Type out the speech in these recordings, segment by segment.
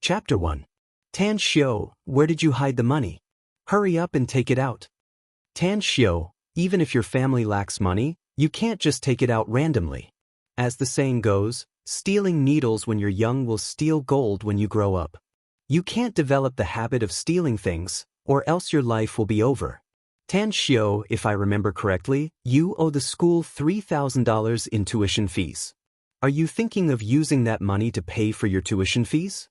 Chapter 1. Tan Xiao, where did you hide the money? Hurry up and take it out. Tan Xiao, even if your family lacks money, you can't just take it out randomly. As the saying goes, stealing needles when you're young will steal gold when you grow up. You can't develop the habit of stealing things, or else your life will be over. Tan Xiao, if I remember correctly, you owe the school $3,000 in tuition fees. Are you thinking of using that money to pay for your tuition fees?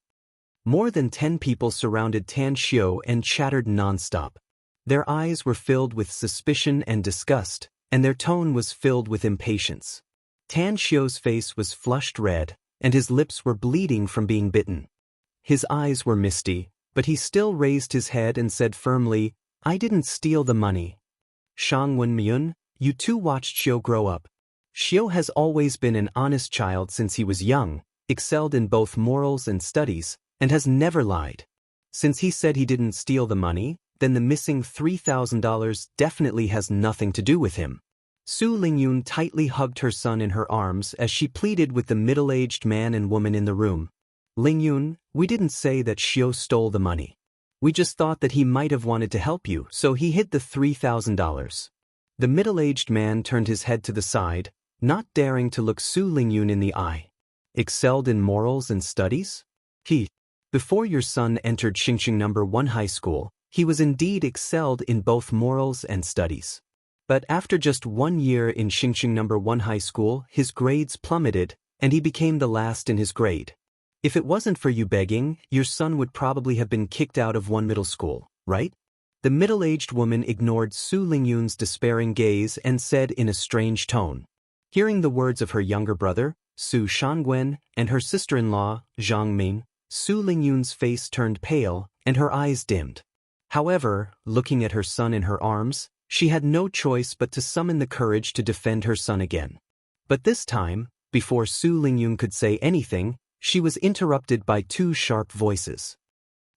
More than 10 people surrounded Tan Xiao and chattered nonstop. Their eyes were filled with suspicion and disgust, and their tone was filled with impatience. Tan Xiao's face was flushed red, and his lips were bleeding from being bitten. His eyes were misty, but he still raised his head and said firmly, "I didn't steal the money." Shangwen Miyun, you too watched Xiao grow up. Xiao has always been an honest child since he was young, excelled in both morals and studies, and has never lied. Since he said he didn't steal the money, then the missing $3,000 definitely has nothing to do with him. Su Lingyun tightly hugged her son in her arms as she pleaded with the middle-aged man and woman in the room. Lingyun, we didn't say that Xiao stole the money. We just thought that he might have wanted to help you, so he hid the $3,000. The middle-aged man turned his head to the side, not daring to look Su Lingyun in the eye. Excelled in morals and studies? Before your son entered Xingxing No. 1 high school, he was indeed excelled in both morals and studies. But after just 1 year in Xingxing No. 1 high school, his grades plummeted, and he became the last in his grade. If it wasn't for you begging, your son would probably have been kicked out of one middle school, right? The middle-aged woman ignored Su Lingyun's despairing gaze and said in a strange tone. Hearing the words of her younger brother, Su Shangwen, and her sister-in-law, Zhang Ming, Su Lingyun's face turned pale, and her eyes dimmed. However, looking at her son in her arms, she had no choice but to summon the courage to defend her son again. But this time, before Su Lingyun could say anything, she was interrupted by 2 sharp voices.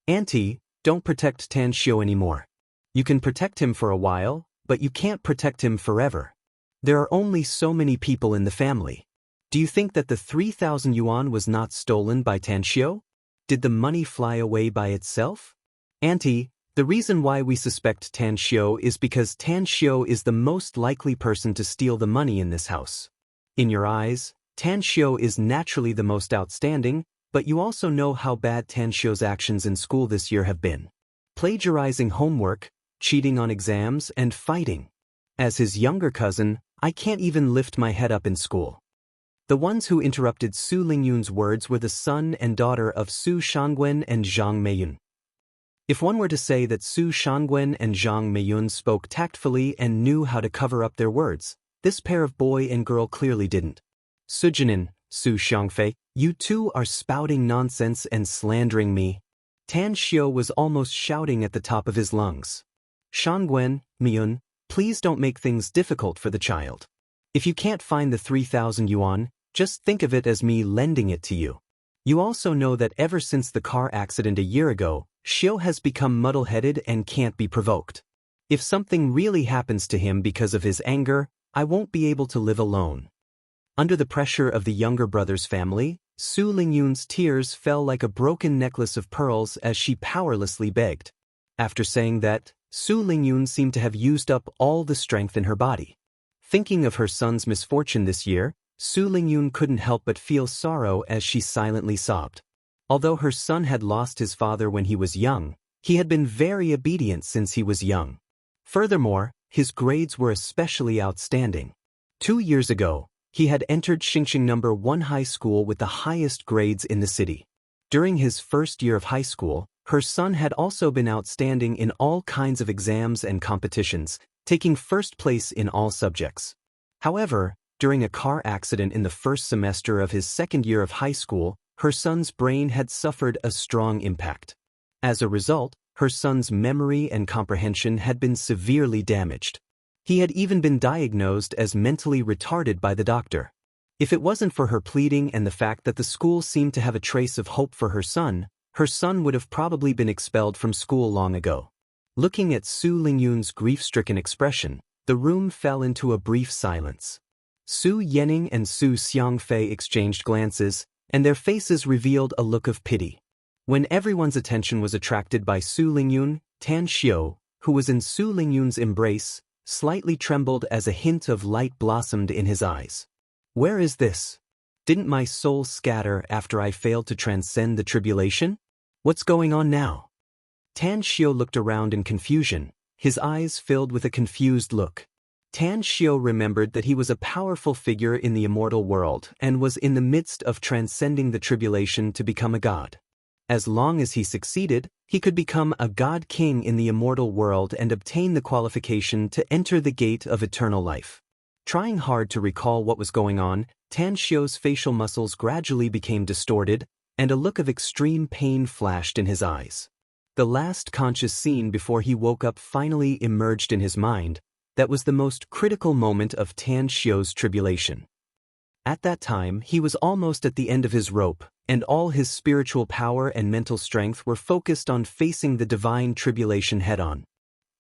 Auntie, don't protect Tan Xiao anymore. You can protect him for a while, but you can't protect him forever. There are only so many people in the family. Do you think that the 3,000 yuan was not stolen by Tan Xiao? Did the money fly away by itself? Auntie, the reason why we suspect Tan Xiao is because Tan Xiao is the most likely person to steal the money in this house. In your eyes, Tan Xiao is naturally the most outstanding, but you also know how bad Tan Xiao's actions in school this year have been. Plagiarizing homework, cheating on exams, and fighting. As his younger cousin, I can't even lift my head up in school. The ones who interrupted Su Lingyun's words were the son and daughter of Su Shangwen and Zhang Meiyun. If one were to say that Su Shangwen and Zhang Meiyun spoke tactfully and knew how to cover up their words, this pair of boy and girl clearly didn't. Sujinin, Su Xiangfei, you two are spouting nonsense and slandering me. Tan Xiao was almost shouting at the top of his lungs. Shangwen, Meiyun, please don't make things difficult for the child. If you can't find the 3,000 yuan, just think of it as me lending it to you. You also know that ever since the car accident a year ago, Xiao has become muddle-headed and can't be provoked. If something really happens to him because of his anger, I won't be able to live alone. Under the pressure of the younger brother's family, Su Lingyun's tears fell like a broken necklace of pearls as she powerlessly begged. After saying that, Su Lingyun seemed to have used up all the strength in her body. Thinking of her son's misfortune this year, Su Lingyun couldn't help but feel sorrow as she silently sobbed. Although her son had lost his father when he was young, he had been very obedient since he was young. Furthermore, his grades were especially outstanding. 2 years ago, he had entered Xingxing No. 1 high school with the highest grades in the city. During his first year of high school, her son had also been outstanding in all kinds of exams and competitions, taking first place in all subjects. However, during a car accident in the first semester of his second year of high school, her son's brain had suffered a strong impact. As a result, her son's memory and comprehension had been severely damaged. He had even been diagnosed as mentally retarded by the doctor. If it wasn't for her pleading and the fact that the school seemed to have a trace of hope for her son would have probably been expelled from school long ago. Looking at Su Lingyun's grief-stricken expression, the room fell into a brief silence. Su Yanning and Su Xiangfei exchanged glances, and their faces revealed a look of pity. When everyone's attention was attracted by Su Lingyun, Tan Xiu, who was in Su Lingyun's embrace, slightly trembled as a hint of light blossomed in his eyes. Where is this? Didn't my soul scatter after I failed to transcend the tribulation? What's going on now? Tan Xiu looked around in confusion, his eyes filled with a confused look. Tan Xiu remembered that he was a powerful figure in the immortal world and was in the midst of transcending the tribulation to become a god. As long as he succeeded, he could become a god king in the immortal world and obtain the qualification to enter the gate of eternal life. Trying hard to recall what was going on, Tan Xiu's facial muscles gradually became distorted, and a look of extreme pain flashed in his eyes. The last conscious scene before he woke up finally emerged in his mind. That was the most critical moment of Tan Xiu's tribulation. At that time, he was almost at the end of his rope, and all his spiritual power and mental strength were focused on facing the divine tribulation head-on.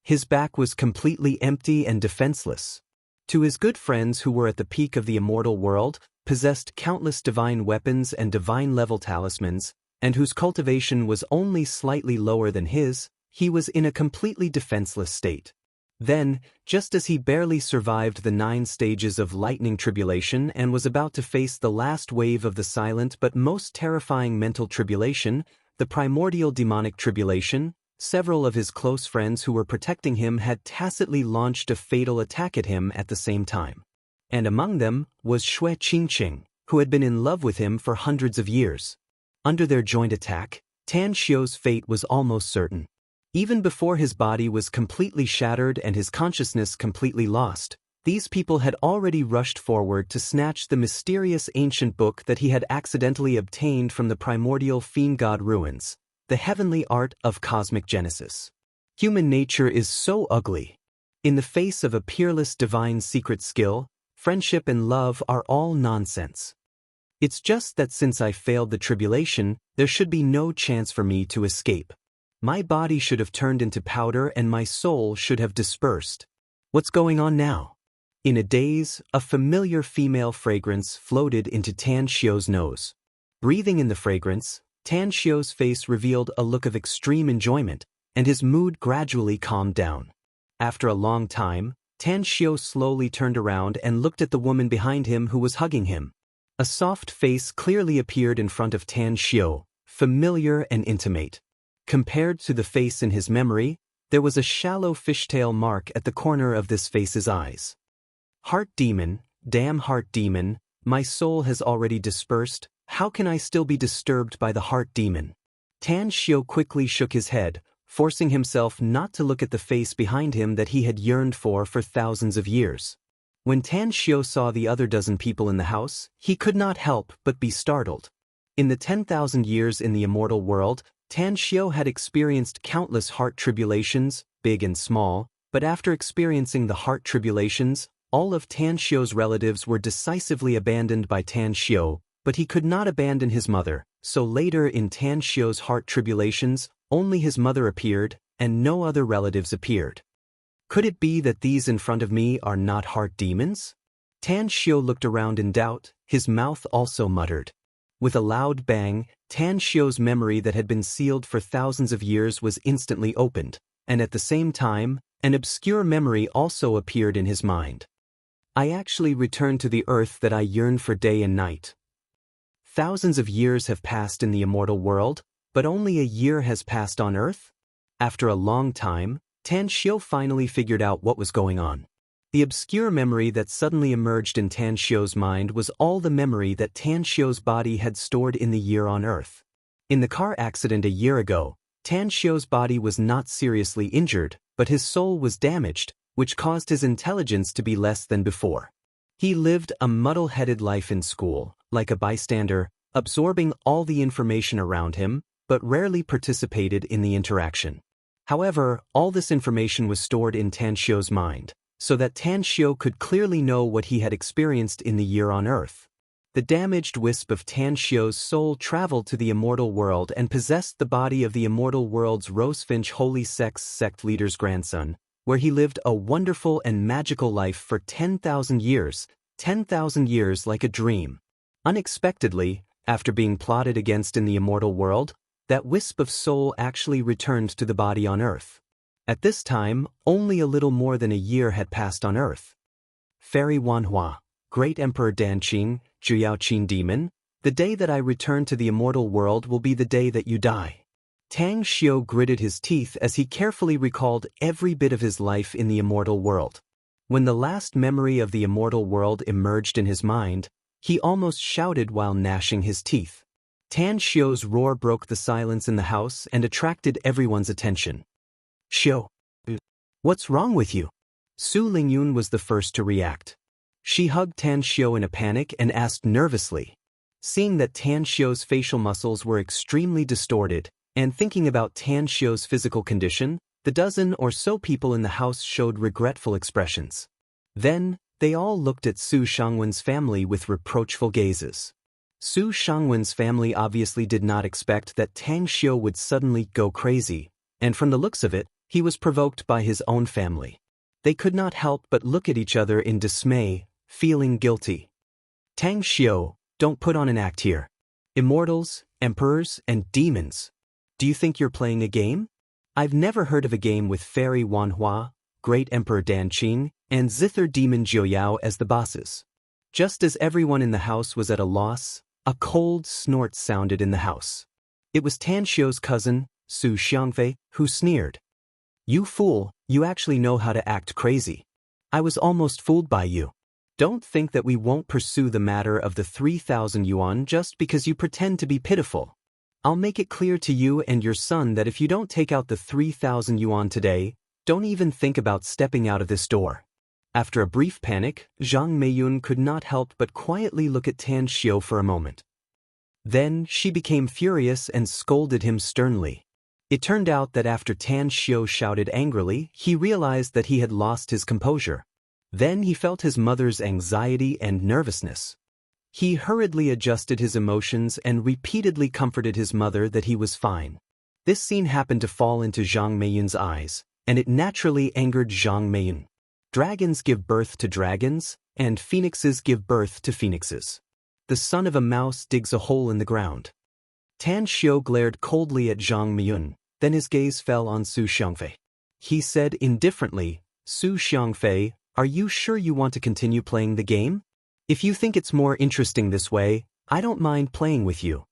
His back was completely empty and defenseless. To his good friends who were at the peak of the immortal world, possessed countless divine weapons and divine-level talismans, and whose cultivation was only slightly lower than his, he was in a completely defenseless state. Then, just as he barely survived the 9 stages of lightning tribulation and was about to face the last wave of the silent but most terrifying mental tribulation, the primordial demonic tribulation, several of his close friends who were protecting him had tacitly launched a fatal attack at him at the same time. And among them was Xue Qingqing, who had been in love with him for hundreds of years. Under their joint attack, Tan Xiu's fate was almost certain. Even before his body was completely shattered and his consciousness completely lost, these people had already rushed forward to snatch the mysterious ancient book that he had accidentally obtained from the primordial fiend god ruins, the heavenly art of cosmic genesis. Human nature is so ugly. In the face of a peerless divine secret skill, friendship and love are all nonsense. It's just that since I failed the tribulation, there should be no chance for me to escape. My body should have turned into powder and my soul should have dispersed. What's going on now? In a daze, a familiar female fragrance floated into Tan Xiu's nose. Breathing in the fragrance, Tan Xiu's face revealed a look of extreme enjoyment, and his mood gradually calmed down. After a long time, Tan Xiu slowly turned around and looked at the woman behind him who was hugging him. A soft face clearly appeared in front of Tan Xiu, familiar and intimate. Compared to the face in his memory, there was a shallow fishtail mark at the corner of this face's eyes. Heart demon, damn heart demon, my soul has already dispersed, how can I still be disturbed by the heart demon? Tan Xiu quickly shook his head, forcing himself not to look at the face behind him that he had yearned for thousands of years. When Tan Xiu saw the other dozen people in the house, he could not help but be startled. In the 10,000 years in the immortal world, Tan Xiu had experienced countless heart tribulations, big and small, but after experiencing the heart tribulations, all of Tan Xiu's relatives were decisively abandoned by Tan Xiu, but he could not abandon his mother, so later in Tan Xiu's heart tribulations, only his mother appeared, and no other relatives appeared. Could it be that these in front of me are not heart demons? Tan Xiu looked around in doubt, his mouth also muttered. With a loud bang, Tan Xiu's memory that had been sealed for thousands of years was instantly opened, and at the same time, an obscure memory also appeared in his mind. I actually returned to the earth that I yearned for day and night. Thousands of years have passed in the immortal world, but only a year has passed on earth? After a long time, Tan Xiu finally figured out what was going on. The obscure memory that suddenly emerged in Tan Xiu's mind was all the memory that Tan Xiu's body had stored in the year on Earth. In the car accident a year ago, Tan Xiu's body was not seriously injured, but his soul was damaged, which caused his intelligence to be less than before. He lived a muddle-headed life in school, like a bystander, absorbing all the information around him, but rarely participated in the interaction. However, all this information was stored in Tan Xiu's mind, so that Tan Xiu could clearly know what he had experienced in the year on Earth. The damaged wisp of Tan Xiu's soul traveled to the immortal world and possessed the body of the immortal world's Rosefinch Holy Sex sect leader's grandson, where he lived a wonderful and magical life for 10,000 years, 10,000 years like a dream. Unexpectedly, after being plotted against in the immortal world, that wisp of soul actually returned to the body on Earth. At this time, only a little more than a year had passed on Earth. Fairy Wanhua, Great Emperor Danqing, Juyaoqin Demon, the day that I return to the immortal world will be the day that you die. Tang Xiu gritted his teeth as he carefully recalled every bit of his life in the immortal world. When the last memory of the immortal world emerged in his mind, he almost shouted while gnashing his teeth. Tan Xiu's roar broke the silence in the house and attracted everyone's attention. Xiu, what's wrong with you? Su Lingyun was the first to react. She hugged Tan Xiu in a panic and asked nervously. Seeing that Tan Xiu's facial muscles were extremely distorted, and thinking about Tan Xiu's physical condition, the dozen or so people in the house showed regretful expressions. Then, they all looked at Su Shangwen's family with reproachful gazes. Su Shangwen's family obviously did not expect that Tang Xiu would suddenly go crazy, and from the looks of it, he was provoked by his own family. They could not help but look at each other in dismay, feeling guilty. Tang Xiu, don't put on an act here. Immortals, emperors, and demons. Do you think you're playing a game? I've never heard of a game with Fairy Wanhua, Great Emperor Danqing, and Zither Demon Jiuyao as the bosses. Just as everyone in the house was at a loss, a cold snort sounded in the house. It was Tan Xiu's cousin, Su Xiangfei, who sneered. You fool, you actually know how to act crazy. I was almost fooled by you. Don't think that we won't pursue the matter of the 3,000 yuan just because you pretend to be pitiful. I'll make it clear to you and your son that if you don't take out the 3,000 yuan today, don't even think about stepping out of this door. After a brief panic, Zhang Meiyun could not help but quietly look at Tan Xiu for a moment. Then she became furious and scolded him sternly. It turned out that after Tan Xiu shouted angrily, he realized that he had lost his composure. Then he felt his mother's anxiety and nervousness. He hurriedly adjusted his emotions and repeatedly comforted his mother that he was fine. This scene happened to fall into Zhang Meiyun's eyes, and it naturally angered Zhang Meiyun. Dragons give birth to dragons, and phoenixes give birth to phoenixes. The son of a mouse digs a hole in the ground. Tan Xiu glared coldly at Zhang Meiyun, then his gaze fell on Su Xiangfei. He said indifferently, Su Xiangfei, are you sure you want to continue playing the game? If you think it's more interesting this way, I don't mind playing with you.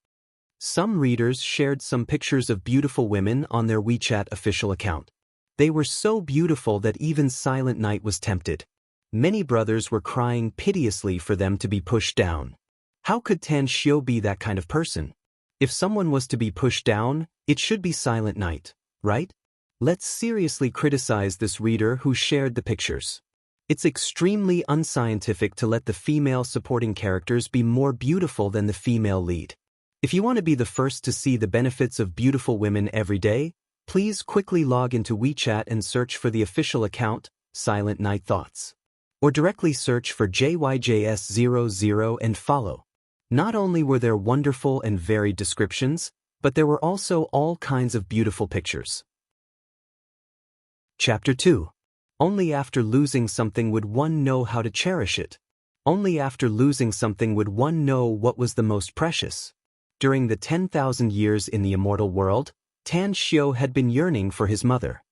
Some readers shared some pictures of beautiful women on their WeChat official account. They were so beautiful that even Silent Night was tempted. Many brothers were crying piteously for them to be pushed down. How could Tan Xiu be that kind of person? If someone was to be pushed down, it should be Silent Night, right? Let's seriously criticize this reader who shared the pictures. It's extremely unscientific to let the female supporting characters be more beautiful than the female lead. If you want to be the first to see the benefits of beautiful women every day, please quickly log into WeChat and search for the official account, Silent Night Thoughts. Or directly search for JYJS00 and follow. Not only were there wonderful and varied descriptions, but there were also all kinds of beautiful pictures. Chapter 2. Only after losing something would one know how to cherish it. Only after losing something would one know what was the most precious. During the 10,000 years in the immortal world, Tan Xiu had been yearning for his mother.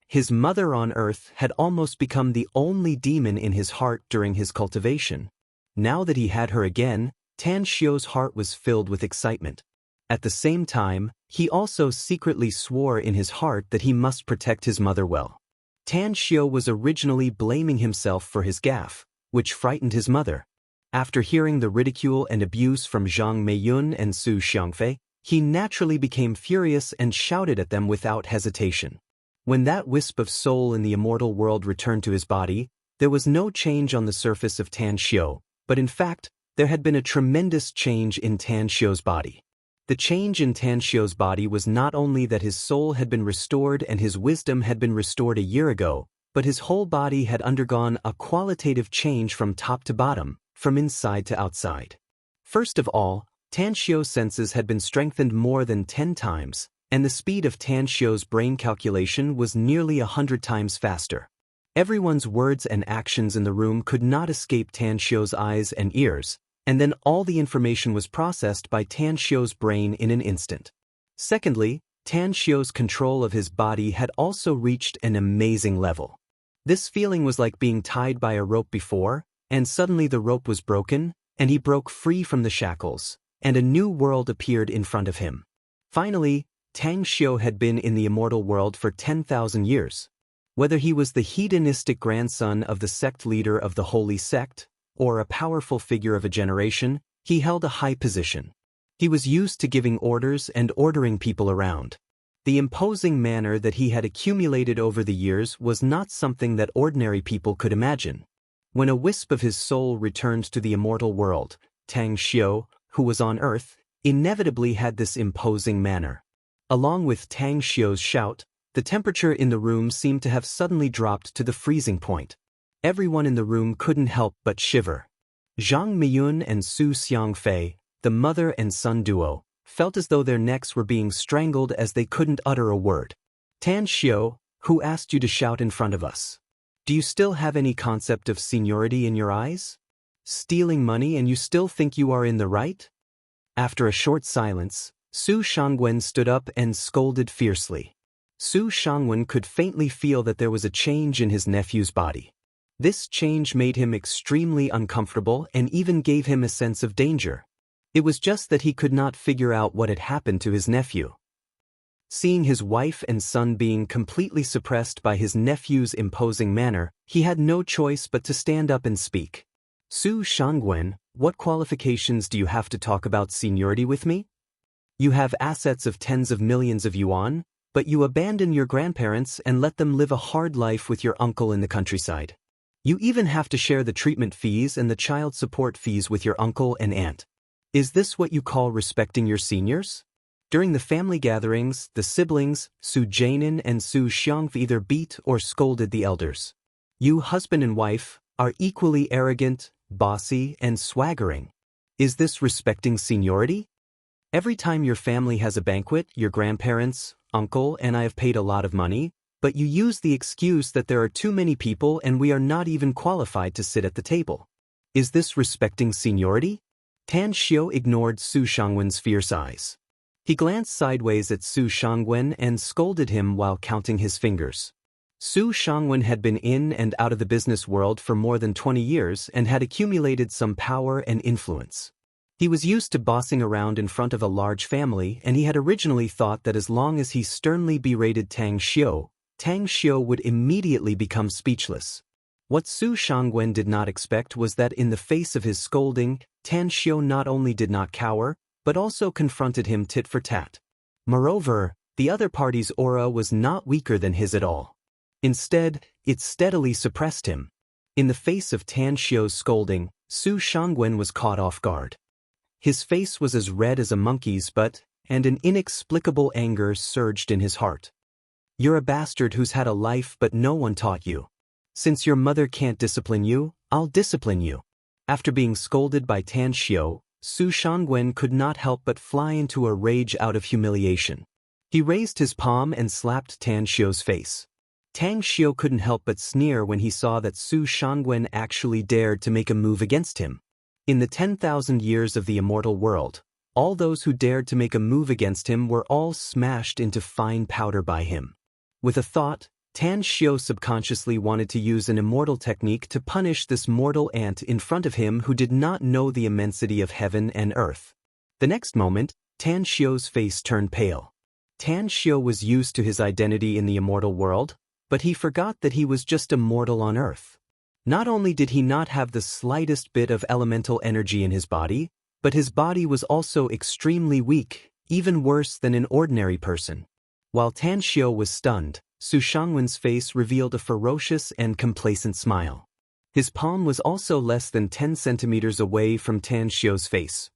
His mother on Earth had almost become the only demon in his heart during his cultivation. Now that he had her again, Tan Xiu's heart was filled with excitement. At the same time, he also secretly swore in his heart that he must protect his mother well. Tan Xiu was originally blaming himself for his gaffe, which frightened his mother. After hearing the ridicule and abuse from Zhang Meiyun and Su Xiangfei, he naturally became furious and shouted at them without hesitation. When that wisp of soul in the immortal world returned to his body, there was no change on the surface of Tan Xiu, but in fact, there had been a tremendous change in Tan Xiu's body. The change in Tan Xiu's body was not only that his soul had been restored and his wisdom had been restored a year ago, but his whole body had undergone a qualitative change from top to bottom, from inside to outside. First of all, Tan Xiu's senses had been strengthened more than 10 times, and the speed of Tan Xiu's brain calculation was nearly 100 times faster. Everyone's words and actions in the room could not escape Tan Xiu's eyes and ears, and then all the information was processed by Tan Xiu's brain in an instant. Secondly, Tan Xiu's control of his body had also reached an amazing level. This feeling was like being tied by a rope before, and suddenly the rope was broken, and he broke free from the shackles, and a new world appeared in front of him. Finally, Tang Xiu had been in the immortal world for 10,000 years. Whether he was the hedonistic grandson of the sect leader of the holy sect, or a powerful figure of a generation, he held a high position. He was used to giving orders and ordering people around. The imposing manner that he had accumulated over the years was not something that ordinary people could imagine. When a wisp of his soul returned to the immortal world, Tang Xiu, who was on earth, inevitably had this imposing manner. Along with Tang Xiu's shout, the temperature in the room seemed to have suddenly dropped to the freezing point. Everyone in the room couldn't help but shiver. Zhang Miyun and Su Xiangfei, the mother and son duo, felt as though their necks were being strangled as they couldn't utter a word. Tan Xiu, who asked you to shout in front of us? Do you still have any concept of seniority in your eyes? Stealing money and you still think you are in the right? After a short silence, Su Shangwen stood up and scolded fiercely. Su Shangwen could faintly feel that there was a change in his nephew's body. This change made him extremely uncomfortable and even gave him a sense of danger. It was just that he could not figure out what had happened to his nephew. Seeing his wife and son being completely suppressed by his nephew's imposing manner, he had no choice but to stand up and speak. Su Shangwen, what qualifications do you have to talk about seniority with me? You have assets of tens of millions of yuan, but you abandon your grandparents and let them live a hard life with your uncle in the countryside. You even have to share the treatment fees and the child support fees with your uncle and aunt. Is this what you call respecting your seniors? During the family gatherings, the siblings, Su Jianan and Su Xiangf either beat or scolded the elders. You husband and wife are equally arrogant, bossy, and swaggering. Is this respecting seniority? Every time your family has a banquet, your grandparents, uncle, and I have paid a lot of money, but you use the excuse that there are too many people and we are not even qualified to sit at the table. Is this respecting seniority? Tan Xiu ignored Su Shangwen's fierce eyes. He glanced sideways at Su Shangwen and scolded him while counting his fingers. Su Shangwen had been in and out of the business world for more than 20 years and had accumulated some power and influence. He was used to bossing around in front of a large family, and he had originally thought that as long as he sternly berated Tang Xiu would immediately become speechless. What Su Shangwen did not expect was that in the face of his scolding, Tan Xiu not only did not cower, but also confronted him tit for tat. Moreover, the other party's aura was not weaker than his at all. Instead, it steadily suppressed him. In the face of Tan Xiu's scolding, Su Shangwen was caught off guard. His face was as red as a monkey's and an inexplicable anger surged in his heart. You're a bastard who's had a life but no one taught you. Since your mother can't discipline you, I'll discipline you. After being scolded by Tan Xiu, Su Shangwen could not help but fly into a rage out of humiliation. He raised his palm and slapped Tan Xiu's face. Tang Xiu couldn't help but sneer when he saw that Su Shangwen actually dared to make a move against him. In the 10,000 years of the immortal world, all those who dared to make a move against him were all smashed into fine powder by him. With a thought, Tan Xiu subconsciously wanted to use an immortal technique to punish this mortal ant in front of him who did not know the immensity of heaven and earth. The next moment, Tan Xiu's face turned pale. Tan Xiu was used to his identity in the immortal world, but he forgot that he was just a mortal on earth. Not only did he not have the slightest bit of elemental energy in his body, but his body was also extremely weak, even worse than an ordinary person. While Tan Xiu was stunned, Su Shangwen's face revealed a ferocious and complacent smile. His palm was also less than 10 centimeters away from Tan Xiu's face.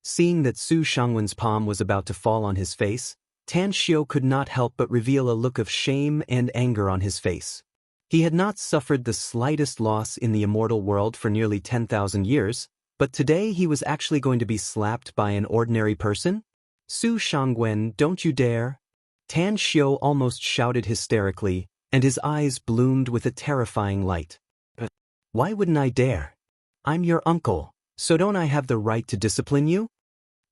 Seeing that Su Shangwen's palm was about to fall on his face, Tan Xiu could not help but reveal a look of shame and anger on his face. He had not suffered the slightest loss in the immortal world for nearly 10,000 years, but today he was actually going to be slapped by an ordinary person? Su Shangwen, don't you dare! Tan Xiu almost shouted hysterically, and his eyes bloomed with a terrifying light. But why wouldn't I dare? I'm your uncle, so don't I have the right to discipline you?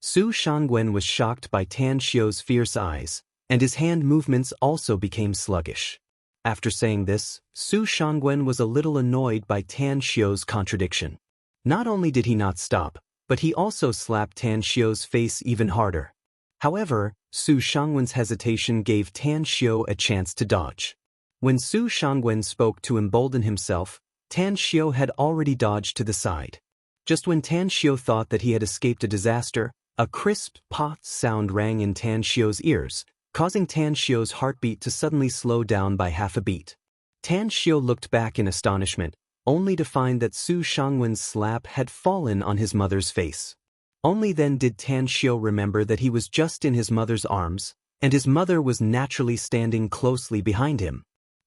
Su Shangwen was shocked by Tan Xiu's fierce eyes, and his hand movements also became sluggish. After saying this, Su Shangwen was a little annoyed by Tan Xiu's contradiction. Not only did he not stop, but he also slapped Tan Xiu's face even harder. However, Su Shangwen's hesitation gave Tan Xiu a chance to dodge. When Su Shangwen spoke to embolden himself, Tan Xiu had already dodged to the side. Just when Tan Xiu thought that he had escaped a disaster, a crisp "pot" sound rang in Tan Xiu's ears, causing Tan Xiu's heartbeat to suddenly slow down by half a beat. Tan Xiu looked back in astonishment, only to find that Su Shangwen's slap had fallen on his mother's face. Only then did Tan Xiu remember that he was just in his mother's arms, and his mother was naturally standing closely behind him.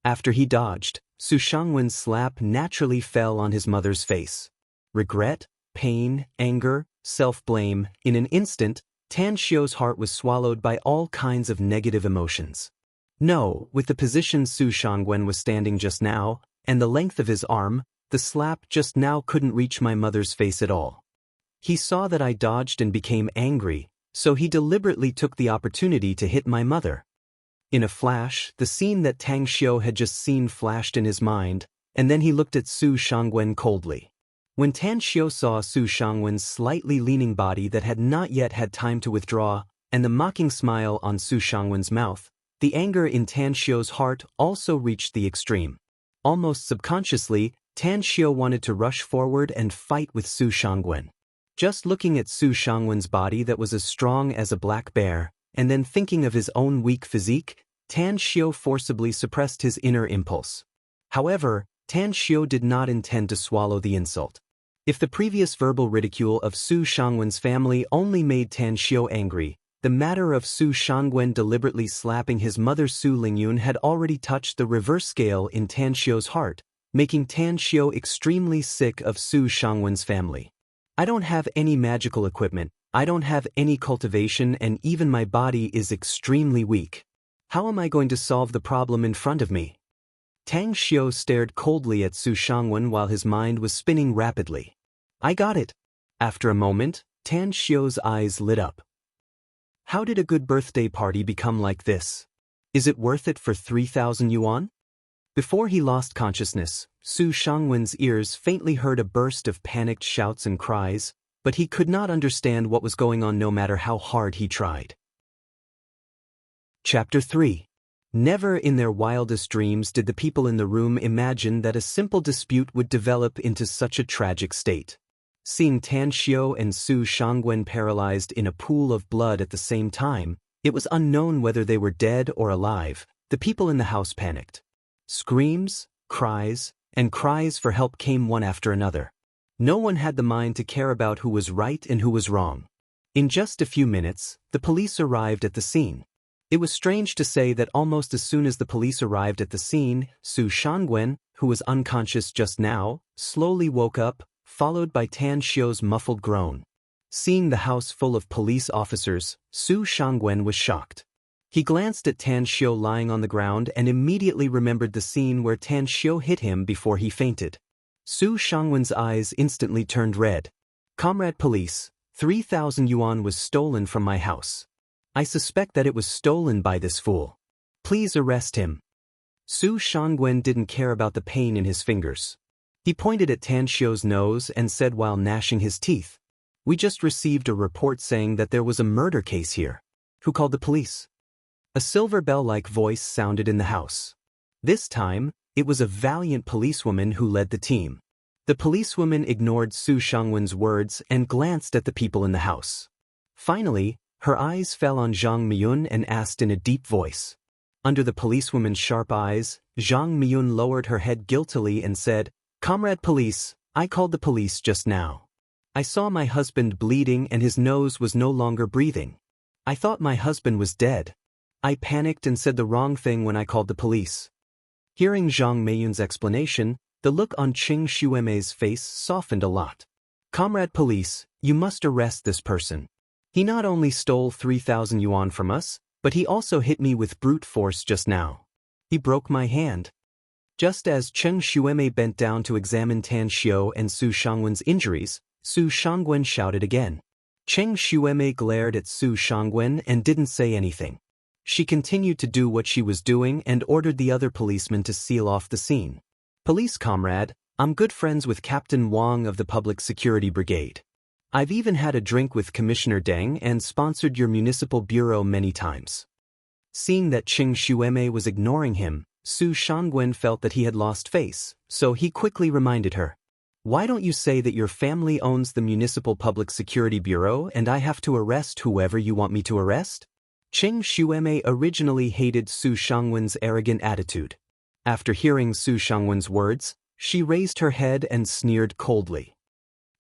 After he dodged, Su Shangwen's slap naturally fell on his mother's face. Regret, pain, anger, self-blame, in an instant, Tan Xiu's heart was swallowed by all kinds of negative emotions. No, with the position Su Shangwen was standing just now, and the length of his arm, the slap just now couldn't reach my mother's face at all. He saw that I dodged and became angry, so he deliberately took the opportunity to hit my mother. In a flash, the scene that Tang Xiu had just seen flashed in his mind, and then he looked at Su Shangwen coldly. When Tan Xiu saw Su Shangwen's slightly leaning body that had not yet had time to withdraw, and the mocking smile on Su Shangwen's mouth, the anger in Tan Xiu's heart also reached the extreme. Almost subconsciously, Tan Xiu wanted to rush forward and fight with Su Shangwen. Just looking at Su Shangwen's body that was as strong as a black bear, and then thinking of his own weak physique, Tan Xiu forcibly suppressed his inner impulse. However, Tan Xiu did not intend to swallow the insult. If the previous verbal ridicule of Su Shangwen's family only made Tan Xiu angry, the matter of Su Shangwen deliberately slapping his mother Su Lingyun had already touched the reverse scale in Tan Xiu's heart, making Tan Xiu extremely sick of Su Shangwen's family. I don't have any magical equipment, I don't have any cultivation, and even my body is extremely weak. How am I going to solve the problem in front of me? Tang Xiu stared coldly at Su Shangwen while his mind was spinning rapidly. I got it. After a moment, Tan Xiu's eyes lit up. How did a good birthday party become like this? Is it worth it for 3,000 yuan? Before he lost consciousness, Su Shangwen's ears faintly heard a burst of panicked shouts and cries, but he could not understand what was going on no matter how hard he tried. Chapter 3. Never in their wildest dreams did the people in the room imagine that a simple dispute would develop into such a tragic state. Seeing Tan Xiu and Su Shangwen paralyzed in a pool of blood at the same time, it was unknown whether they were dead or alive. The people in the house panicked. Screams, cries, and cries for help came one after another. No one had the mind to care about who was right and who was wrong. In just a few minutes, the police arrived at the scene. It was strange to say that almost as soon as the police arrived at the scene, Su Shangwen, who was unconscious just now, slowly woke up, followed by Tan Xiu's muffled groan. Seeing the house full of police officers, Su Shangwen was shocked. He glanced at Tan Xiu lying on the ground and immediately remembered the scene where Tan Xiu hit him before he fainted. Su Shangwen's eyes instantly turned red. Comrade police, 3,000 yuan was stolen from my house. I suspect that it was stolen by this fool. Please arrest him. Su Shangwen didn't care about the pain in his fingers. He pointed at Tan Xiu's nose and said while gnashing his teeth, "We just received a report saying that there was a murder case here. Who called the police?" A silver bell-like voice sounded in the house. This time, it was a valiant policewoman who led the team. The policewoman ignored Su Shangwen's words and glanced at the people in the house. Finally, her eyes fell on Zhang Miyun and asked in a deep voice. Under the policewoman's sharp eyes, Zhang Miyun lowered her head guiltily and said, "Comrade police, I called the police just now. I saw my husband bleeding and his nose was no longer breathing. I thought my husband was dead. I panicked and said the wrong thing when I called the police." Hearing Zhang Miyun's explanation, the look on Qing Xuemei's face softened a lot. "Comrade police, you must arrest this person. He not only stole 3,000 yuan from us, but he also hit me with brute force just now. He broke my hand." Just as Qing Xuemei bent down to examine Tan Xiu and Su Shangwen's injuries, Su Shangwen shouted again. Cheng Xuemei glared at Su Shangwen and didn't say anything. She continued to do what she was doing and ordered the other policeman to seal off the scene. "Police comrade, I'm good friends with Captain Wang of the Public Security Brigade. I've even had a drink with Commissioner Deng and sponsored your municipal bureau many times." Seeing that Cheng Xuemei was ignoring him, Su Shangwen felt that he had lost face, so he quickly reminded her. "Why don't you say that your family owns the Municipal Public Security Bureau and I have to arrest whoever you want me to arrest?" Cheng Xuemei originally hated Su Shangwen's arrogant attitude. After hearing Su Shangwen's words, she raised her head and sneered coldly.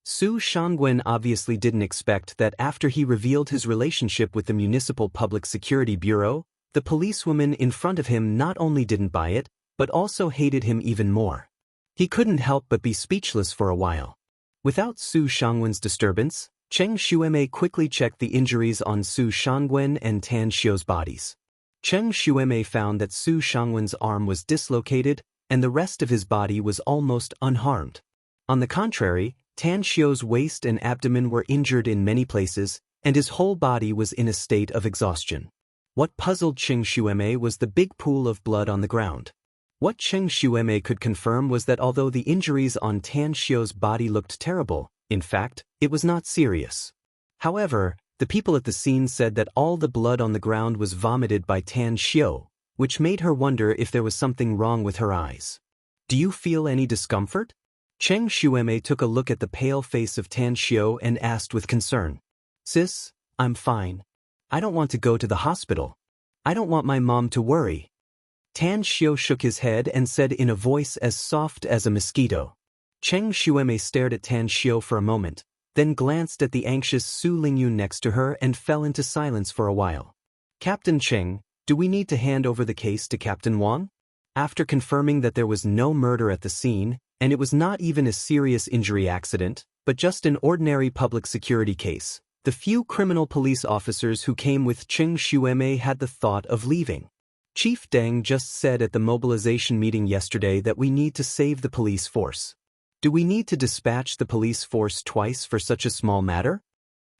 Su Shangwen obviously didn't expect that after he revealed his relationship with the Municipal Public Security Bureau, the policewoman in front of him not only didn't buy it, but also hated him even more. He couldn't help but be speechless for a while. Without Su Shangwen's disturbance, Cheng Xuemei quickly checked the injuries on Su Shangwen and Tan Xiu's bodies. Cheng Xuemei found that Su Shangwen's arm was dislocated, and the rest of his body was almost unharmed. On the contrary, Tan Xiu's waist and abdomen were injured in many places, and his whole body was in a state of exhaustion. What puzzled Cheng Xuemei was the big pool of blood on the ground. What Cheng Xuemei could confirm was that although the injuries on Tan Xiu's body looked terrible, in fact, it was not serious. However, the people at the scene said that all the blood on the ground was vomited by Tan Xiu, which made her wonder if there was something wrong with her eyes. "Do you feel any discomfort?" Cheng Xuemei took a look at the pale face of Tan Xiu and asked with concern. "Sis, I'm fine. I don't want to go to the hospital. I don't want my mom to worry." Tan Xiu shook his head and said in a voice as soft as a mosquito. Cheng Xuemei stared at Tan Xiu for a moment, then glanced at the anxious Su Lingyun next to her and fell into silence for a while. "Captain Cheng, do we need to hand over the case to Captain Wang?" After confirming that there was no murder at the scene, and it was not even a serious injury accident, but just an ordinary public security case, the few criminal police officers who came with Cheng Xuemei had the thought of leaving. "Chief Deng just said at the mobilization meeting yesterday that we need to save the police force. Do we need to dispatch the police force twice for such a small matter?"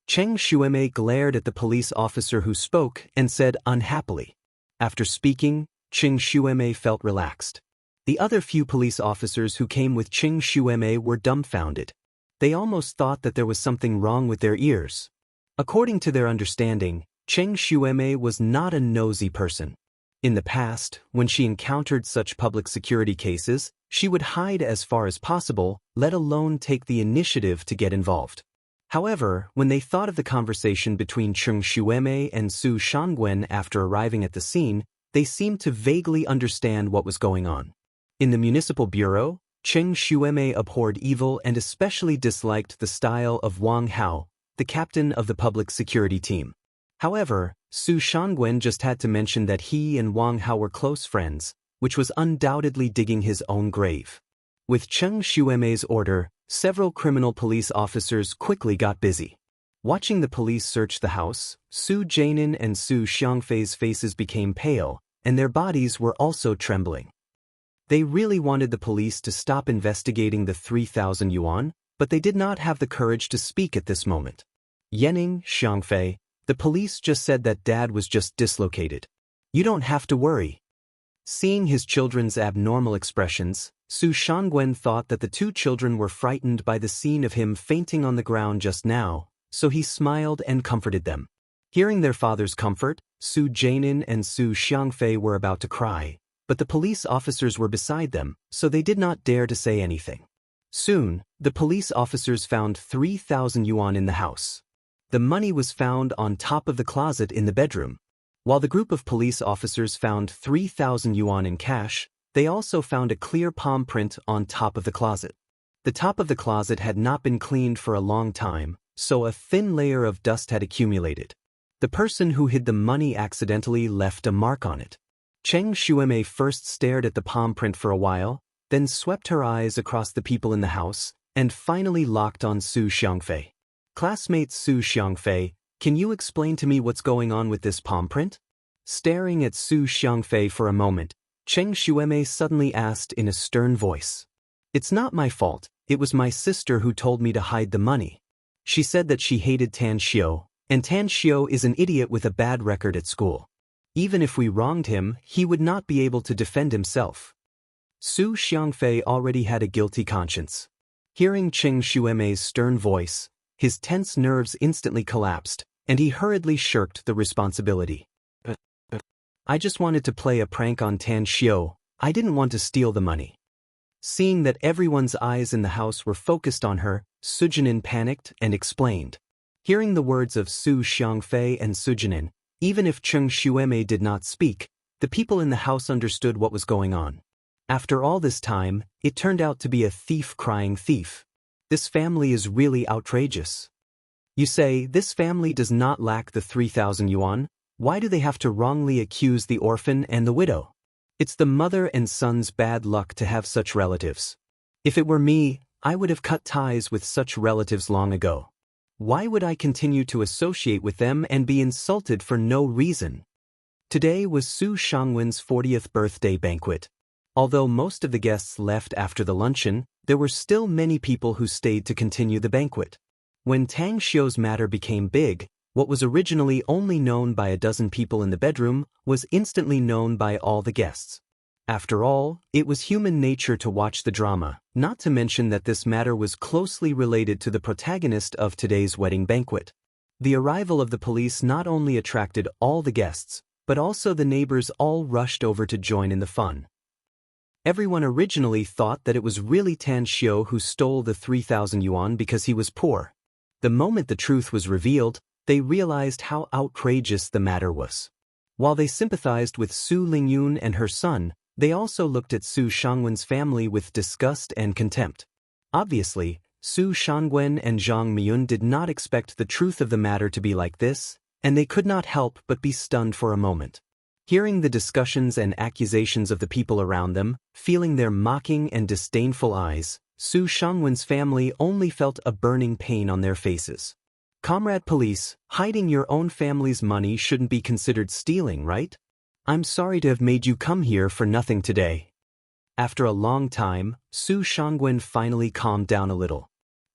Cheng Xuemei glared at the police officer who spoke and said unhappily. After speaking, Cheng Xuemei felt relaxed. The other few police officers who came with Cheng Xuemei were dumbfounded. They almost thought that there was something wrong with their ears. According to their understanding, Cheng Xuemei was not a nosy person. In the past, when she encountered such public security cases, she would hide as far as possible, let alone take the initiative to get involved. However, when they thought of the conversation between Cheng Xuemei and Su Shangwen after arriving at the scene, they seemed to vaguely understand what was going on. In the municipal bureau, Cheng Xuemei abhorred evil and especially disliked the style of Wang Hao, the captain of the public security team. However, Su Shangwen just had to mention that he and Wang Hao were close friends, which was undoubtedly digging his own grave. With Cheng Xuemei's order, several criminal police officers quickly got busy. Watching the police search the house, Su Jianin and Su Xiangfei's faces became pale, and their bodies were also trembling. They really wanted the police to stop investigating the 3,000 yuan, but they did not have the courage to speak at this moment. "Yening, Xiangfei, the police just said that Dad was just dislocated. You don't have to worry." Seeing his children's abnormal expressions, Su Shangwen thought that the two children were frightened by the scene of him fainting on the ground just now, so he smiled and comforted them. Hearing their father's comfort, Su Jianin and Su Xiangfei were about to cry, but the police officers were beside them, so they did not dare to say anything. Soon, the police officers found 3,000 yuan in the house. The money was found on top of the closet in the bedroom. While the group of police officers found 3,000 yuan in cash, they also found a clear palm print on top of the closet. The top of the closet had not been cleaned for a long time, so a thin layer of dust had accumulated. The person who hid the money accidentally left a mark on it. Cheng Xuemei first stared at the palm print for a while, then swept her eyes across the people in the house, and finally locked on Su Xiangfei. "Classmate Su Xiangfei, can you explain to me what's going on with this palm print?" Staring at Su Xiangfei for a moment, Cheng Xuemei suddenly asked in a stern voice. "It's not my fault, it was my sister who told me to hide the money." She said that she hated Tan Xiu, and Tan Xiu is an idiot with a bad record at school. Even if we wronged him, he would not be able to defend himself. Su Xiangfei already had a guilty conscience. Hearing Qing Xuemei's stern voice, his tense nerves instantly collapsed, and he hurriedly shirked the responsibility. I just wanted to play a prank on Tan Xiu. I didn't want to steal the money. Seeing that everyone's eyes in the house were focused on her, Su Jinan panicked and explained. Hearing the words of Su Xiangfei and Su Jinan, even if Qing Xuemei did not speak, the people in the house understood what was going on. After all this time, it turned out to be a thief crying thief. This family is really outrageous. You say, this family does not lack the 3,000 yuan? Why do they have to wrongly accuse the orphan and the widow? It's the mother and son's bad luck to have such relatives. If it were me, I would have cut ties with such relatives long ago. Why would I continue to associate with them and be insulted for no reason? Today was Su Shangwen's 40th birthday banquet. Although most of the guests left after the luncheon, there were still many people who stayed to continue the banquet. When Tang Xiu's matter became big, what was originally only known by a dozen people in the bedroom was instantly known by all the guests. After all, it was human nature to watch the drama, not to mention that this matter was closely related to the protagonist of today's wedding banquet. The arrival of the police not only attracted all the guests, but also the neighbors all rushed over to join in the fun. Everyone originally thought that it was really Tan Xiu who stole the 3,000 yuan because he was poor. The moment the truth was revealed, they realized how outrageous the matter was. While they sympathized with Su Lingyun and her son, they also looked at Su Shangwen's family with disgust and contempt. Obviously, Su Shangwen and Zhang Miyun did not expect the truth of the matter to be like this, and they could not help but be stunned for a moment. Hearing the discussions and accusations of the people around them, feeling their mocking and disdainful eyes, Su Shangwen's family only felt a burning pain on their faces. Comrade Police, hiding your own family's money shouldn't be considered stealing, right? I'm sorry to have made you come here for nothing today. After a long time, Su Shangwen finally calmed down a little.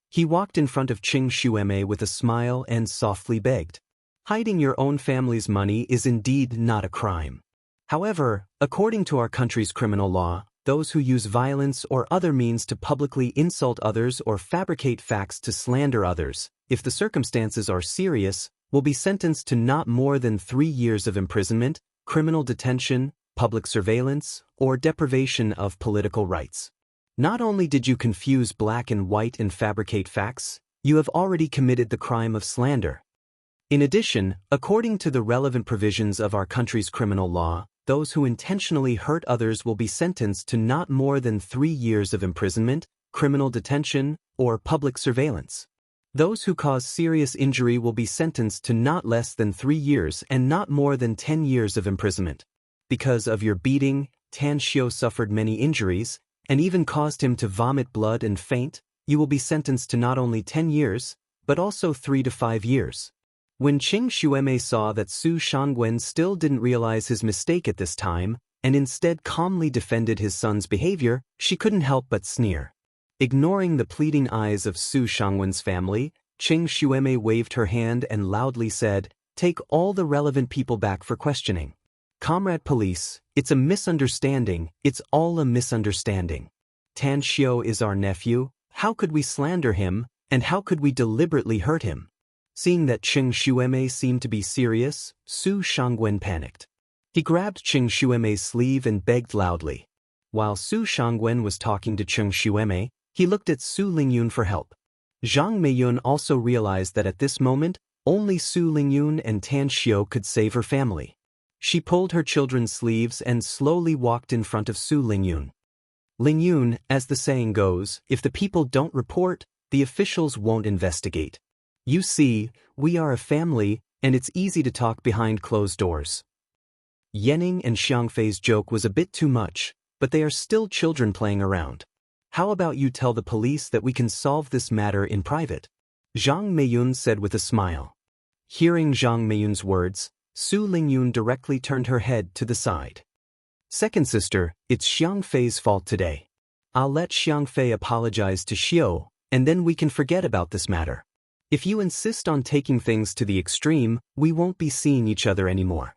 He walked in front of Qing Xuemei with a smile and softly begged. Hiding your own family's money is indeed not a crime. However, according to our country's criminal law, those who use violence or other means to publicly insult others or fabricate facts to slander others, if the circumstances are serious, will be sentenced to not more than 3 years of imprisonment, criminal detention, public surveillance, or deprivation of political rights. Not only did you confuse black and white and fabricate facts, you have already committed the crime of slander. In addition, according to the relevant provisions of our country's criminal law, those who intentionally hurt others will be sentenced to not more than 3 years of imprisonment, criminal detention, or public surveillance. Those who cause serious injury will be sentenced to not less than 3 years and not more than 10 years of imprisonment. Because of your beating, Tan Xiu suffered many injuries, and even caused him to vomit blood and faint. You will be sentenced to not only 10 years, but also 3 to 5 years. When Qing Xuemei saw that Su Shangwen still didn't realize his mistake at this time, and instead calmly defended his son's behavior, she couldn't help but sneer. Ignoring the pleading eyes of Su Shangwen's family, Qing Xuemei waved her hand and loudly said, "Take all the relevant people back for questioning. Comrade Police, it's a misunderstanding, it's all a misunderstanding. Tan Xiu is our nephew, how could we slander him, and how could we deliberately hurt him?" Seeing that Qing Xuemei seemed to be serious, Su Shangwen panicked. He grabbed Qing Xuemei's sleeve and begged loudly. While Su Shangwen was talking to Qing Xuemei, he looked at Su Lingyun for help. Zhang Meiyun also realized that at this moment, only Su Lingyun and Tan Xiu could save her family. She pulled her children's sleeves and slowly walked in front of Su Lingyun. Lingyun, as the saying goes, if the people don't report, the officials won't investigate. You see, we are a family, and it's easy to talk behind closed doors. Yanning and Xiangfei's joke was a bit too much, but they are still children playing around. How about you tell the police that we can solve this matter in private? Zhang Meiyun said with a smile. Hearing Zhang Meiyun's words, Su Lingyun directly turned her head to the side. Second sister, it's Xiangfei's fault today. I'll let Xiangfei apologize to Xiu, and then we can forget about this matter. If you insist on taking things to the extreme, we won't be seeing each other anymore.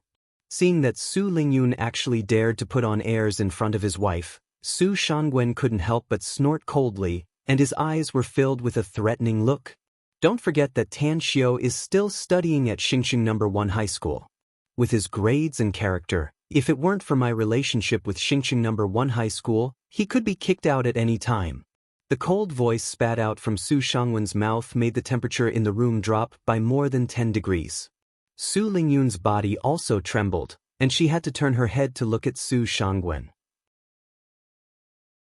Seeing that Su Lingyun actually dared to put on airs in front of his wife, Su Shangwen couldn't help but snort coldly, and his eyes were filled with a threatening look. Don't forget that Tan Xiao is still studying at Xingxing No. 1 High School. With his grades and character, if it weren't for my relationship with Xingxing No. 1 High School, he could be kicked out at any time. The cold voice spat out from Su Shangwen's mouth made the temperature in the room drop by more than 10 degrees. Su Lingyun's body also trembled, and she had to turn her head to look at Su Shangwen.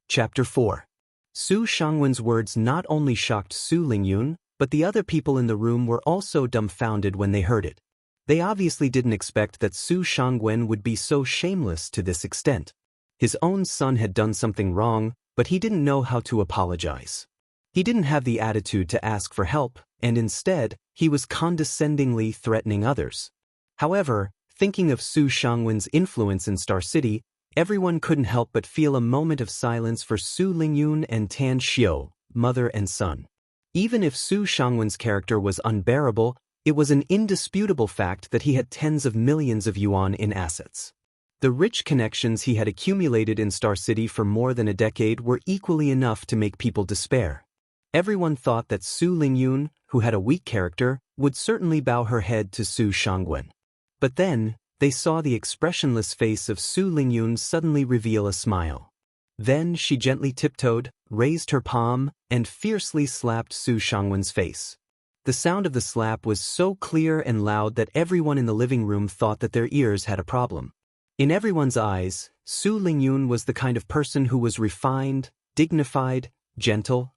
Chapter 4. Su Shangwen's words not only shocked Su Lingyun, but the other people in the room were also dumbfounded when they heard it. They obviously didn't expect that Su Shangwen would be so shameless to this extent. His own son had done something wrong, but he didn't know how to apologize. He didn't have the attitude to ask for help, and instead, he was condescendingly threatening others. However, thinking of Su Shangwen's influence in Star City, everyone couldn't help but feel a moment of silence for Su Lingyun and Tan Xiao, mother and son. Even if Su Shangwen's character was unbearable, it was an indisputable fact that he had tens of millions of yuan in assets. The rich connections he had accumulated in Star City for more than a decade were equally enough to make people despair. Everyone thought that Su Lingyun, who had a weak character, would certainly bow her head to Su Shangwen. But then, they saw the expressionless face of Su Lingyun suddenly reveal a smile. Then she gently tiptoed, raised her palm, and fiercely slapped Su Shangwen's face. The sound of the slap was so clear and loud that everyone in the living room thought that their ears had a problem. In everyone's eyes, Su Lingyun was the kind of person who was refined, dignified, gentle.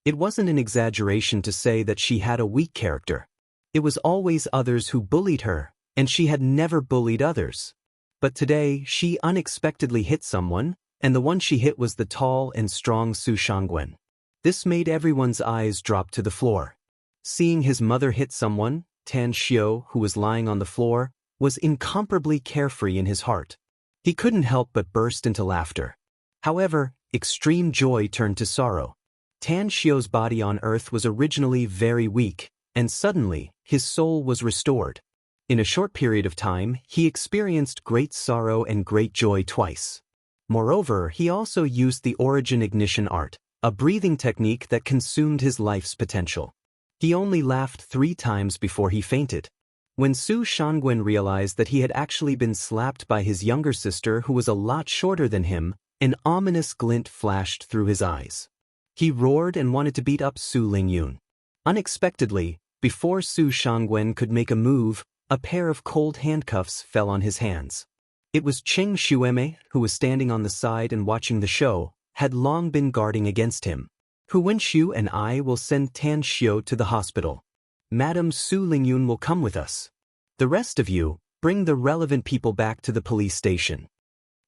It wasn't an exaggeration to say that she had a weak character. It was always others who bullied her, and she had never bullied others. But today, she unexpectedly hit someone, and the one she hit was the tall and strong Su Shangwen. This made everyone's eyes drop to the floor. Seeing his mother hit someone, Tan Xiao, who was lying on the floor, was incomparably carefree in his heart. He couldn't help but burst into laughter. However, extreme joy turned to sorrow. Tan Xiao's body on earth was originally very weak, and suddenly, his soul was restored. In a short period of time, he experienced great sorrow and great joy twice. Moreover, he also used the origin ignition art, a breathing technique that consumed his life's potential. He only laughed 3 times before he fainted. When Su Shangwen realized that he had actually been slapped by his younger sister who was a lot shorter than him, an ominous glint flashed through his eyes. He roared and wanted to beat up Su Lingyun. Unexpectedly, before Su Shangwen could make a move, a pair of cold handcuffs fell on his hands. It was Cheng Xueme, who was standing on the side and watching the show, had long been guarding against him. Hu Wenxiu and I will send Tan Xiao to the hospital. Madam Su Lingyun will come with us. The rest of you, bring the relevant people back to the police station.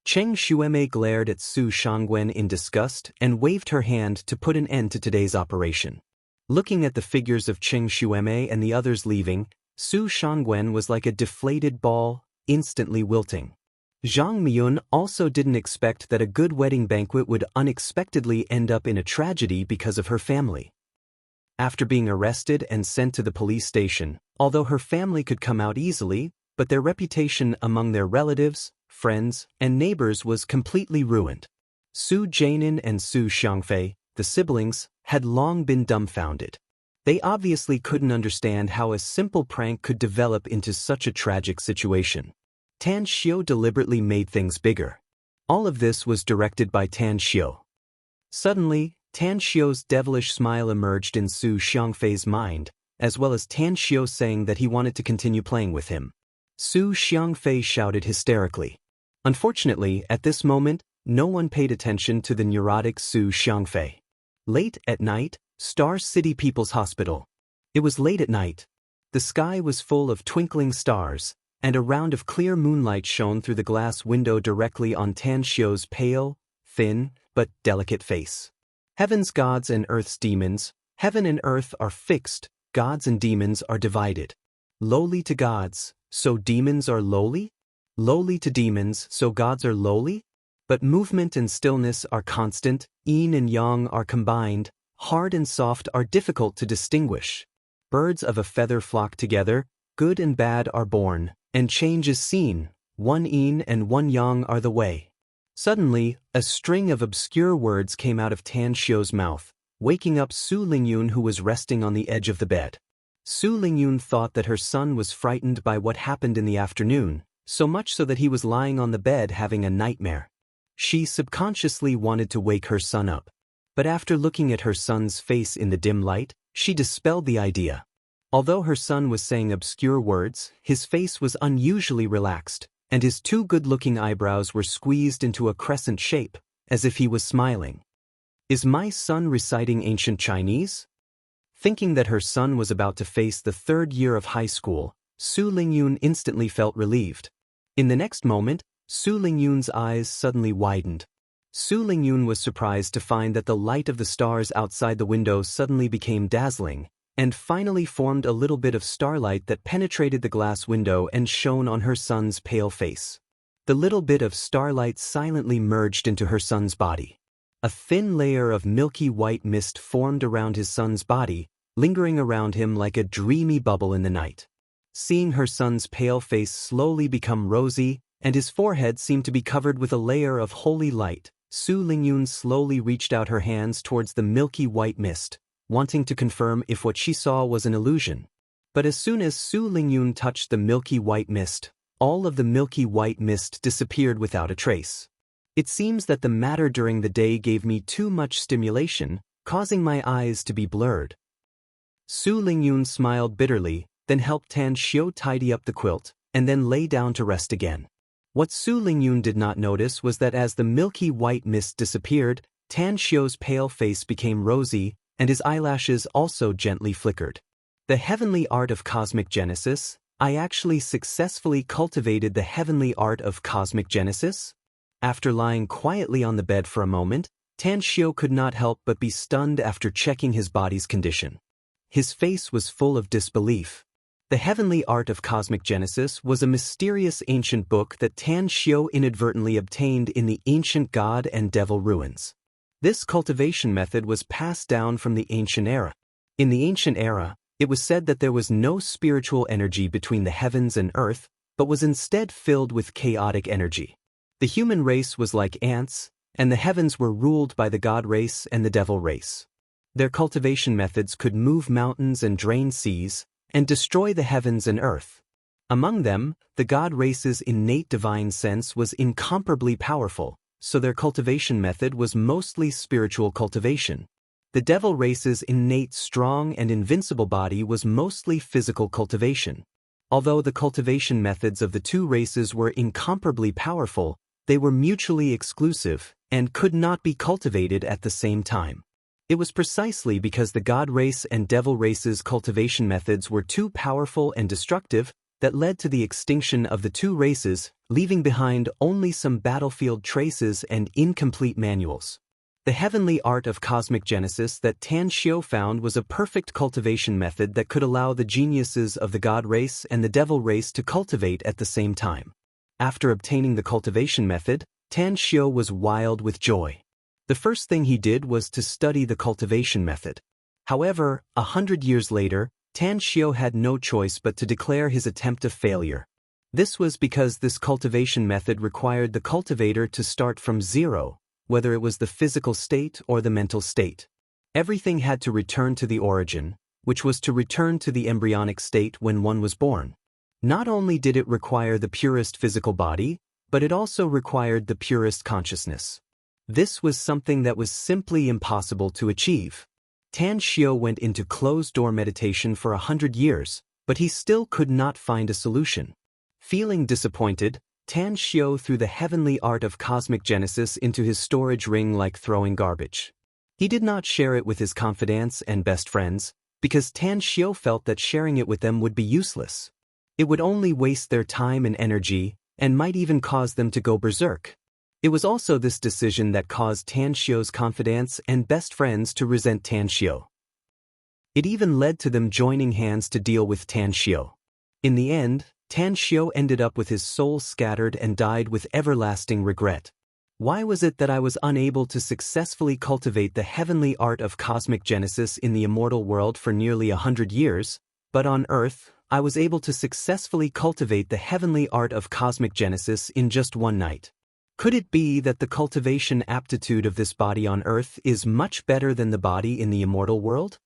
Cheng Xueme glared at Su Shangwen in disgust and waved her hand to put an end to today's operation. Looking at the figures of Cheng Xueme and the others leaving, Su Shangwen was like a deflated ball, instantly wilting. Zhang Miyun also didn't expect that a good wedding banquet would unexpectedly end up in a tragedy because of her family. After being arrested and sent to the police station, although her family could come out easily, but their reputation among their relatives, friends, and neighbors was completely ruined. Su Jianin and Su Xiangfei, the siblings, had long been dumbfounded. They obviously couldn't understand how a simple prank could develop into such a tragic situation. Tan Xiao deliberately made things bigger. All of this was directed by Tan Xiao. Suddenly, Tan Xiao's devilish smile emerged in Su Xiangfei's mind, as well as Tan Xiao saying that he wanted to continue playing with him. Su Xiangfei shouted hysterically. Unfortunately, at this moment, no one paid attention to the neurotic Su Xiangfei. Late at night, Star City People's Hospital. It was late at night. The sky was full of twinkling stars, and a round of clear moonlight shone through the glass window directly on Tan Xiao's pale, thin, but delicate face. Heaven's gods and earth's demons, heaven and earth are fixed, gods and demons are divided. Lowly to gods, so demons are lowly? Lowly to demons, so gods are lowly? But movement and stillness are constant, yin and yang are combined, Hard and soft are difficult to distinguish. Birds of a feather flock together, good and bad are born, and change is seen, one yin and one yang are the way. Suddenly, a string of obscure words came out of Tan Xiu's mouth, waking up Su Lingyun, who was resting on the edge of the bed. Su Lingyun thought that her son was frightened by what happened in the afternoon, so much so that he was lying on the bed having a nightmare. She subconsciously wanted to wake her son up. But after looking at her son's face in the dim light, she dispelled the idea. Although her son was saying obscure words, his face was unusually relaxed, and his two good-looking eyebrows were squeezed into a crescent shape, as if he was smiling. Is my son reciting ancient Chinese? Thinking that her son was about to face the third year of high school, Su Lingyun instantly felt relieved. In the next moment, Su Lingyun's eyes suddenly widened. Su Lingyun was surprised to find that the light of the stars outside the window suddenly became dazzling, and finally formed a little bit of starlight that penetrated the glass window and shone on her son's pale face. The little bit of starlight silently merged into her son's body. A thin layer of milky white mist formed around his son's body, lingering around him like a dreamy bubble in the night. Seeing her son's pale face slowly become rosy, and his forehead seemed to be covered with a layer of holy light, Su Lingyun slowly reached out her hands towards the milky white mist, wanting to confirm if what she saw was an illusion. But as soon as Su Lingyun touched the milky white mist, all of the milky white mist disappeared without a trace. It seems that the matter during the day gave me too much stimulation, causing my eyes to be blurred. Su Lingyun smiled bitterly, then helped Tan Xiu tidy up the quilt, and then lay down to rest again. What Su Lingyun did not notice was that as the milky white mist disappeared, Tan Xiu's pale face became rosy, and his eyelashes also gently flickered. The heavenly art of cosmic genesis? I actually successfully cultivated the heavenly art of cosmic genesis? After lying quietly on the bed for a moment, Tan Xiu could not help but be stunned after checking his body's condition. His face was full of disbelief. The Heavenly Art of Cosmic Genesis was a mysterious ancient book that Tan Xiu inadvertently obtained in the ancient god and devil ruins. This cultivation method was passed down from the ancient era. In the ancient era, it was said that there was no spiritual energy between the heavens and earth, but was instead filled with chaotic energy. The human race was like ants, and the heavens were ruled by the god race and the devil race. Their cultivation methods could move mountains and drain seas, and destroy the heavens and earth. Among them, the god race's innate divine sense was incomparably powerful, so their cultivation method was mostly spiritual cultivation. The devil race's innate strong and invincible body was mostly physical cultivation. Although the cultivation methods of the two races were incomparably powerful, they were mutually exclusive and could not be cultivated at the same time. It was precisely because the god race and devil race's cultivation methods were too powerful and destructive that led to the extinction of the two races, leaving behind only some battlefield traces and incomplete manuals. The heavenly art of cosmic genesis that Tan Xiu found was a perfect cultivation method that could allow the geniuses of the god race and the devil race to cultivate at the same time. After obtaining the cultivation method, Tan Xiu was wild with joy. The first thing he did was to study the cultivation method. However, 100 years later, Tan Xiu had no choice but to declare his attempt a failure. This was because this cultivation method required the cultivator to start from zero, whether it was the physical state or the mental state. Everything had to return to the origin, which was to return to the embryonic state when one was born. Not only did it require the purest physical body, but it also required the purest consciousness. This was something that was simply impossible to achieve. Tan Xiu went into closed-door meditation for 100 years, but he still could not find a solution. Feeling disappointed, Tan Xiu threw the heavenly art of cosmic genesis into his storage ring like throwing garbage. He did not share it with his confidants and best friends, because Tan Xiu felt that sharing it with them would be useless. It would only waste their time and energy, and might even cause them to go berserk. It was also this decision that caused Tan Xiu's confidants and best friends to resent Tan Xiu. It even led to them joining hands to deal with Tan Xiu. In the end, Tan Xiu ended up with his soul scattered and died with everlasting regret. Why was it that I was unable to successfully cultivate the heavenly art of cosmic genesis in the immortal world for nearly 100 years, but on Earth, I was able to successfully cultivate the heavenly art of cosmic genesis in just one night? Could it be that the cultivation aptitude of this body on Earth is much better than the body in the immortal world?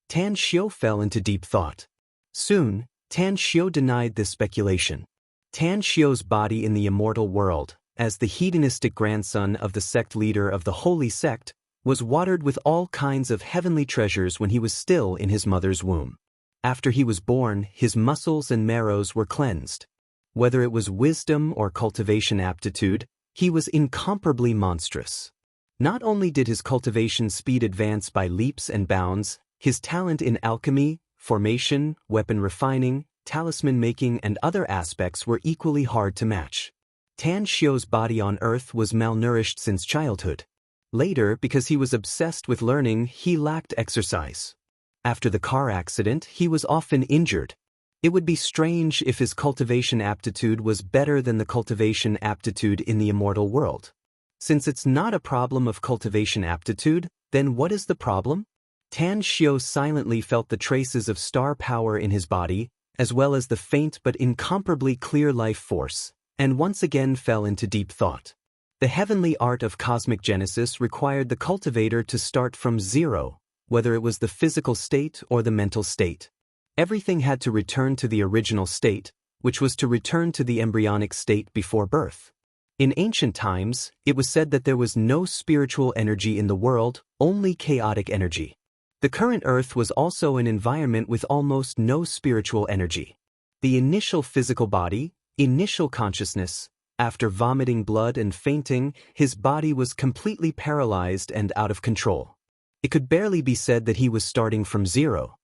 Tan Xiu fell into deep thought. Soon, Tan Xiu denied this speculation. Tan Xiu's body in the immortal world, as the hedonistic grandson of the sect leader of the holy sect, was watered with all kinds of heavenly treasures when he was still in his mother's womb. After he was born, his muscles and marrows were cleansed. Whether it was wisdom or cultivation aptitude, he was incomparably monstrous. Not only did his cultivation speed advance by leaps and bounds, his talent in alchemy, formation, weapon refining, talisman making and other aspects were equally hard to match. Tan Xiu's body on Earth was malnourished since childhood. Later, because he was obsessed with learning, he lacked exercise. After the car accident, he was often injured. It would be strange if his cultivation aptitude was better than the cultivation aptitude in the immortal world. Since it's not a problem of cultivation aptitude, then what is the problem? Tan Xiu silently felt the traces of star power in his body, as well as the faint but incomparably clear life force, and once again fell into deep thought. The heavenly art of cosmic genesis required the cultivator to start from zero, whether it was the physical state or the mental state. Everything had to return to the original state, which was to return to the embryonic state before birth. In ancient times, it was said that there was no spiritual energy in the world, only chaotic energy. The current Earth was also an environment with almost no spiritual energy. The initial physical body, initial consciousness, after vomiting blood and fainting, his body was completely paralyzed and out of control. It could barely be said that he was starting from zero.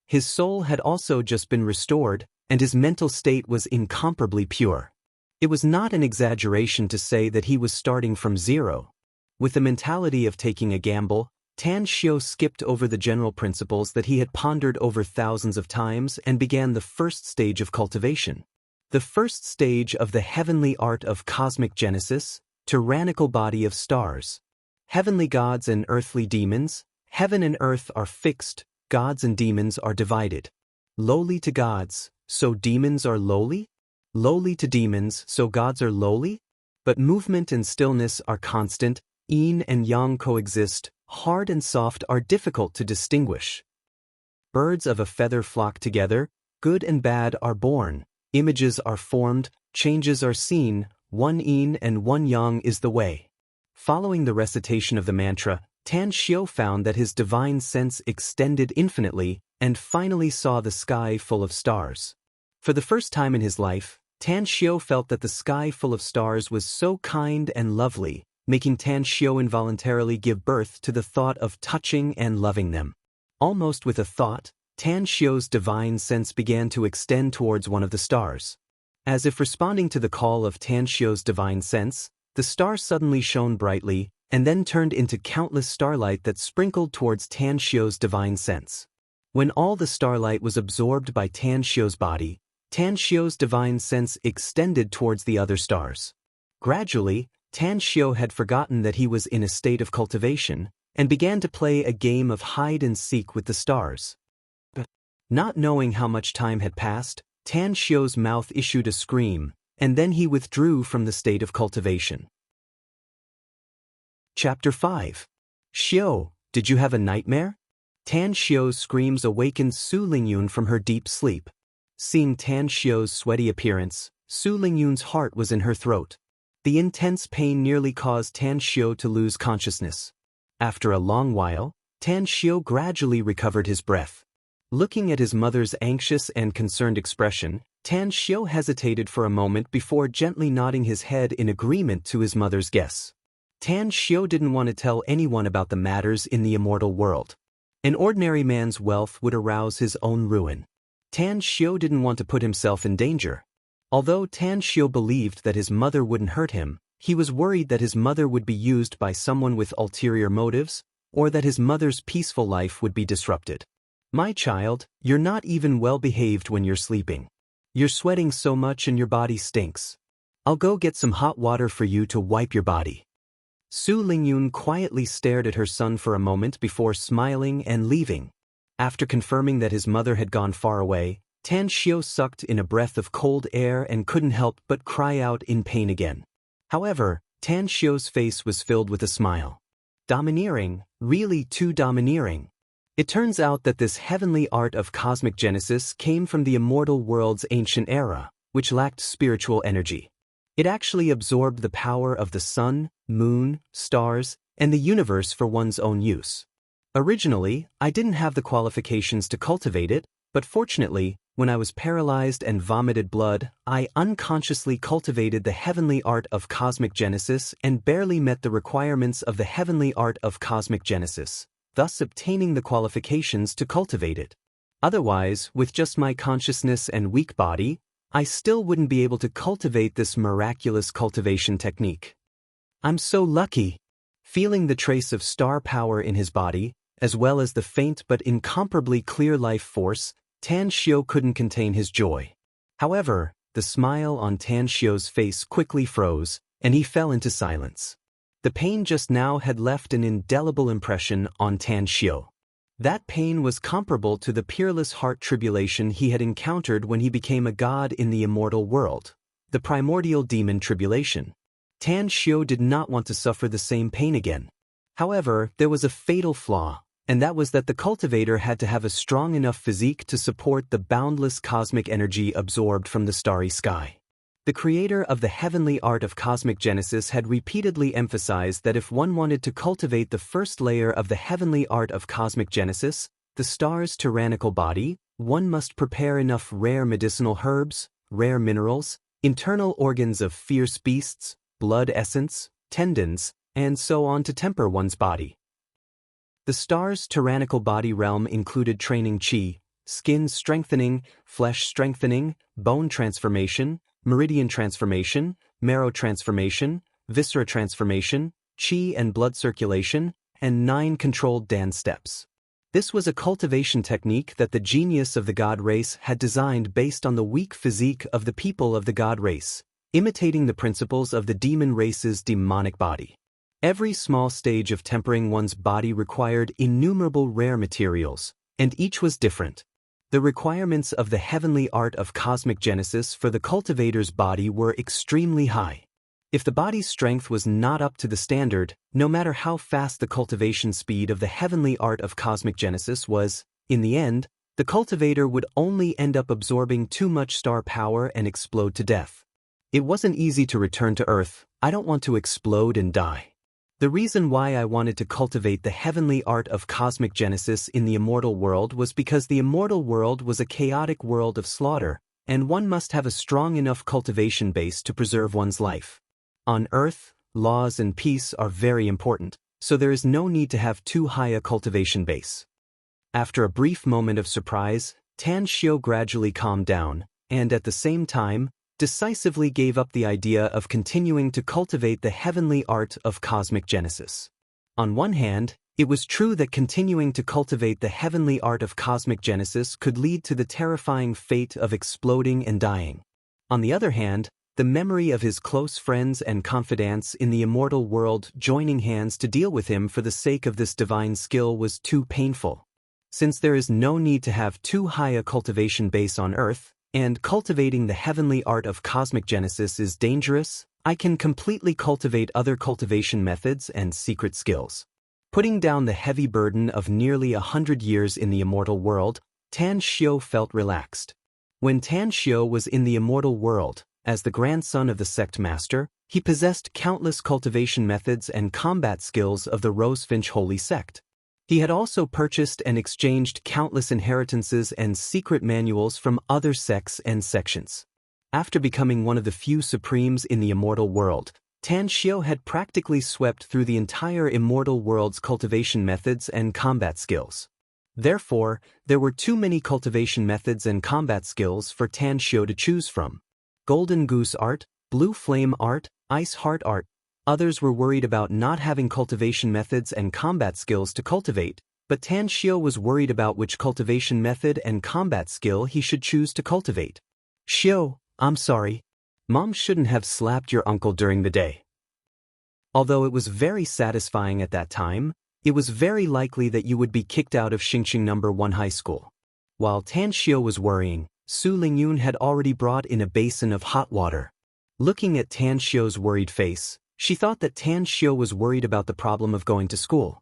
His soul had also just been restored, and his mental state was incomparably pure. It was not an exaggeration to say that he was starting from zero. With the mentality of taking a gamble, Tan Xiu skipped over the general principles that he had pondered over thousands of times and began the first stage of cultivation. The first stage of the heavenly art of cosmic genesis, tyrannical body of stars. Heavenly gods and earthly demons, heaven and earth are fixed, gods and demons are divided. Lowly to gods, so demons are lowly? Lowly to demons, so gods are lowly? But movement and stillness are constant, yin and yang coexist, hard and soft are difficult to distinguish. Birds of a feather flock together, good and bad are born. Images are formed, changes are seen, one yin and one yang is the way. Following the recitation of the mantra, Tan Xiu found that his divine sense extended infinitely and finally saw the sky full of stars. For the first time in his life, Tan Xiu felt that the sky full of stars was so kind and lovely, making Tan Xiu involuntarily give birth to the thought of touching and loving them. Almost with a thought, Tan Xiu's divine sense began to extend towards one of the stars. As if responding to the call of Tan Xiu's divine sense, the star suddenly shone brightly, and then turned into countless starlight that sprinkled towards Tan Xiu's divine sense. When all the starlight was absorbed by Tan Xiu's body, Tan Xiu's divine sense extended towards the other stars. Gradually, Tan Xiu had forgotten that he was in a state of cultivation, and began to play a game of hide and seek with the stars. Not knowing how much time had passed, Tan Xiu's mouth issued a scream, and then he withdrew from the state of cultivation. Chapter 5. Xiu, did you have a nightmare? Tan Xiu's screams awakened Su Lingyun from her deep sleep. Seeing Tan Xiu's sweaty appearance, Su Lingyun's heart was in her throat. The intense pain nearly caused Tan Xiu to lose consciousness. After a long while, Tan Xiu gradually recovered his breath. Looking at his mother's anxious and concerned expression, Tan Xiu hesitated for a moment before gently nodding his head in agreement to his mother's guess. Tan Xiu didn't want to tell anyone about the matters in the immortal world. An ordinary man's wealth would arouse his own ruin. Tan Xiu didn't want to put himself in danger. Although Tan Xiu believed that his mother wouldn't hurt him, he was worried that his mother would be used by someone with ulterior motives, or that his mother's peaceful life would be disrupted. My child, you're not even well behaved when you're sleeping. You're sweating so much and your body stinks. I'll go get some hot water for you to wipe your body. Su Lingyun quietly stared at her son for a moment before smiling and leaving. After confirming that his mother had gone far away, Tan Xiu sucked in a breath of cold air and couldn't help but cry out in pain again. However, Tan Xiu's face was filled with a smile. Domineering, really too domineering. It turns out that this heavenly art of cosmic genesis came from the immortal world's ancient era, which lacked spiritual energy. It actually absorbed the power of the sun, moon, stars, and the universe for one's own use. Originally, I didn't have the qualifications to cultivate it, but fortunately, when I was paralyzed and vomited blood, I unconsciously cultivated the heavenly art of cosmic genesis and barely met the requirements of the heavenly art of cosmic genesis, thus obtaining the qualifications to cultivate it. Otherwise, with just my consciousness and weak body, I still wouldn't be able to cultivate this miraculous cultivation technique. I'm so lucky. Feeling the trace of star power in his body, as well as the faint but incomparably clear life force, Tan Xiu couldn't contain his joy. However, the smile on Tan Xiu's face quickly froze, and he fell into silence. The pain just now had left an indelible impression on Tan Xiu. That pain was comparable to the peerless heart tribulation he had encountered when he became a god in the immortal world, the primordial demon tribulation. Tan Xiu did not want to suffer the same pain again. However, there was a fatal flaw, and that was that the cultivator had to have a strong enough physique to support the boundless cosmic energy absorbed from the starry sky. The creator of the heavenly art of cosmic genesis had repeatedly emphasized that if one wanted to cultivate the first layer of the heavenly art of cosmic genesis, the star's tyrannical body, one must prepare enough rare medicinal herbs, rare minerals, internal organs of fierce beasts, blood essence, tendons, and so on to temper one's body. The star's tyrannical body realm included training qi, skin strengthening, flesh strengthening, bone transformation, meridian transformation, marrow transformation, viscera transformation, qi and blood circulation, and 9 controlled dance steps. This was a cultivation technique that the genius of the god race had designed based on the weak physique of the people of the god race, imitating the principles of the demon race's demonic body. Every small stage of tempering one's body required innumerable rare materials, and each was different. The requirements of the heavenly art of cosmic genesis for the cultivator's body were extremely high. If the body's strength was not up to the standard, no matter how fast the cultivation speed of the heavenly art of cosmic genesis was, in the end, the cultivator would only end up absorbing too much star power and explode to death. It wasn't easy to return to Earth. I don't want to explode and die. The reason why I wanted to cultivate the heavenly art of cosmic genesis in the immortal world was because the immortal world was a chaotic world of slaughter, and one must have a strong enough cultivation base to preserve one's life. On Earth, laws and peace are very important, so there is no need to have too high a cultivation base. After a brief moment of surprise, Tan Xiu gradually calmed down, and at the same time, decisively gave up the idea of continuing to cultivate the heavenly art of cosmic genesis. On one hand, it was true that continuing to cultivate the heavenly art of cosmic genesis could lead to the terrifying fate of exploding and dying. On the other hand, the memory of his close friends and confidants in the immortal world joining hands to deal with him for the sake of this divine skill was too painful. Since there is no need to have too high a cultivation base on Earth, and cultivating the heavenly art of cosmic genesis is dangerous, I can completely cultivate other cultivation methods and secret skills. Putting down the heavy burden of nearly 100 years in the immortal world, Tan Xiu felt relaxed. When Tan Xiu was in the immortal world, as the grandson of the sect master, he possessed countless cultivation methods and combat skills of the Rosefinch Holy Sect. He had also purchased and exchanged countless inheritances and secret manuals from other sects and sections. After becoming one of the few supremes in the immortal world, Tan Xiu had practically swept through the entire immortal world's cultivation methods and combat skills. Therefore, there were too many cultivation methods and combat skills for Tan Xiu to choose from. Golden Goose Art, Blue Flame Art, Ice Heart Art. Others were worried about not having cultivation methods and combat skills to cultivate, but Tan Xiu was worried about which cultivation method and combat skill he should choose to cultivate. Xiu, I'm sorry. Mom shouldn't have slapped your uncle during the day. Although it was very satisfying at that time, it was very likely that you would be kicked out of Xingqing number 1 high school. While Tan Xiao was worrying, Su Lingyun had already brought in a basin of hot water. Looking at Tan Xiao's worried face, she thought that Tan Xiao was worried about the problem of going to school.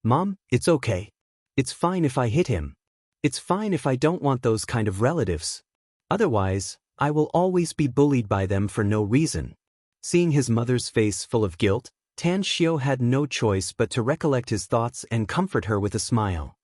"Mom, it's okay. It's fine if I hit him. It's fine if I don't want those kind of relatives. Otherwise, I will always be bullied by them for no reason." Seeing his mother's face full of guilt, Tan Xiao had no choice but to recollect his thoughts and comfort her with a smile.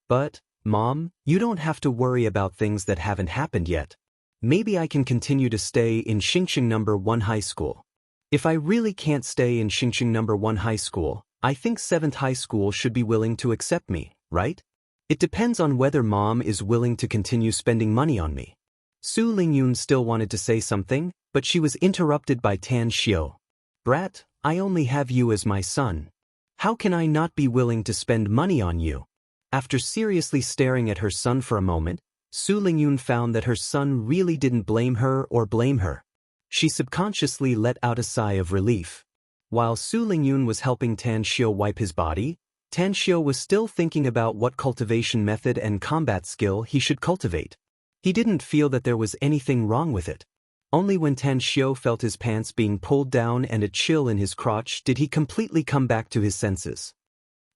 "But, Mom, you don't have to worry about things that haven't happened yet. Maybe I can continue to stay in Xingqing number 1 high school. If I really can't stay in Xingqing number 1 high school, I think 7th high school should be willing to accept me, right? It depends on whether Mom is willing to continue spending money on me." Su Lingyun still wanted to say something, but she was interrupted by Tan Xiao. "Brat, I only have you as my son. How can I not be willing to spend money on you?" After seriously staring at her son for a moment, Su Lingyun found that her son really didn't blame her or blame her. She subconsciously let out a sigh of relief. While Su Lingyun was helping Tan Xiao wipe his body, Tan Xiao was still thinking about what cultivation method and combat skill he should cultivate. He didn't feel that there was anything wrong with it. Only when Tan Xiao felt his pants being pulled down and a chill in his crotch did he completely come back to his senses.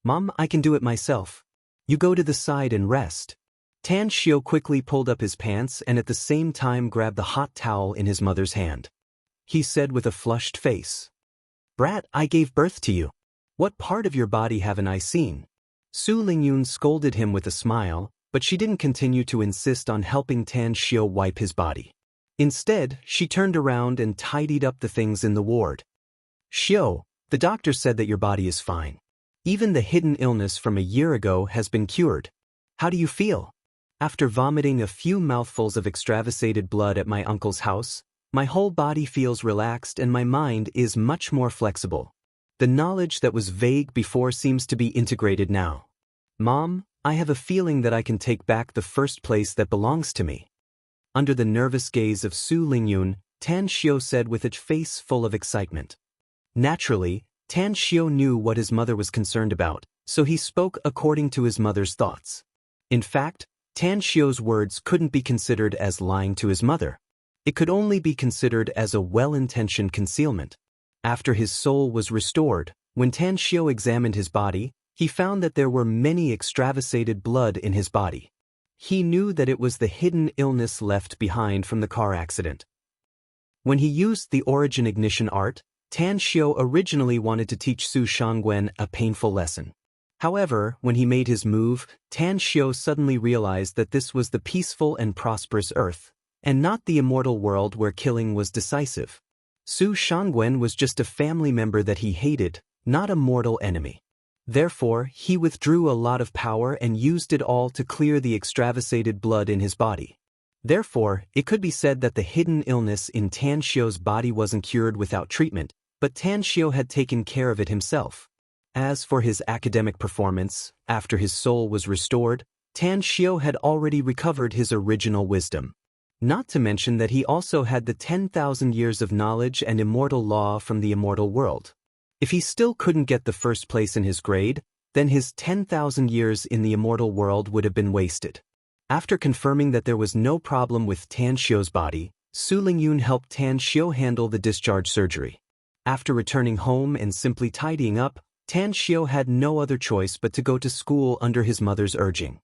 "Mom, I can do it myself. You go to the side and rest." Tan Xiao quickly pulled up his pants and at the same time grabbed the hot towel in his mother's hand. He said with a flushed face, "Brat, I gave birth to you. What part of your body haven't I seen?" Su Lingyun scolded him with a smile, but she didn't continue to insist on helping Tan Xiao wipe his body. Instead, she turned around and tidied up the things in the ward. "Xiao, the doctor said that your body is fine. Even the hidden illness from a year ago has been cured. How do you feel?" "After vomiting a few mouthfuls of extravasated blood at my uncle's house, my whole body feels relaxed and my mind is much more flexible. The knowledge that was vague before seems to be integrated now. Mom, I have a feeling that I can take back the first place that belongs to me." Under the nervous gaze of Su Lingyun, Tan Xiao said with a face full of excitement. Naturally, Tan Xiao knew what his mother was concerned about, so he spoke according to his mother's thoughts. In fact, Tan Xiao's words couldn't be considered as lying to his mother. It could only be considered as a well-intentioned concealment. After his soul was restored, when Tan Xiao examined his body, he found that there were many extravasated blood in his body. He knew that it was the hidden illness left behind from the car accident. When he used the origin ignition art, Tan Xiao originally wanted to teach Su Shangwen a painful lesson. However, when he made his move, Tan Xiao suddenly realized that this was the peaceful and prosperous earth, and not the immortal world where killing was decisive. Su Shangwen was just a family member that he hated, not a mortal enemy. Therefore, he withdrew a lot of power and used it all to clear the extravasated blood in his body. Therefore, it could be said that the hidden illness in Tan Xiao's body wasn't cured without treatment, but Tan Xiao had taken care of it himself. As for his academic performance, after his soul was restored, Tan Xiao had already recovered his original wisdom. Not to mention that he also had the 10,000 years of knowledge and immortal law from the immortal world. If he still couldn't get the first place in his grade, then his 10,000 years in the immortal world would have been wasted. After confirming that there was no problem with Tan Xiao's body, Su Lingyun helped Tan Xiao handle the discharge surgery. After returning home and simply tidying up, Tan Xiao had no other choice but to go to school under his mother's urging.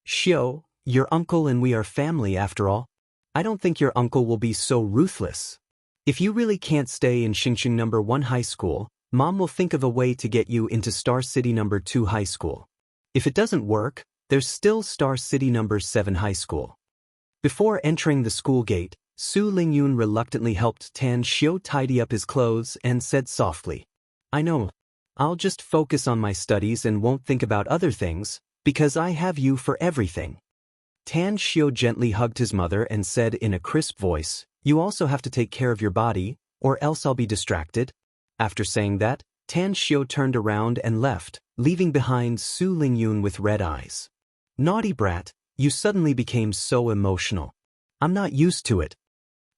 "Xiao, your uncle and we are family after all. I don't think your uncle will be so ruthless. If you really can't stay in Xingqing number 1 high school, Mom will think of a way to get you into Star City number 2 high school. If it doesn't work, there's still Star City number 7 high school." Before entering the school gate, Su Lingyun reluctantly helped Tan Xiao tidy up his clothes and said softly, "I know. I'll just focus on my studies and won't think about other things, because I have you for everything." Tan Xiao gently hugged his mother and said in a crisp voice, "You also have to take care of your body, or else I'll be distracted." After saying that, Tan Xiao turned around and left, leaving behind Su Lingyun with red eyes. "Naughty brat, you suddenly became so emotional. I'm not used to it."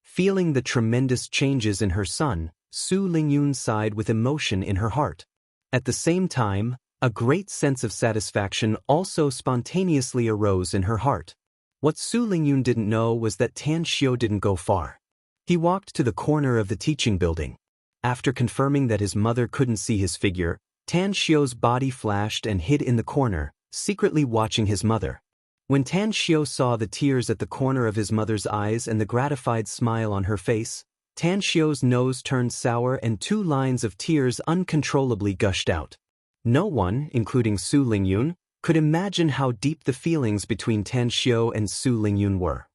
Feeling the tremendous changes in her son, Su Lingyun sighed with emotion in her heart. At the same time, a great sense of satisfaction also spontaneously arose in her heart. What Su Lingyun didn't know was that Tan Xiu didn't go far. He walked to the corner of the teaching building. After confirming that his mother couldn't see his figure, Tan Xiu's body flashed and hid in the corner, secretly watching his mother. When Tan Xiu saw the tears at the corner of his mother's eyes and the gratified smile on her face, Tan Xiu's nose turned sour and 2 lines of tears uncontrollably gushed out. No one, including Su Lingyun, could imagine how deep the feelings between Tan Xiu and Su Lingyun were.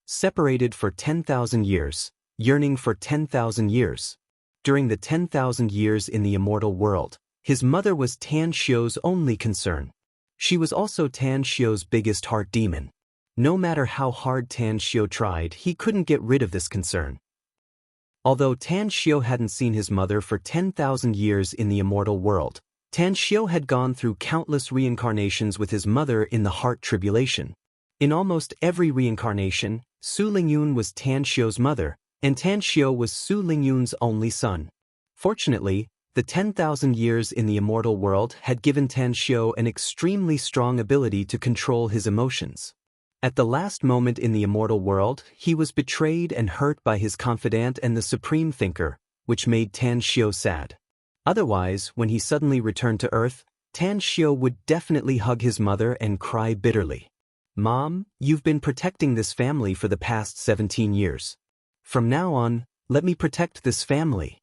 Separated for 10,000 years, yearning for 10,000 years. During the 10,000 years in the immortal world, his mother was Tan Xiu's only concern. She was also Tan Xiu's biggest heart demon. No matter how hard Tan Xiu tried, he couldn't get rid of this concern. Although Tan Xiu hadn't seen his mother for 10,000 years in the immortal world, Tan Xiu had gone through countless reincarnations with his mother in the heart tribulation. In almost every reincarnation, Su Lingyun was Tan Xiu's mother, and Tan Xiu was Su Lingyun's only son. Fortunately, the 10,000 years in the immortal world had given Tan Xiu an extremely strong ability to control his emotions. At the last moment in the immortal world, he was betrayed and hurt by his confidant and the supreme thinker, which made Tan Xiu sad. Otherwise, when he suddenly returned to Earth, Tan Xiu would definitely hug his mother and cry bitterly. "Mom, you've been protecting this family for the past 17 years. From now on, let me protect this family."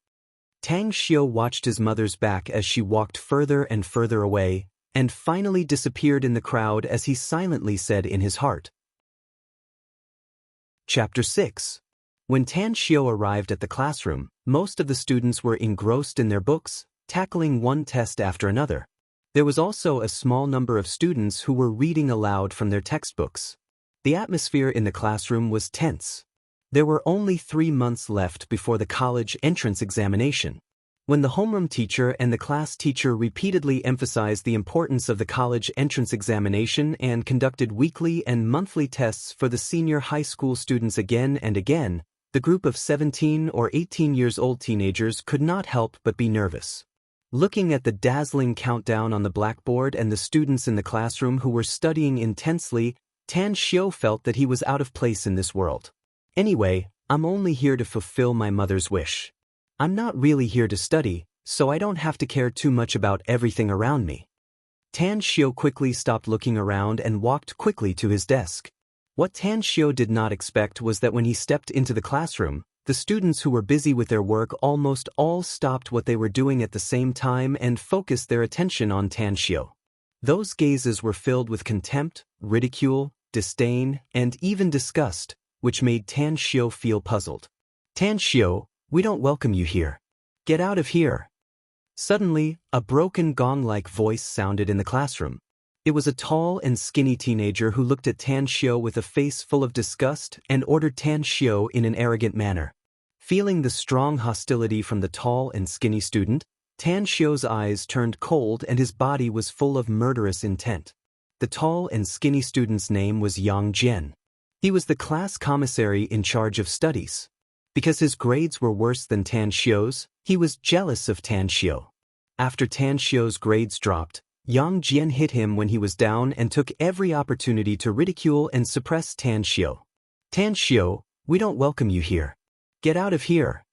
Tang Xiu watched his mother's back as she walked further and further away, and finally disappeared in the crowd as he silently said in his heart. Chapter 6. When Tan Xiu arrived at the classroom, most of the students were engrossed in their books, tackling one test after another. There was also a small number of students who were reading aloud from their textbooks. The atmosphere in the classroom was tense. There were only 3 months left before the college entrance examination. When the homeroom teacher and the class teacher repeatedly emphasized the importance of the college entrance examination and conducted weekly and monthly tests for the senior high school students again and again, the group of 17 or 18 years old teenagers could not help but be nervous. Looking at the dazzling countdown on the blackboard and the students in the classroom who were studying intensely, Tan Xiu felt that he was out of place in this world. "Anyway, I'm only here to fulfill my mother's wish. I'm not really here to study, so I don't have to care too much about everything around me." Tan Xiu quickly stopped looking around and walked quickly to his desk. What Tan Xiu did not expect was that when he stepped into the classroom, the students who were busy with their work almost all stopped what they were doing at the same time and focused their attention on Tan Xiu. Those gazes were filled with contempt, ridicule, disdain, and even disgust, which made Tan Xiu feel puzzled. "Tan Xiu, we don't welcome you here. Get out of here." Suddenly, a broken gong-like voice sounded in the classroom. It was a tall and skinny teenager who looked at Tan Xiu with a face full of disgust and ordered Tan Xiu in an arrogant manner. Feeling the strong hostility from the tall and skinny student, Tan Xiu's eyes turned cold and his body was full of murderous intent. The tall and skinny student's name was Yang Jian. He was the class commissary in charge of studies. Because his grades were worse than Tan Xiu's, he was jealous of Tan Xiu. After Tan Xiu's grades dropped, Yang Jian hit him when he was down and took every opportunity to ridicule and suppress Tan Xiu. "Tan Xiu, we don't welcome you here. Get out of here.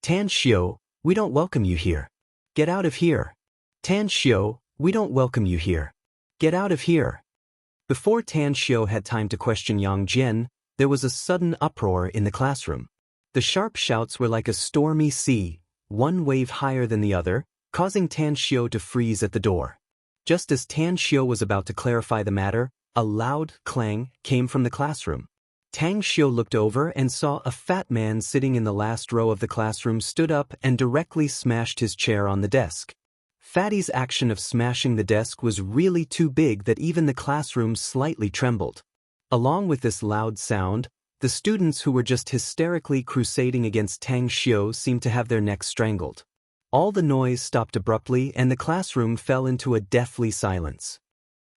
Tan Xiu, we don't welcome you here. Get out of here. Tan Xiu, we don't welcome you here. Get out of here." Before Tan Xiu had time to question Yang Jian, there was a sudden uproar in the classroom. The sharp shouts were like a stormy sea, one wave higher than the other, causing Tan Xiu to freeze at the door. Just as Tan Xiu was about to clarify the matter, a loud clang came from the classroom. Tang Xiu looked over and saw a fat man sitting in the last row of the classroom stood up and directly smashed his chair on the desk. Fatty's action of smashing the desk was really too big that even the classroom slightly trembled. Along with this loud sound, the students who were just hysterically crusading against Tang Xiu seemed to have their necks strangled. All the noise stopped abruptly and the classroom fell into a deathly silence.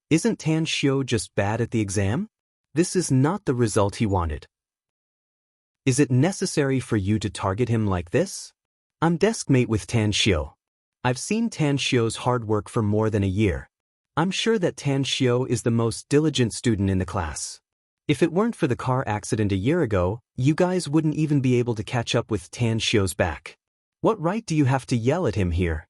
Isn't Tan Xiu just bad at the exam? This is not the result he wanted. Is it necessary for you to target him like this? I'm deskmate with Tan Xiu. I've seen Tan Xiu's hard work for more than a year. I'm sure that Tan Xiu is the most diligent student in the class. If it weren't for the car accident a year ago, you guys wouldn't even be able to catch up with Tan Xiu's back. What right do you have to yell at him here?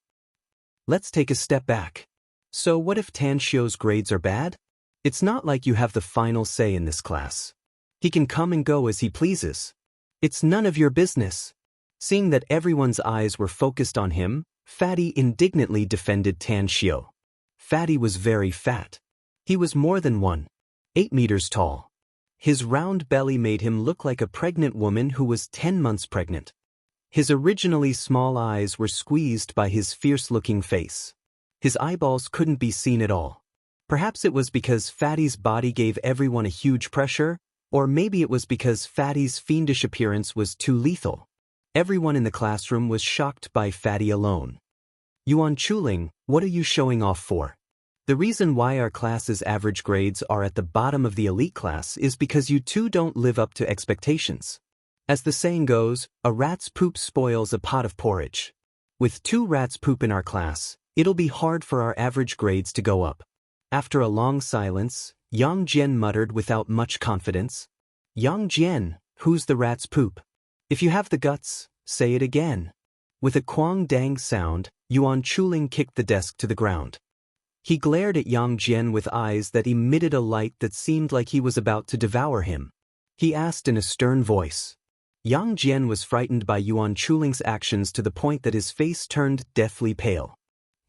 Let's take a step back. So what if Tan Xiu's grades are bad? It's not like you have the final say in this class. He can come and go as he pleases. It's none of your business. Seeing that everyone's eyes were focused on him, Fatty indignantly defended Tan Xiu. Fatty was very fat. He was more than 1.8 meters tall. His round belly made him look like a pregnant woman who was 10 months pregnant. His originally small eyes were squeezed by his fierce-looking face. His eyeballs couldn't be seen at all. Perhaps it was because Fatty's body gave everyone a huge pressure, or maybe it was because Fatty's fiendish appearance was too lethal. Everyone in the classroom was shocked by Fatty alone. Yuan Chuling, what are you showing off for? The reason why our class's average grades are at the bottom of the elite class is because you two don't live up to expectations. As the saying goes, a rat's poop spoils a pot of porridge. With 2 rats' poop in our class, it'll be hard for our average grades to go up. After a long silence, Yang Jian muttered without much confidence. Yang Jian, who's the rat's poop? If you have the guts, say it again. With a quang dang sound, Yuan Chuling kicked the desk to the ground. He glared at Yang Jian with eyes that emitted a light that seemed like he was about to devour him. He asked in a stern voice. Yang Jian was frightened by Yuan Chuling's actions to the point that his face turned deathly pale.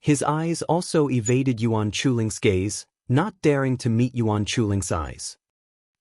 His eyes also evaded Yuan Chuling's gaze, not daring to meet Yuan Chuling's eyes.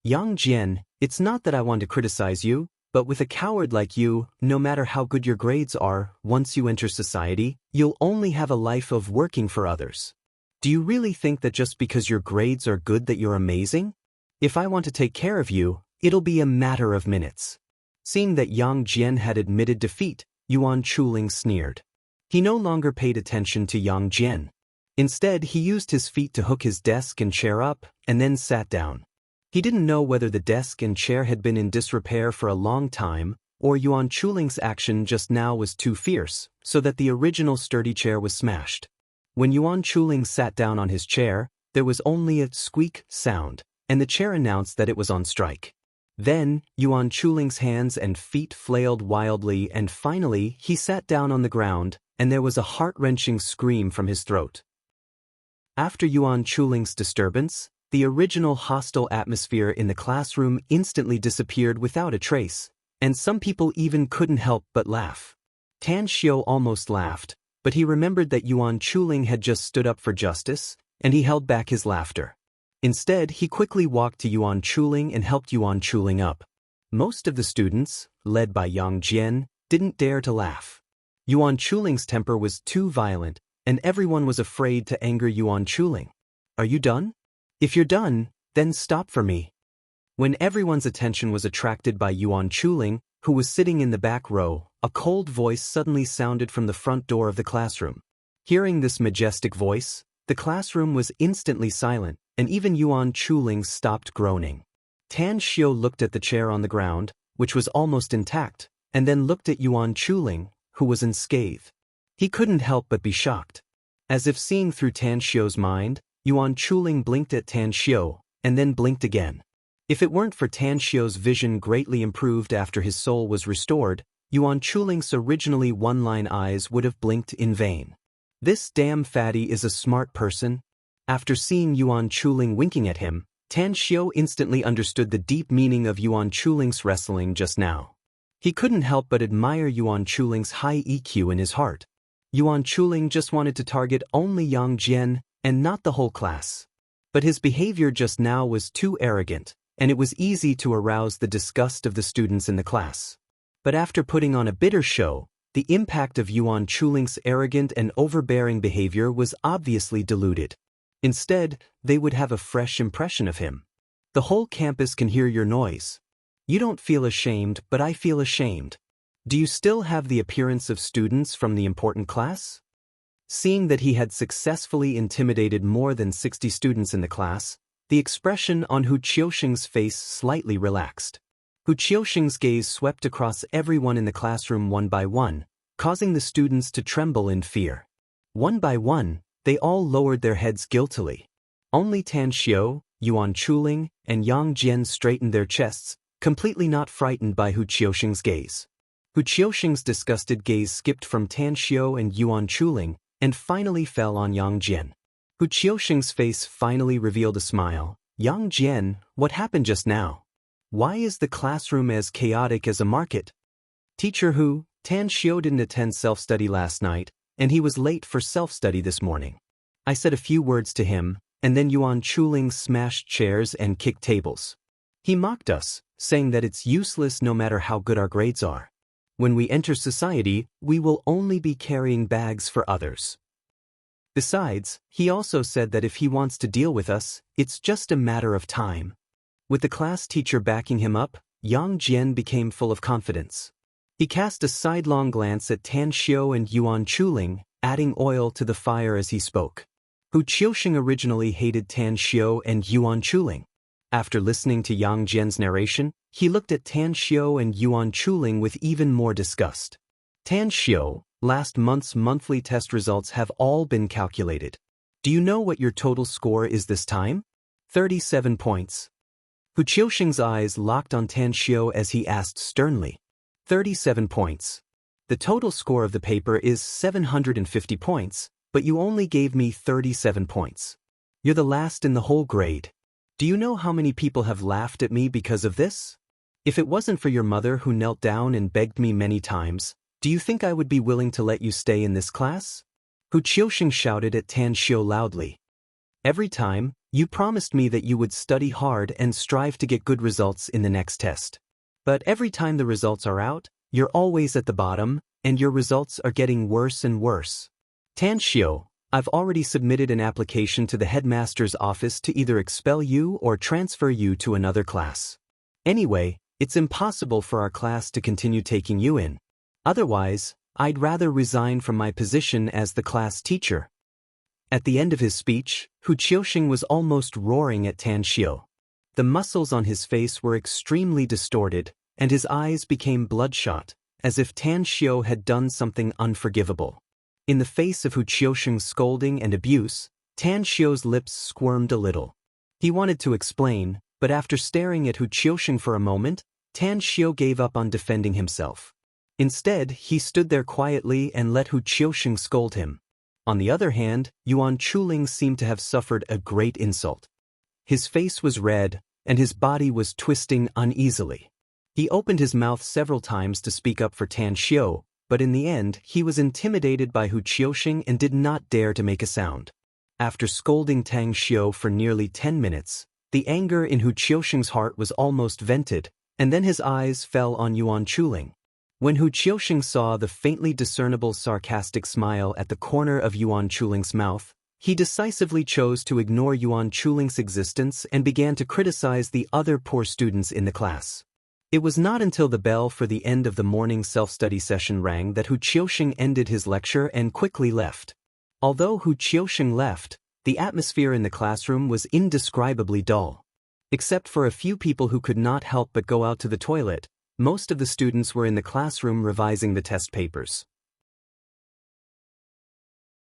Yang Jian, it's not that I want to criticize you, but with a coward like you, no matter how good your grades are, once you enter society, you'll only have a life of working for others. Do you really think that just because your grades are good that you're amazing? If I want to take care of you, it'll be a matter of minutes. Seeing that Yang Jian had admitted defeat, Yuan Chuling sneered. He no longer paid attention to Yang Jian. Instead, he used his feet to hook his desk and chair up, and then sat down. He didn't know whether the desk and chair had been in disrepair for a long time, or Yuan Chuling's action just now was too fierce, so that the original sturdy chair was smashed. When Yuan Chuling sat down on his chair, there was only a squeak sound, and the chair announced that it was on strike. Then, Yuan Chuling's hands and feet flailed wildly, and finally, he sat down on the ground, and there was a heart-wrenching scream from his throat. After Yuan Chuling's disturbance, the original hostile atmosphere in the classroom instantly disappeared without a trace, and some people even couldn't help but laugh. Tan Xiu almost laughed, but he remembered that Yuan Chuling had just stood up for justice, and he held back his laughter. Instead, he quickly walked to Yuan Chuling and helped Yuan Chuling up. Most of the students, led by Yang Jian, didn't dare to laugh. Yuan Chuling's temper was too violent, and everyone was afraid to anger Yuan Chuling. Are you done? If you're done, then stop for me. When everyone's attention was attracted by Yuan Chuling, who was sitting in the back row, a cold voice suddenly sounded from the front door of the classroom. Hearing this majestic voice, the classroom was instantly silent, and even Yuan Chuling stopped groaning. Tan Xiu looked at the chair on the ground, which was almost intact, and then looked at Yuan Chuling, who was unscathed. He couldn't help but be shocked. As if seeing through Tan Xiu's mind, Yuan Chuling blinked at Tan Xiu, and then blinked again. If it weren't for Tan Xiu's vision greatly improved after his soul was restored, Yuan Chuling's originally one-line eyes would have blinked in vain. This damn fatty is a smart person. After seeing Yuan Chuling winking at him, Tan Xiu instantly understood the deep meaning of Yuan Chuling's wrestling just now. He couldn't help but admire Yuan Chuling's high EQ in his heart. Yuan Chuling just wanted to target only Yang Jian, and not the whole class. But his behavior just now was too arrogant, and it was easy to arouse the disgust of the students in the class. But after putting on a bitter show, the impact of Yuan Chuling's arrogant and overbearing behavior was obviously diluted. Instead, they would have a fresh impression of him. The whole campus can hear your noise. You don't feel ashamed, but I feel ashamed. Do you still have the appearance of students from the important class? Seeing that he had successfully intimidated more than 60 students in the class, the expression on Hu Qiusheng's face slightly relaxed. Hu Qiusheng's gaze swept across everyone in the classroom one by one, causing the students to tremble in fear. One by one, they all lowered their heads guiltily. Only Tan Xiao, Yuan Chuling, and Yang Jian straightened their chests, completely not frightened by Hu Qiusheng's gaze. Hu Qiusheng's disgusted gaze skipped from Tan Xiao and Yuan Chuling, and finally fell on Yang Jian. Hu Qiusheng's face finally revealed a smile. Yang Jian, what happened just now? Why is the classroom as chaotic as a market? Teacher Hu, Tan Xiao didn't attend self-study last night, and he was late for self-study this morning. I said a few words to him, and then Yuan Chuling smashed chairs and kicked tables. He mocked us, saying that it's useless no matter how good our grades are. When we enter society, we will only be carrying bags for others. Besides, he also said that if he wants to deal with us, it's just a matter of time. With the class teacher backing him up, Yang Jian became full of confidence. He cast a sidelong glance at Tan Xiao and Yuan Chuling, adding oil to the fire as he spoke. Hu Qiusheng originally hated Tan Xiao and Yuan Chuling. After listening to Yang Jian's narration, he looked at Tan Xiao and Yuan Chuling with even more disgust. Tan Xiao, last month's monthly test results have all been calculated. Do you know what your total score is this time? 37 points. Hu Qiusheng's eyes locked on Tan Xiao as he asked sternly. 37 points. The total score of the paper is 750 points, but you only gave me 37 points. You're the last in the whole grade. Do you know how many people have laughed at me because of this? If it wasn't for your mother who knelt down and begged me many times, do you think I would be willing to let you stay in this class? Hu Qiusheng shouted at Tan Xiao loudly. Every time, you promised me that you would study hard and strive to get good results in the next test. But every time the results are out, you're always at the bottom, and your results are getting worse and worse. Tan Xiao, I've already submitted an application to the headmaster's office to either expel you or transfer you to another class. Anyway, it's impossible for our class to continue taking you in. Otherwise, I'd rather resign from my position as the class teacher. At the end of his speech, Hu Qiusheng was almost roaring at Tan Xiao. The muscles on his face were extremely distorted, and his eyes became bloodshot, as if Tan Xiao had done something unforgivable. In the face of Hu Qiusheng's scolding and abuse, Tan Xiao's lips squirmed a little. He wanted to explain, but after staring at Hu Qiusheng for a moment, Tan Xiao gave up on defending himself. Instead, he stood there quietly and let Hu Qiusheng scold him. On the other hand, Yuan Chuling seemed to have suffered a great insult. His face was red, and his body was twisting uneasily. He opened his mouth several times to speak up for Tan Xiao, but in the end, he was intimidated by Hu Qiusheng and did not dare to make a sound. After scolding Tan Xiao for nearly 10 minutes, the anger in Hu Qiusheng's heart was almost vented, and then his eyes fell on Yuan Chuling. When Hu Qiusheng saw the faintly discernible sarcastic smile at the corner of Yuan Chuling's mouth, he decisively chose to ignore Yuan Chuling's existence and began to criticize the other poor students in the class. It was not until the bell for the end of the morning self-study session rang that Hu Qiusheng ended his lecture and quickly left. Although Hu Qiusheng left, the atmosphere in the classroom was indescribably dull. Except for a few people who could not help but go out to the toilet, most of the students were in the classroom revising the test papers.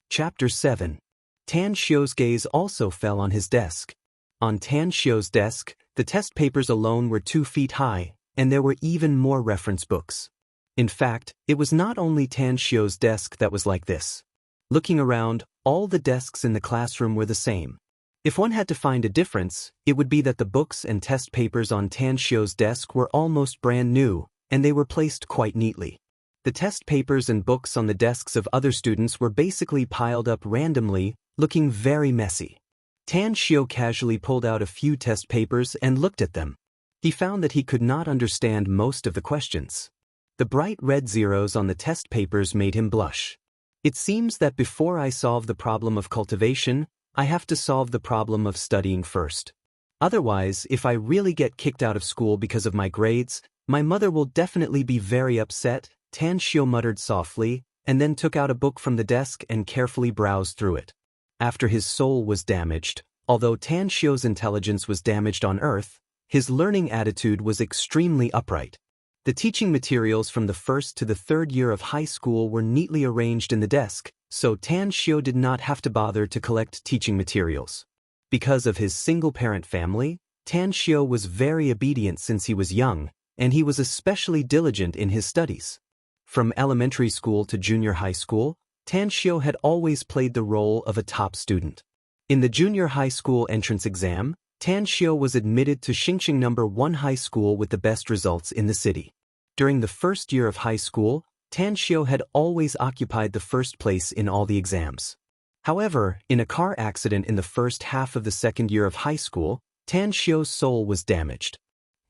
Chapter 7. Tan Xiao's gaze also fell on his desk. On Tan Xiao's desk, the test papers alone were 2 feet high, and there were even more reference books. In fact, it was not only Tan Xiao's desk that was like this. Looking around, all the desks in the classroom were the same. If one had to find a difference, it would be that the books and test papers on Tan Xiao's desk were almost brand new, and they were placed quite neatly. The test papers and books on the desks of other students were basically piled up randomly, looking very messy. Tan Xiao casually pulled out a few test papers and looked at them. He found that he could not understand most of the questions. The bright red zeros on the test papers made him blush. It seems that before I solve the problem of cultivation, I have to solve the problem of studying first. Otherwise, if I really get kicked out of school because of my grades, my mother will definitely be very upset, Tan Xiao muttered softly, and then took out a book from the desk and carefully browsed through it. After his soul was damaged, although Tan Xiao's intelligence was damaged on Earth, his learning attitude was extremely upright. The teaching materials from the first to the third year of high school were neatly arranged in the desk, so Tan Xiu did not have to bother to collect teaching materials. Because of his single-parent family, Tan Xiu was very obedient since he was young, and he was especially diligent in his studies. From elementary school to junior high school, Tan Xiu had always played the role of a top student. In the junior high school entrance exam, Tan Xiu was admitted to Xingxing No. 1 high school with the best results in the city. During the first year of high school, Tan Xiu had always occupied the first place in all the exams. However, in a car accident in the first half of the second year of high school, Tan Xiu's soul was damaged.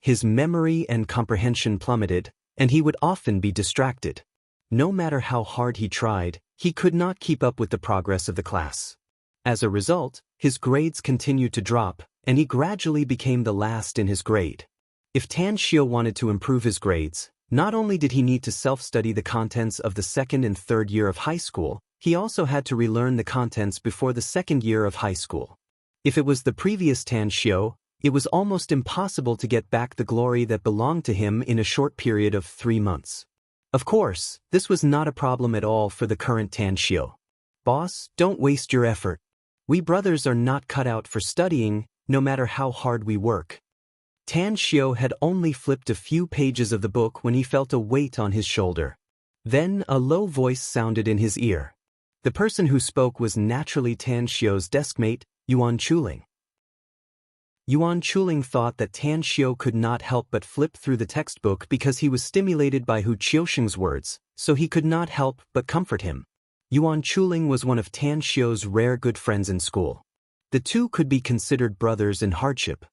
His memory and comprehension plummeted, and he would often be distracted. No matter how hard he tried, he could not keep up with the progress of the class. As a result, his grades continued to drop, and he gradually became the last in his grade. If Tan Xiu wanted to improve his grades, not only did he need to self-study the contents of the second and third year of high school, he also had to relearn the contents before the second year of high school. If it was the previous Tan Xiu, it was almost impossible to get back the glory that belonged to him in a short period of 3 months. Of course, this was not a problem at all for the current Tan Xiu. Boss, don't waste your effort. We brothers are not cut out for studying, no matter how hard we work. Tan Xiu had only flipped a few pages of the book when he felt a weight on his shoulder. Then a low voice sounded in his ear. The person who spoke was naturally Tan Xiu's deskmate, Yuan Chuling. Yuan Chuling thought that Tan Xiu could not help but flip through the textbook because he was stimulated by Hu Qiusheng's words, so he could not help but comfort him. Yuan Chuling was one of Tan Xiu's rare good friends in school. The two could be considered brothers in hardship.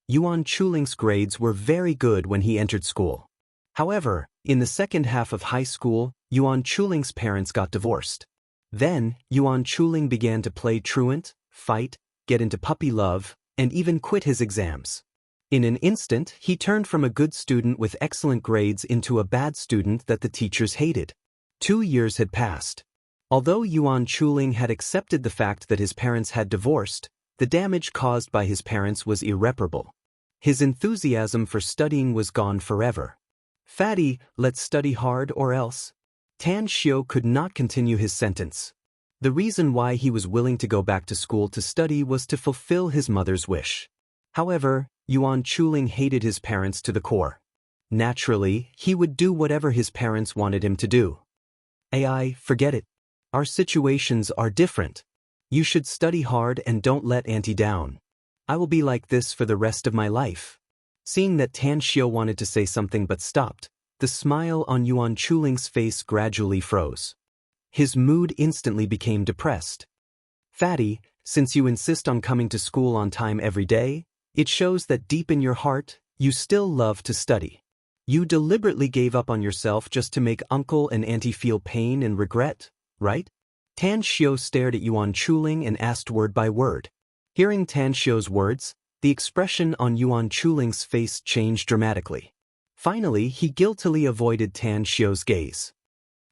Yuan Chuling's grades were very good when he entered school. However, in the second half of high school, Yuan Chuling's parents got divorced. Then, Yuan Chuling began to play truant, fight, get into puppy love, and even quit his exams. In an instant, he turned from a good student with excellent grades into a bad student that the teachers hated. 2 years had passed. Although Yuan Chuling had accepted the fact that his parents had divorced, the damage caused by his parents was irreparable. His enthusiasm for studying was gone forever. Fatty, let's study hard or else. Tan Xiu could not continue his sentence. The reason why he was willing to go back to school to study was to fulfill his mother's wish. However, Yuan Chuling hated his parents to the core. Naturally, he would do whatever his parents wanted him to do. AI, forget it. Our situations are different. You should study hard and don't let Auntie down. I will be like this for the rest of my life. Seeing that Tan Xiu wanted to say something but stopped, the smile on Yuan Chuling's face gradually froze. His mood instantly became depressed. Fatty, since you insist on coming to school on time every day, it shows that deep in your heart, you still love to study. You deliberately gave up on yourself just to make Uncle and Auntie feel pain and regret, right? Tan Xiu stared at Yuan Chuling and asked word by word. Hearing Tan Xiu's words, the expression on Yuan Chuling's face changed dramatically. Finally, he guiltily avoided Tan Xiu's gaze.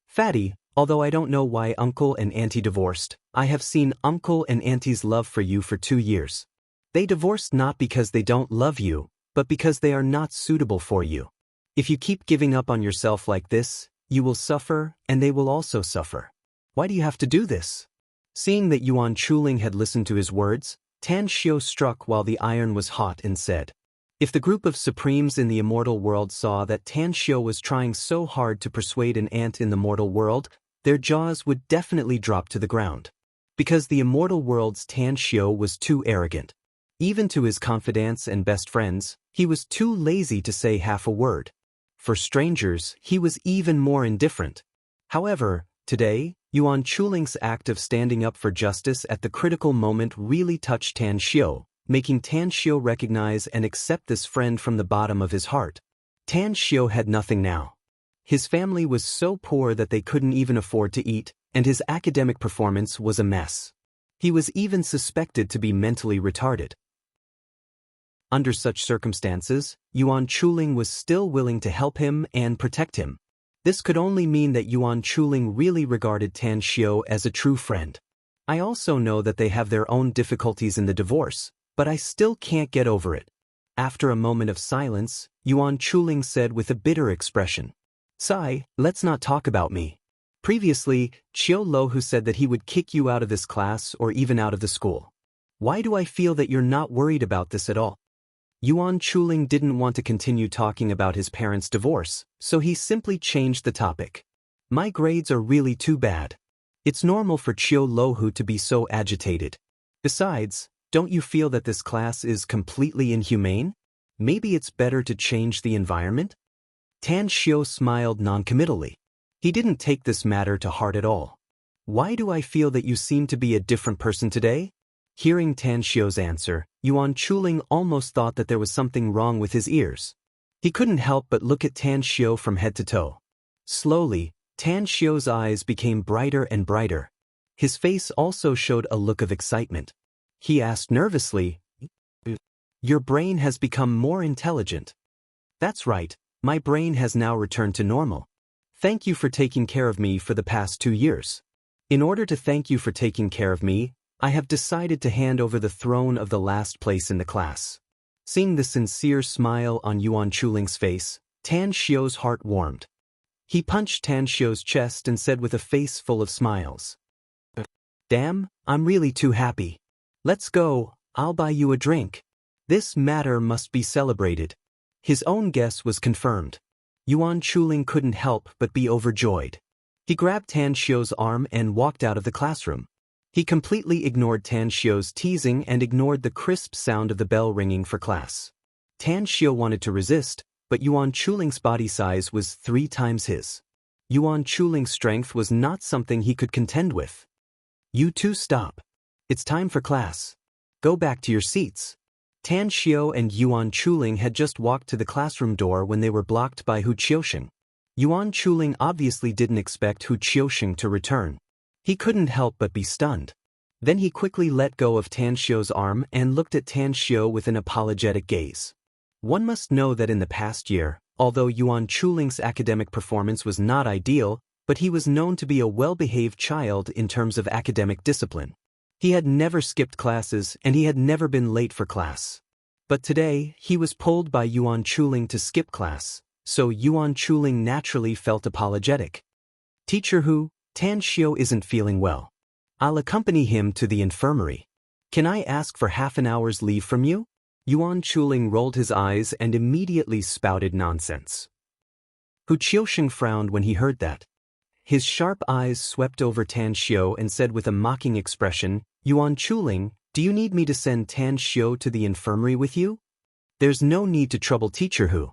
Fatty, although I don't know why Uncle and Auntie divorced, I have seen Uncle and Auntie's love for you for 2 years. They divorced not because they don't love you, but because they are not suitable for you. If you keep giving up on yourself like this, you will suffer, and they will also suffer. Why do you have to do this? Seeing that Yuan Chuling had listened to his words, Tan Xiu struck while the iron was hot and said, if the group of supremes in the immortal world saw that Tan Xiu was trying so hard to persuade an ant in the mortal world, their jaws would definitely drop to the ground. Because the immortal world's Tan Xiu was too arrogant. Even to his confidants and best friends, he was too lazy to say half a word. For strangers, he was even more indifferent. However, today, Yuan Chuling's act of standing up for justice at the critical moment really touched Tan Xiu, making Tan Xiu recognize and accept this friend from the bottom of his heart. Tan Xiu had nothing now. His family was so poor that they couldn't even afford to eat, and his academic performance was a mess. He was even suspected to be mentally retarded. Under such circumstances, Yuan Chuling was still willing to help him and protect him. This could only mean that Yuan Chuling really regarded Tan Xiu as a true friend. I also know that they have their own difficulties in the divorce, but I still can't get over it. After a moment of silence, Yuan Chuling said with a bitter expression, "Sai, let's not talk about me. Previously, Chiu Lohu said that he would kick you out of this class or even out of the school. Why do I feel that you're not worried about this at all?" Yuan Chuling didn't want to continue talking about his parents' divorce, so he simply changed the topic. "My grades are really too bad. It's normal for Chiu Lohu to be so agitated. Besides, don't you feel that this class is completely inhumane? Maybe it's better to change the environment?" Tan Xiu smiled noncommittally. He didn't take this matter to heart at all. "Why do I feel that you seem to be a different person today?" Hearing Tan Xiu's answer, Yuan Chuling almost thought that there was something wrong with his ears. He couldn't help but look at Tan Xiu from head to toe. Slowly, Tan Xiu's eyes became brighter and brighter. His face also showed a look of excitement. He asked nervously, "Your brain has become more intelligent." "That's right, my brain has now returned to normal. Thank you for taking care of me for the past 2 years. In order to thank you for taking care of me, I have decided to hand over the throne of the last place in the class." Seeing the sincere smile on Yuan Chuling's face, Tan Xiu's heart warmed. He punched Tan Xiu's chest and said with a face full of smiles, "Damn, I'm really too happy. Let's go, I'll buy you a drink. This matter must be celebrated." His own guess was confirmed. Yuan Chuling couldn't help but be overjoyed. He grabbed Tan Xiu's arm and walked out of the classroom. He completely ignored Tan Xiu's teasing and ignored the crisp sound of the bell ringing for class. Tan Xiu wanted to resist, but Yuan Chuling's body size was 3 times his. Yuan Chuling's strength was not something he could contend with. "You two stop. It's time for class. Go back to your seats." Tan Xiu and Yuan Chuling had just walked to the classroom door when they were blocked by Hu Qiusheng. Yuan Chuling obviously didn't expect Hu Qiusheng to return. He couldn't help but be stunned. Then he quickly let go of Tan Xiu's arm and looked at Tan Xiu with an apologetic gaze. One must know that in the past year, although Yuan Chuling's academic performance was not ideal, but he was known to be a well-behaved child in terms of academic discipline. He had never skipped classes and he had never been late for class. But today, he was pulled by Yuan Chuling to skip class, so Yuan Chuling naturally felt apologetic. "Teacher Hu, Tan Xiu isn't feeling well. I'll accompany him to the infirmary. Can I ask for half an hour's leave from you?" Yuan Chuling rolled his eyes and immediately spouted nonsense. Hu Qiusheng frowned when he heard that. His sharp eyes swept over Tan Xiu and said with a mocking expression, "Yuan Chuling, do you need me to send Tan Xiu to the infirmary with you? There's no need to trouble Teacher Hu.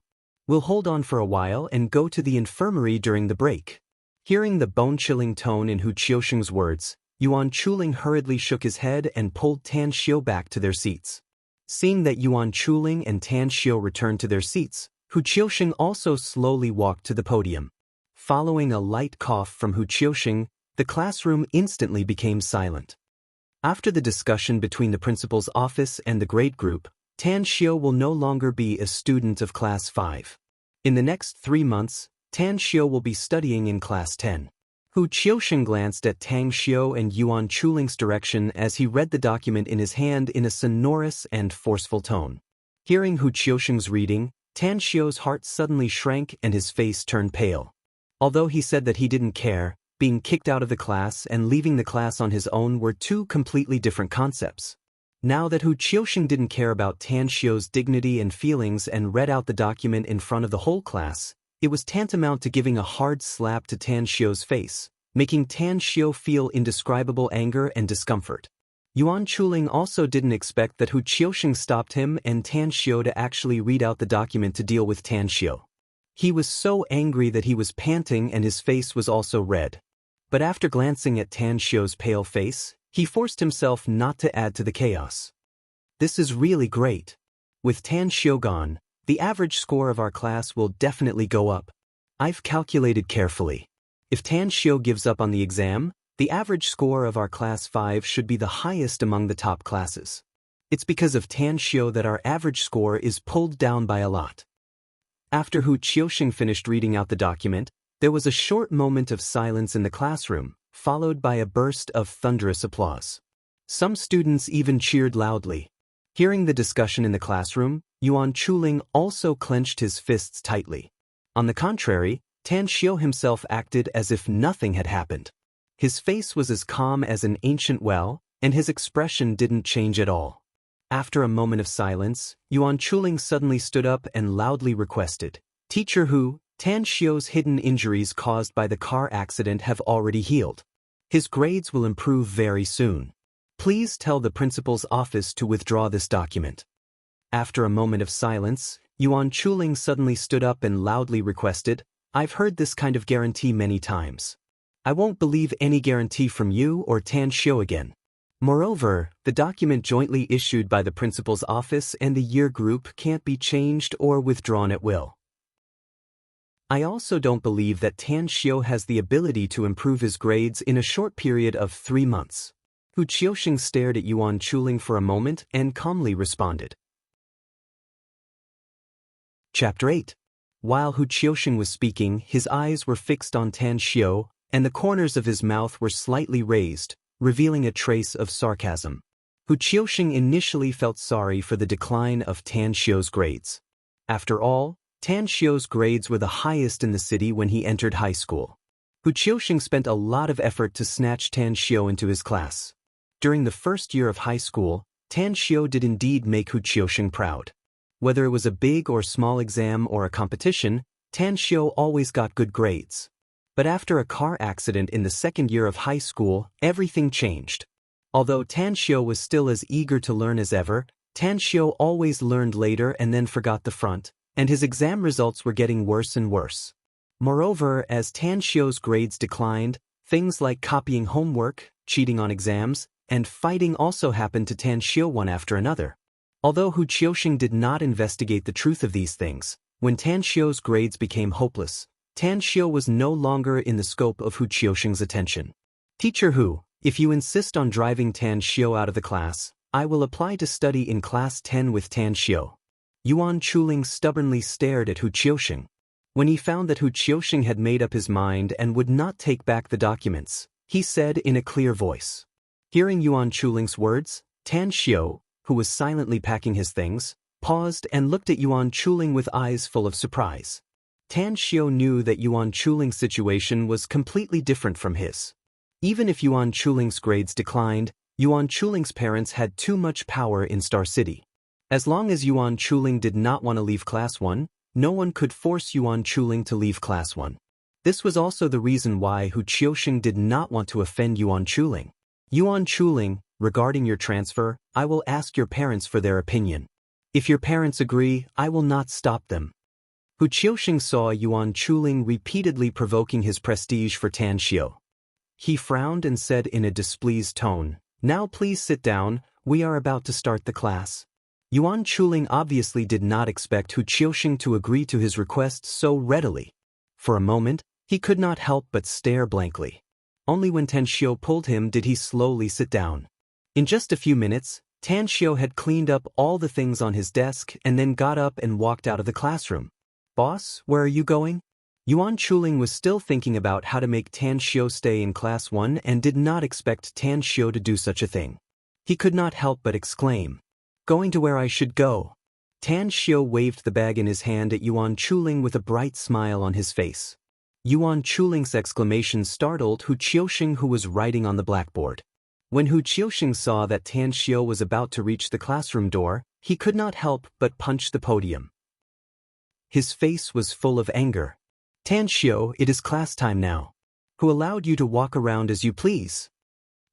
We'll hold on for a while and go to the infirmary during the break." Hearing the bone-chilling tone in Hu Qiusheng's words, Yuan Chuling hurriedly shook his head and pulled Tan Xiu back to their seats. Seeing that Yuan Chuling and Tan Xiu returned to their seats, Hu Qiusheng also slowly walked to the podium. Following a light cough from Hu Qiusheng, the classroom instantly became silent. After the discussion between the principal's office and the grade group, Tan Xiu will no longer be a student of Class 5. In the next 3 months, Tan Xiu will be studying in Class 10. Hu Qiusheng glanced at Tan Xiu and Yuan Chuling's direction as he read the document in his hand in a sonorous and forceful tone. Hearing Hu Qiusheng's reading, Tan Xiu's heart suddenly shrank and his face turned pale. Although he said that he didn't care, being kicked out of the class and leaving the class on his own were 2 completely different concepts. Now that Hu Qiusheng didn't care about Tan Xiu's dignity and feelings and read out the document in front of the whole class, it was tantamount to giving a hard slap to Tan Xiu's face, making Tan Xiu feel indescribable anger and discomfort. Yuan Chuling also didn't expect that Hu Qiusheng stopped him and Tan Xiu to actually read out the document to deal with Tan Xiu. He was so angry that he was panting and his face was also red. But after glancing at Tan Xiu's pale face, he forced himself not to add to the chaos. "This is really great. With Tan Xiu gone, the average score of our class will definitely go up. I've calculated carefully. If Tan Xiu gives up on the exam, the average score of our Class 5 should be the highest among the top classes. It's because of Tan Xiu that our average score is pulled down by a lot." After Hu Qiusheng finished reading out the document, there was a short moment of silence in the classroom, followed by a burst of thunderous applause. Some students even cheered loudly. Hearing the discussion in the classroom, Yuan Chuling also clenched his fists tightly. On the contrary, Tan Xiu himself acted as if nothing had happened. His face was as calm as an ancient well, and his expression didn't change at all. After a moment of silence, Yuan Chuling suddenly stood up and loudly requested, "Teacher Hu, Tan Xiu's hidden injuries caused by the car accident have already healed. His grades will improve very soon. Please tell the principal's office to withdraw this document." After a moment of silence, Yuan Chuling suddenly stood up and loudly requested, "I've heard this kind of guarantee many times. I won't believe any guarantee from you or Tan Xiu again. Moreover, the document jointly issued by the principal's office and the year group can't be changed or withdrawn at will. I also don't believe that Tan Xiu has the ability to improve his grades in a short period of 3 months. Hu Qiuxing stared at Yuan Chuling for a moment and calmly responded. Chapter 8. While Hu Qiuxing was speaking, his eyes were fixed on Tan Xiu, and the corners of his mouth were slightly raised, revealing a trace of sarcasm. Hu Qiuxing initially felt sorry for the decline of Tan Xiu's grades. After all, Tan Xiu's grades were the highest in the city when he entered high school. Hu Qiuxing spent a lot of effort to snatch Tan Xiu into his class. During the first year of high school, Tan Xiu did indeed make Hu Qiuxing proud. Whether it was a big or small exam or a competition, Tan Xiu always got good grades. But after a car accident in the second year of high school, everything changed. Although Tan Xiu was still as eager to learn as ever, Tan Xiu always learned later and then forgot the front, and his exam results were getting worse and worse. Moreover, as Tan Xiu's grades declined, things like copying homework, cheating on exams, and fighting also happened to Tan Xiu one after another. Although Hu Qiuxing did not investigate the truth of these things, when Tan Xiu's grades became hopeless, Tan Xiu was no longer in the scope of Hu Qiuxing's attention. "Teacher Hu, if you insist on driving Tan Xiu out of the class, I will apply to study in class 10 with Tan Xiu." Yuan Chuling stubbornly stared at Hu Qiuxing. When he found that Hu Qiuxing had made up his mind and would not take back the documents, he said in a clear voice. Hearing Yuan Chuling's words, Tan Xiu, who was silently packing his things, paused and looked at Yuan Chuling with eyes full of surprise. Tan Xiu knew that Yuan Chuling's situation was completely different from his. Even if Yuan Chuling's grades declined, Yuan Chuling's parents had too much power in Star City. As long as Yuan Chuling did not want to leave Class 1, no one could force Yuan Chuling to leave Class 1. This was also the reason why Hu Qiuxing did not want to offend Yuan Chuling. "Yuan Chuling, regarding your transfer, I will ask your parents for their opinion. If your parents agree, I will not stop them." Hu Qiuxing saw Yuan Chuling repeatedly provoking his prestige for Tan Xiu. He frowned and said in a displeased tone, "Now please sit down, we are about to start the class." Yuan Chuling obviously did not expect Hu Qiuxing to agree to his request so readily. For a moment, he could not help but stare blankly. Only when Tan Xiu pulled him did he slowly sit down. In just a few minutes, Tan Xiu had cleaned up all the things on his desk and then got up and walked out of the classroom. "Boss, where are you going?" Yuan Chuling was still thinking about how to make Tan Xiu stay in Class 1 and did not expect Tan Xiu to do such a thing. He could not help but exclaim, "Going to where I should go." Tan Xiu waved the bag in his hand at Yuan Chuling with a bright smile on his face. Yuan Chuling's exclamation startled Hu Qiuxing, who was writing on the blackboard. When Hu Qiuxing saw that Tan Xiu was about to reach the classroom door, he could not help but punch the podium. His face was full of anger. "Tan Xiu, it is class time now. Who allowed you to walk around as you please?"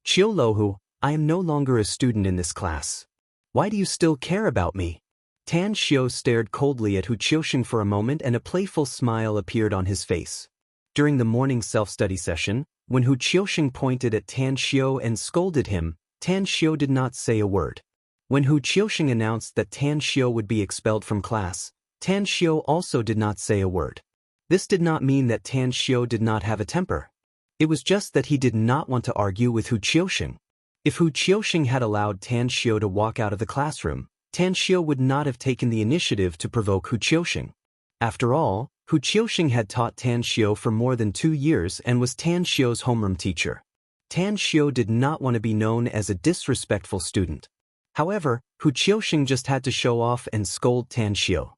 "Qiu Lohu, I am no longer a student in this class. Why do you still care about me?" Tan Xiu stared coldly at Hu Qiuxing for a moment and a playful smile appeared on his face. During the morning self-study session, when Hu Qiuxing pointed at Tan Xiu and scolded him, Tan Xiu did not say a word. When Hu Qiuxing announced that Tan Xiu would be expelled from class, Tan Xiu also did not say a word. This did not mean that Tan Xiu did not have a temper. It was just that he did not want to argue with Hu Qiuxing. If Hu Qiuxing had allowed Tan Xiu to walk out of the classroom, Tan Xiu would not have taken the initiative to provoke Hu Qiuxing. After all, Hu Qiuxing had taught Tan Xiu for more than 2 years and was Tan Xiu's homeroom teacher. Tan Xiu did not want to be known as a disrespectful student. However, Hu Qiusheng just had to show off and scold Tan Xiu.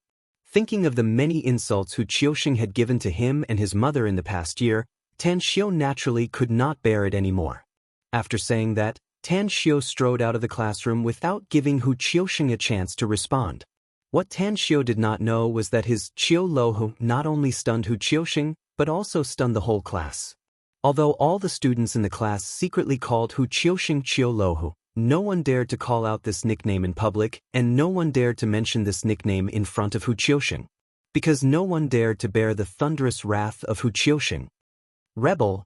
Thinking of the many insults Hu Qiusheng had given to him and his mother in the past year, Tan Xiu naturally could not bear it anymore. After saying that, Tan Xiu strode out of the classroom without giving Hu Qiusheng a chance to respond. What Tan Xiu did not know was that his Qiu Lohu not only stunned Hu Qiusheng, but also stunned the whole class. Although all the students in the class secretly called Hu Qiusheng Qiu Lohu, no one dared to call out this nickname in public, and no one dared to mention this nickname in front of Hu Qiusheng. Because no one dared to bear the thunderous wrath of Hu Qiusheng. Rebel,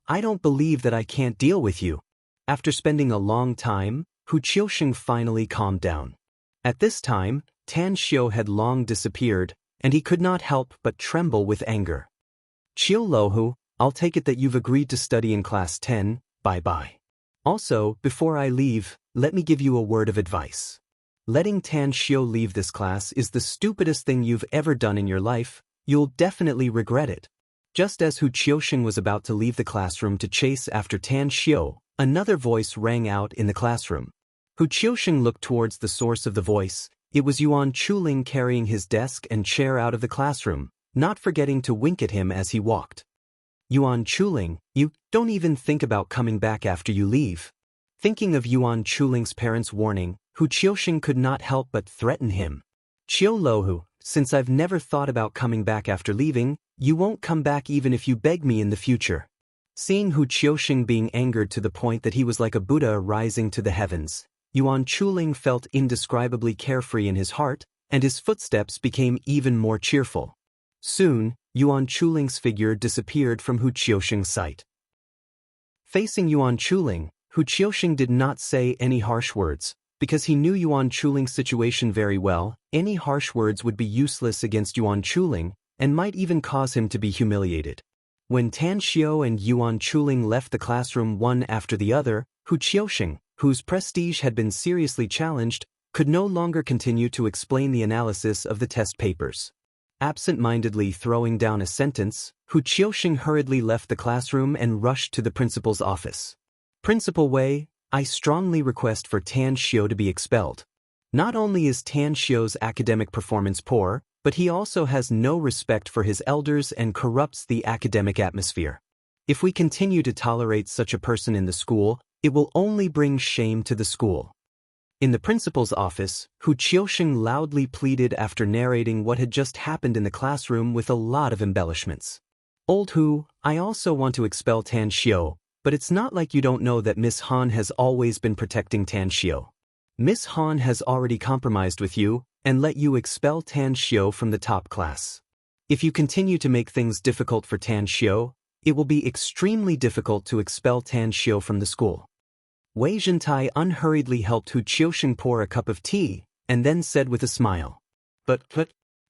I don't believe that I can't deal with you. After spending a long time, Hu Qiusheng finally calmed down. At this time, Tan Xiu had long disappeared, and he could not help but tremble with anger. Qiu Lohu, I'll take it that you've agreed to study in class 10, bye-bye. Also, before I leave, let me give you a word of advice. Letting Tan Xiu leave this class is the stupidest thing you've ever done in your life. You'll definitely regret it. Just as Hu Qiusheng was about to leave the classroom to chase after Tan Xiu, another voice rang out in the classroom. Hu Qiusheng looked towards the source of the voice. It was Yuan Chuling carrying his desk and chair out of the classroom, not forgetting to wink at him as he walked. Yuan Chuling, you don't even think about coming back after you leave. Thinking of Yuan Chuling's parents' warning, Hu Qiusheng could not help but threaten him. Qiu Lohu, since I've never thought about coming back after leaving, you won't come back even if you beg me in the future. Seeing Hu Qiusheng being angered to the point that he was like a Buddha rising to the heavens, Yuan Chuling felt indescribably carefree in his heart, and his footsteps became even more cheerful. Soon, Yuan Chuling's figure disappeared from Hu Qiusheng's sight. Facing Yuan Chuling, Hu Qiusheng did not say any harsh words. Because he knew Yuan Chuling's situation very well, any harsh words would be useless against Yuan Chuling, and might even cause him to be humiliated. When Tan Xiu and Yuan Chuling left the classroom one after the other, Hu Qiusheng, whose prestige had been seriously challenged, could no longer continue to explain the analysis of the test papers. Absent-mindedly throwing down a sentence, Hu Qiusheng hurriedly left the classroom and rushed to the principal's office. Principal Wei, I strongly request for Tan Xiu to be expelled. Not only is Tan Xiu's academic performance poor, but he also has no respect for his elders and corrupts the academic atmosphere. If we continue to tolerate such a person in the school, it will only bring shame to the school. In the principal's office, Hu Qiusheng loudly pleaded after narrating what had just happened in the classroom with a lot of embellishments. Old Hu, I also want to expel Tan Xiu, but it's not like you don't know that Miss Han has always been protecting Tan Xiu. Miss Han has already compromised with you and let you expel Tan Xiu from the top class. If you continue to make things difficult for Tan Xiu, it will be extremely difficult to expel Tan Xiu from the school. Wei Zhentai unhurriedly helped Hu Qiusheng pour a cup of tea, and then said with a smile. But,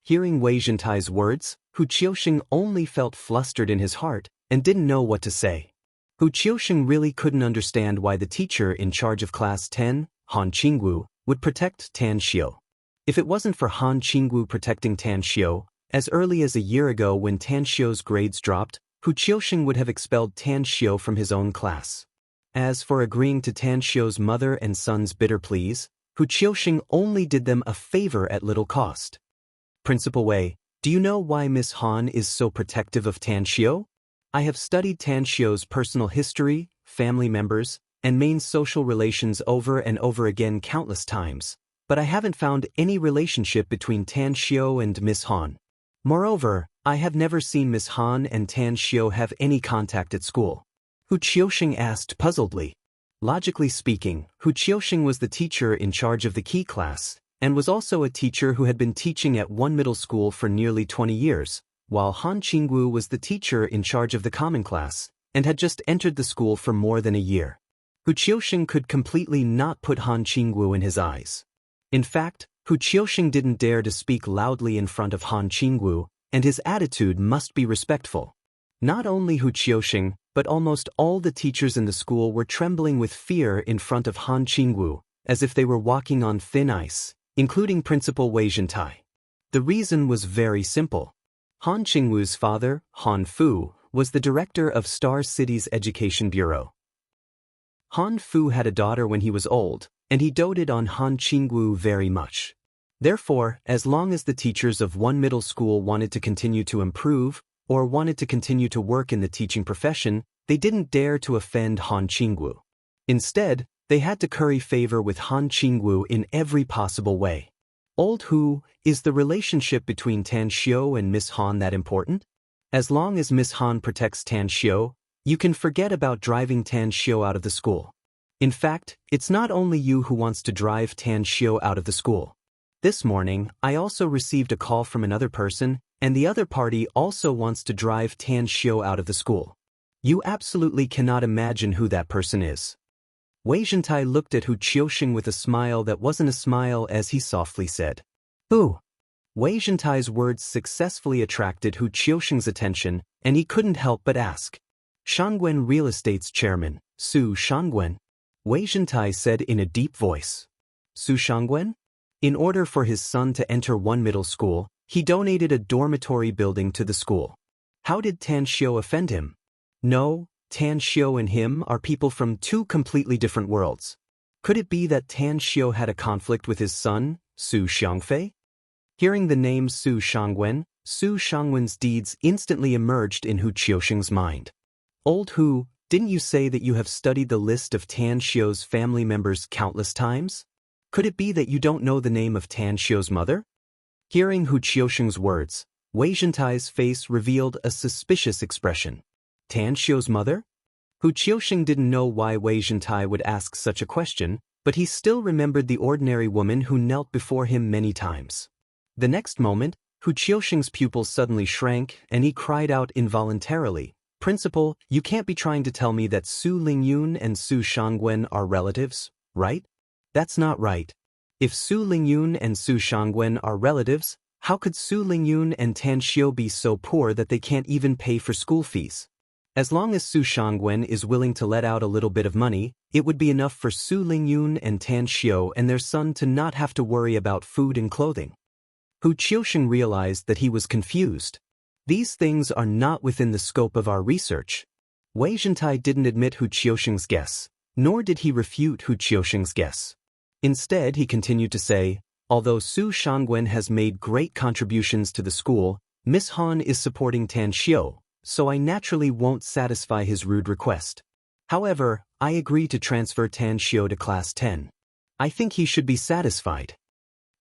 hearing Wei Zhentai's words, Hu Qiusheng only felt flustered in his heart, and didn't know what to say. Hu Qiusheng really couldn't understand why the teacher in charge of class 10, Han Qingwu, would protect Tan Xiu. If it wasn't for Han Qingwu protecting Tan Xiu, as early as a year ago when Tan Xiu's grades dropped, Hu Qiusheng would have expelled Tan Xiu from his own class. As for agreeing to Tan Xiu's mother and son's bitter pleas, Hu Qiusheng only did them a favor at little cost. Principal Wei, do you know why Miss Han is so protective of Tan Xiu? I have studied Tan Xiu's personal history, family members, and main social relations over and over again countless times, but I haven't found any relationship between Tan Xiu and Miss Han. Moreover, I have never seen Miss Han and Tan Xiu have any contact at school. Hu Qiusheng asked puzzledly. Logically speaking, Hu Qiusheng was the teacher in charge of the key class, and was also a teacher who had been teaching at one middle school for nearly 20 years, while Han Qingwu was the teacher in charge of the common class, and had just entered the school for more than a year. Hu Qiusheng could completely not put Han Qingwu in his eyes. In fact, Hu Qiusheng didn't dare to speak loudly in front of Han Qingwu, and his attitude must be respectful. Not only Hu Qiusheng, but almost all the teachers in the school were trembling with fear in front of Han Qingwu, as if they were walking on thin ice, including Principal Wei Zhentai. The reason was very simple. Han Qingwu's father, Han Fu, was the director of Star City's Education Bureau. Han Fu had a daughter when he was old, and he doted on Han Qingwu very much. Therefore, as long as the teachers of one middle school wanted to continue to improve, or wanted to continue to work in the teaching profession, they didn't dare to offend Han Qingwu. Instead, they had to curry favor with Han Qingwu in every possible way. Old Hu, is the relationship between Tan Xiu and Miss Han that important? As long as Miss Han protects Tan Xiu, you can forget about driving Tan Xiu out of the school. In fact, it's not only you who wants to drive Tan Xiu out of the school. This morning, I also received a call from another person, and the other party also wants to drive Tan Xiu out of the school. You absolutely cannot imagine who that person is. Wei Zhentai looked at Hu Qiusheng with a smile that wasn't a smile as he softly said, "Who?" Wei Zhentai's words successfully attracted Hu Qiusheng's attention, and he couldn't help but ask. Shangwen Real Estate's chairman, Su Shangwen. Wei Zhentai said in a deep voice. Su Shangwen? In order for his son to enter one middle school, he donated a dormitory building to the school. How did Tan Xiu offend him? No, Tan Xiu and him are people from two completely different worlds. Could it be that Tan Xiu had a conflict with his son, Su Xiangfei? Hearing the name Su Shangwen's deeds instantly emerged in Hu Qiusheng's mind. Old Hu, didn't you say that you have studied the list of Tan Xiu's family members countless times? Could it be that you don't know the name of Tan Xiu's mother? Hearing Hu Qiusheng's words, Wei Zhentai's face revealed a suspicious expression. Tan Xiu's mother? Hu Qiusheng didn't know why Wei Zhentai would ask such a question, but he still remembered the ordinary woman who knelt before him many times. The next moment, Hu Qiusheng's pupils suddenly shrank, and he cried out involuntarily, "Principal, you can't be trying to tell me that Su Lingyun and Su Shangwen are relatives, right? That's not right. If Su Lingyun and Su Shangwen are relatives, how could Su Lingyun and Tan Xiu be so poor that they can't even pay for school fees? As long as Su Shangwen is willing to let out a little bit of money, it would be enough for Su Lingyun and Tan Xiu and their son to not have to worry about food and clothing." Hu Qiusheng realized that he was confused. These things are not within the scope of our research. Wei Zhentai didn't admit Hu Qiusheng's guess, nor did he refute Hu Qiusheng's guess. Instead, he continued to say, although Su Shangwen has made great contributions to the school, Miss Han is supporting Tan Xiu, so I naturally won't satisfy his rude request. However, I agree to transfer Tan Xiu to Class 10. I think he should be satisfied.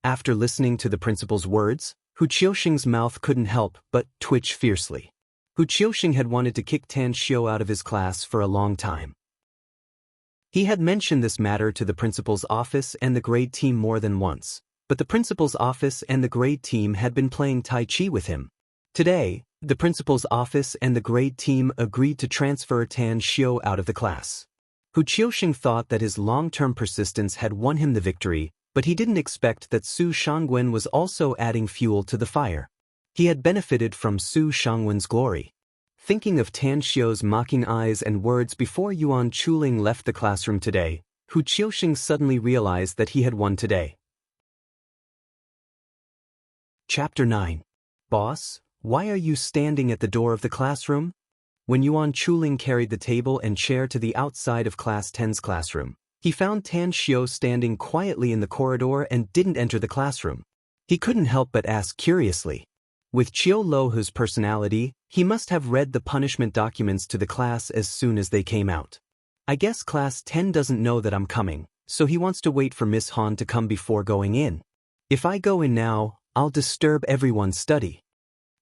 After listening to the principal's words, Hu Qiusheng's mouth couldn't help but twitch fiercely. Hu Qiusheng had wanted to kick Tan Xiu out of his class for a long time. He had mentioned this matter to the principal's office and the grade team more than once, but the principal's office and the grade team had been playing Tai Chi with him. Today, the principal's office and the grade team agreed to transfer Tan Xiu out of the class. Hu Qiusheng thought that his long-term persistence had won him the victory, but he didn't expect that Su Shangwen was also adding fuel to the fire. He had benefited from Su Shangwen's glory. Thinking of Tan Xiu's mocking eyes and words before Yuan Chuling left the classroom today, Hu Qiusheng suddenly realized that he had won today. Chapter 9. Boss, why are you standing at the door of the classroom? When Yuan Chuling carried the table and chair to the outside of Class 10's classroom, he found Tan Xiu standing quietly in the corridor and didn't enter the classroom. He couldn't help but ask curiously. With Chiu Lohu's personality, he must have read the punishment documents to the class as soon as they came out. I guess Class 10 doesn't know that I'm coming, so he wants to wait for Miss Han to come before going in. If I go in now, I'll disturb everyone's study.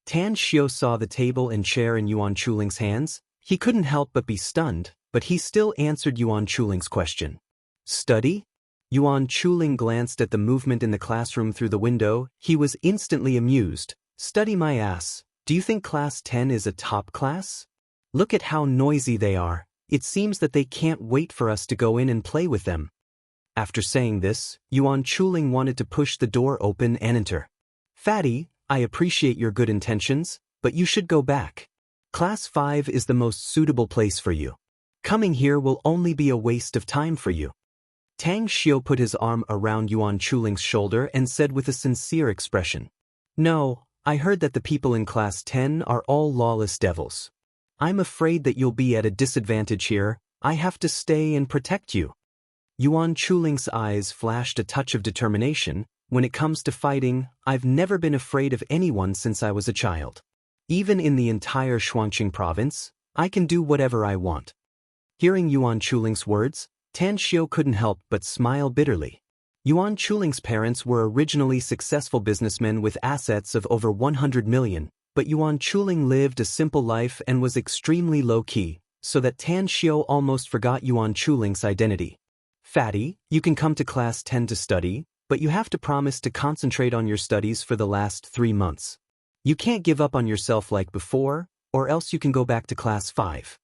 Tan Xiu saw the table and chair in Yuan Chuling's hands. He couldn't help but be stunned, but he still answered Yuan Chuling's question. Study? Yuan Chuling glanced at the movement in the classroom through the window. He was instantly amused. Study my ass. Do you think Class 10 is a top class? Look at how noisy they are. It seems that they can't wait for us to go in and play with them. After saying this, Yuan Chuling wanted to push the door open and enter. Fatty, I appreciate your good intentions, but you should go back. Class 5 is the most suitable place for you. Coming here will only be a waste of time for you. Tang Xiu put his arm around Yuan Chuling's shoulder and said with a sincere expression, No, I heard that the people in Class 10 are all lawless devils. I'm afraid that you'll be at a disadvantage here. I have to stay and protect you. Yuan Chuling's eyes flashed a touch of determination. When it comes to fighting, I've never been afraid of anyone since I was a child. Even in the entire Shuangqing province, I can do whatever I want. Hearing Yuan Chuling's words, Tan Xiu couldn't help but smile bitterly. Yuan Chuling's parents were originally successful businessmen with assets of over 100 million, but Yuan Chuling lived a simple life and was extremely low-key, so that Tan Xiu almost forgot Yuan Chuling's identity. Fatty, you can come to class 10 to study, but you have to promise to concentrate on your studies for the last 3 months. You can't give up on yourself like before, or else you can go back to class 5.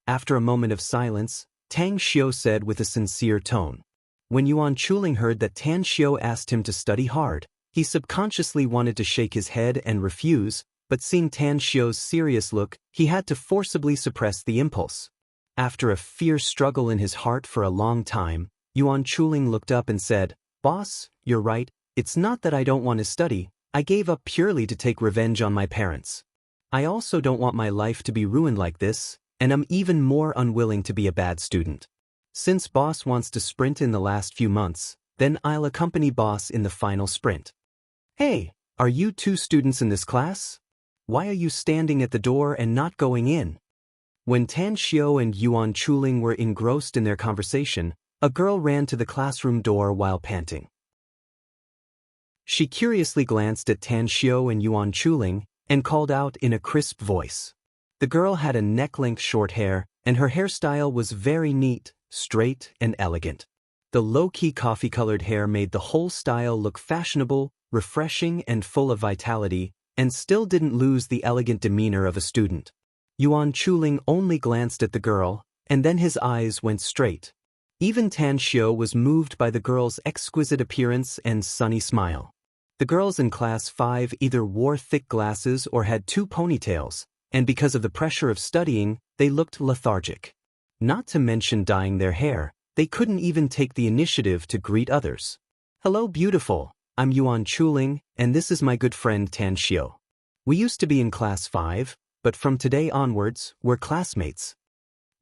After a moment of silence, Tang Xiu said with a sincere tone. When Yuan Chuling heard that Tan Xiu asked him to study hard, he subconsciously wanted to shake his head and refuse, but seeing Tan Xiu's serious look, he had to forcibly suppress the impulse. After a fierce struggle in his heart for a long time, Yuan Chuling looked up and said, "Boss, you're right, it's not that I don't want to study, I gave up purely to take revenge on my parents. I also don't want my life to be ruined like this, and I'm even more unwilling to be a bad student. Since boss wants to sprint in the last few months, then I'll accompany boss in the final sprint." "Hey, are you 2 students in this class? Why are you standing at the door and not going in?" When Tan Xiu and Yuan Chuling were engrossed in their conversation, a girl ran to the classroom door while panting. She curiously glanced at Tan Xiu and Yuan Chuling and called out in a crisp voice. The girl had a neck-length short hair, and her hairstyle was very neat, straight, and elegant. The low-key coffee-colored hair made the whole style look fashionable, refreshing, and full of vitality, and still didn't lose the elegant demeanor of a student. Yuan Chuling only glanced at the girl, and then his eyes went straight. Even Tan Xiu was moved by the girl's exquisite appearance and sunny smile. The girls in class 5 either wore thick glasses or had 2 ponytails, and because of the pressure of studying, they looked lethargic. Not to mention dyeing their hair, they couldn't even take the initiative to greet others. "Hello beautiful, I'm Yuan Chuling, and this is my good friend Tan Xiu. We used to be in class 5, but from today onwards, we're classmates."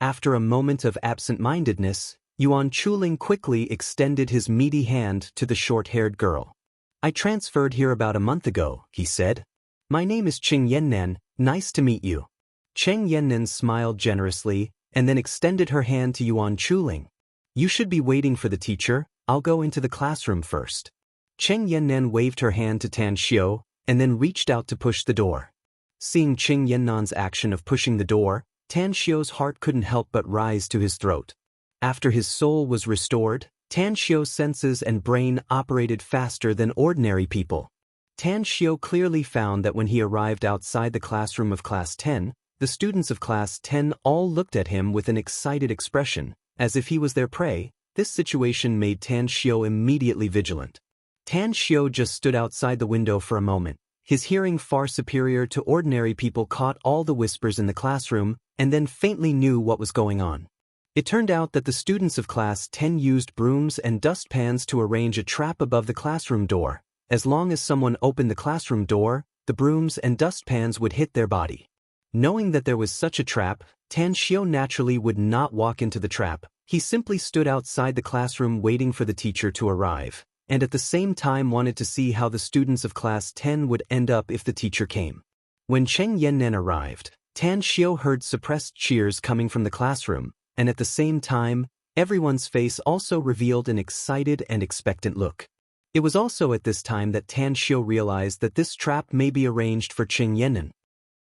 After a moment of absent-mindedness, Yuan Chuling quickly extended his meaty hand to the short-haired girl. "I transferred here about a month ago," he said. "My name is Cheng Yannan, nice to meet you." Cheng Yannan smiled generously and then extended her hand to Yuan Chuling. "You should be waiting for the teacher, I'll go into the classroom first." Cheng Yannan waved her hand to Tan Xiu and then reached out to push the door. Seeing Cheng Yannan's action of pushing the door, Tan Xiu's heart couldn't help but rise to his throat. After his soul was restored, Tan Xiu's senses and brain operated faster than ordinary people. Tan Xiu clearly found that when he arrived outside the classroom of Class 10, the students of Class 10 all looked at him with an excited expression, as if he was their prey. This situation made Tan Xiu immediately vigilant. Tan Xiu just stood outside the window for a moment. His hearing far superior to ordinary people caught all the whispers in the classroom, and then faintly knew what was going on. It turned out that the students of Class 10 used brooms and dustpans to arrange a trap above the classroom door. As long as someone opened the classroom door, the brooms and dustpans would hit their body. Knowing that there was such a trap, Tan Xiu naturally would not walk into the trap. He simply stood outside the classroom waiting for the teacher to arrive, and at the same time wanted to see how the students of Class 10 would end up if the teacher came. When Cheng Yannan arrived, Tan Xiu heard suppressed cheers coming from the classroom, and at the same time, everyone's face also revealed an excited and expectant look. It was also at this time that Tan Xiu realized that this trap may be arranged for Cheng Yannan.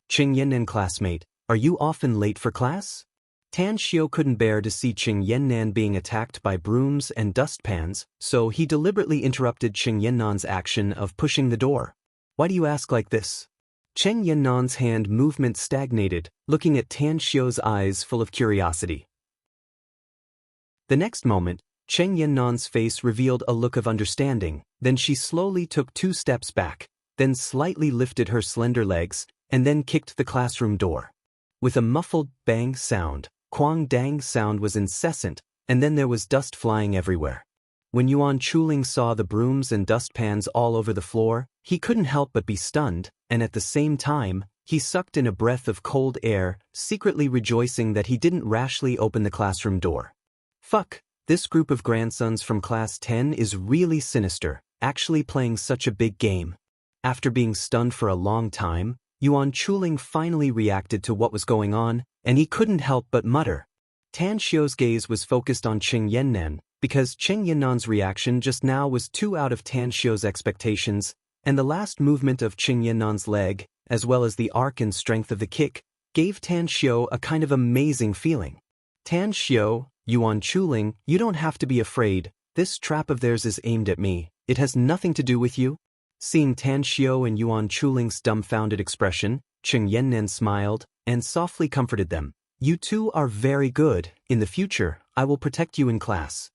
"Cheng Yannan classmate, are you often late for class?" Tan Xiu couldn't bear to see Cheng Yannan being attacked by brooms and dustpans, so he deliberately interrupted Cheng Yannan's action of pushing the door. "Why do you ask like this?" Cheng Yannan's hand movement stagnated, looking at Tan Xiu's eyes full of curiosity. The next moment, Cheng Yannan's face revealed a look of understanding, then she slowly took 2 steps back, then slightly lifted her slender legs, and then kicked the classroom door. With a muffled bang sound, Quang Dang sound was incessant, and then there was dust flying everywhere. When Yuan Chuling saw the brooms and dustpans all over the floor, he couldn't help but be stunned, and at the same time, He sucked in a breath of cold air, secretly rejoicing that he didn't rashly open the classroom door. Fuck, this group of grandsons from class 10 is really sinister, actually playing such a big game. After being stunned for a long time, Yuan Chuling finally reacted to what was going on, and he couldn't help but mutter. Tan Xiu's gaze was focused on Qing Yannan, because Qing Yannan's reaction just now was too out of Tan Xiu's expectations, and the last movement of Qing Yannan's leg, as well as the arc and strength of the kick, gave Tan Xiu a kind of amazing feeling. Tan Xiu, Yuan Chuling, you don't have to be afraid, this trap of theirs is aimed at me, it has nothing to do with you. Seeing Tan Xiu and Yuan Chuling's dumbfounded expression, Qing Yannan smiled, and softly comforted them. You two are very good, in the future, I will protect you in class.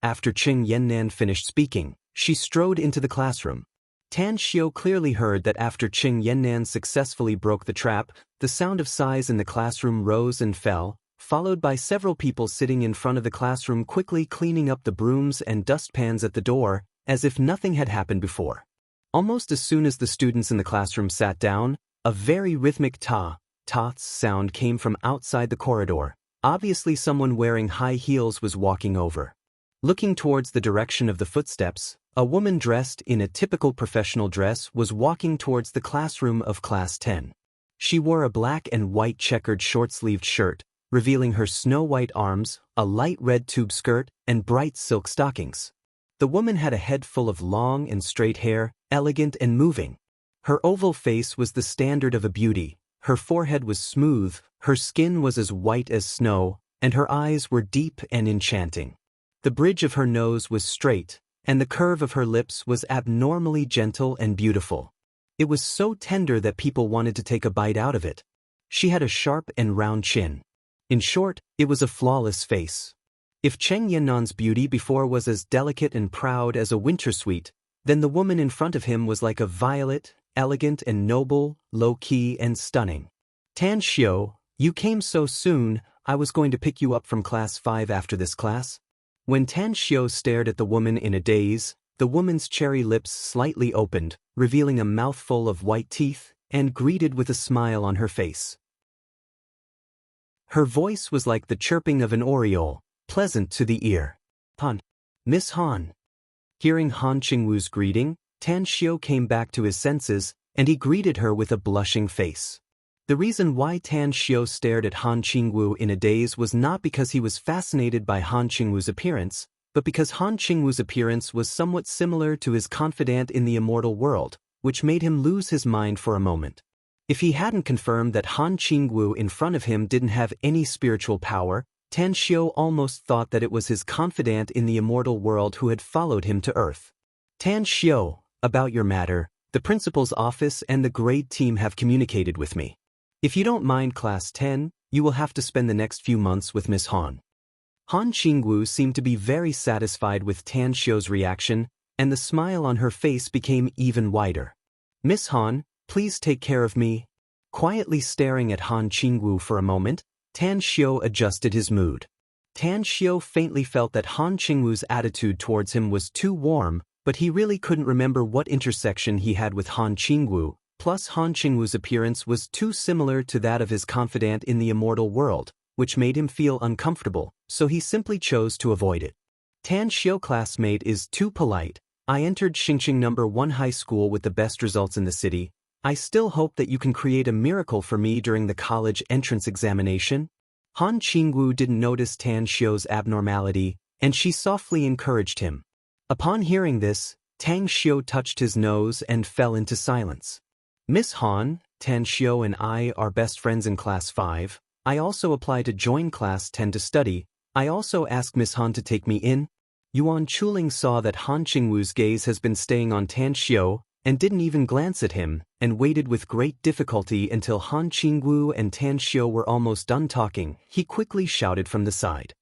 After Qing Yannan finished speaking, she strode into the classroom. Tan Xiu clearly heard that after Qing Yannan successfully broke the trap, the sound of sighs in the classroom rose and fell, followed by several people sitting in front of the classroom quickly cleaning up the brooms and dustpans at the door, as if nothing had happened before. Almost as soon as the students in the classroom sat down, a very rhythmic tots sound came from outside the corridor. Obviously someone wearing high heels was walking over. Looking towards the direction of the footsteps, a woman dressed in a typical professional dress was walking towards the classroom of class 10. She wore a black and white checkered short-sleeved shirt, revealing her snow-white arms, a light red tube skirt, and bright silk stockings. The woman had a head full of long and straight hair, elegant and moving. Her oval face was the standard of a beauty, her forehead was smooth, her skin was as white as snow, and her eyes were deep and enchanting. The bridge of her nose was straight, and the curve of her lips was abnormally gentle and beautiful. It was so tender that people wanted to take a bite out of it. She had a sharp and round chin. In short, it was a flawless face. If Qing Yannan's beauty before was as delicate and proud as a wintersweet, then the woman in front of him was like a violet, elegant and noble, low-key and stunning. Tan Xiu, you came so soon, I was going to pick you up from class 5 after this class. When Tan Xiu stared at the woman in a daze, the woman's cherry lips slightly opened, revealing a mouthful of white teeth, and greeted with a smile on her face. Her voice was like the chirping of an oriole, pleasant to the ear. Han. Miss Han. Hearing Han Qingwu's greeting, Tan Xiu came back to his senses, and he greeted her with a blushing face. The reason why Tan Xiu stared at Han Qingwu in a daze was not because he was fascinated by Han Qingwu's appearance, but because Han Qingwu's appearance was somewhat similar to his confidant in the immortal world, which made him lose his mind for a moment. If he hadn't confirmed that Han Qingwu in front of him didn't have any spiritual power, Tan Xiu almost thought that it was his confidant in the immortal world who had followed him to Earth. Tan Xiu, about your matter, the principal's office and the grade team have communicated with me. If you don't mind class 10, you will have to spend the next few months with Miss Han. Han Qingwu seemed to be very satisfied with Tan Xiu's reaction, and the smile on her face became even wider. Miss Han, please take care of me. Quietly staring at Han Qingwu for a moment, Tan Xiu adjusted his mood. Tan Xiu faintly felt that Han Qingwu's attitude towards him was too warm, but he really couldn't remember what intersection he had with Han Qingwu, plus Han Qingwu's appearance was too similar to that of his confidant in the immortal world, which made him feel uncomfortable, so he simply chose to avoid it. Tan Xiu classmate is too polite. I entered Xingqing No. 1 high school with the best results in the city. I still hope that you can create a miracle for me during the college entrance examination. Han Qingwu didn't notice Tan Xiu's abnormality, and she softly encouraged him. Upon hearing this, Tan Xiu touched his nose and fell into silence. Miss Han, Tan Xiu and I are best friends in class 5. I also apply to join class 10 to study. I also asked Miss Han to take me in. Yuan Chuling saw that Han Qingwu's gaze has been staying on Tan Xiu, and didn't even glance at him, and waited with great difficulty until Han Qingwu and Tan Xiu were almost done talking. He quickly shouted from the side.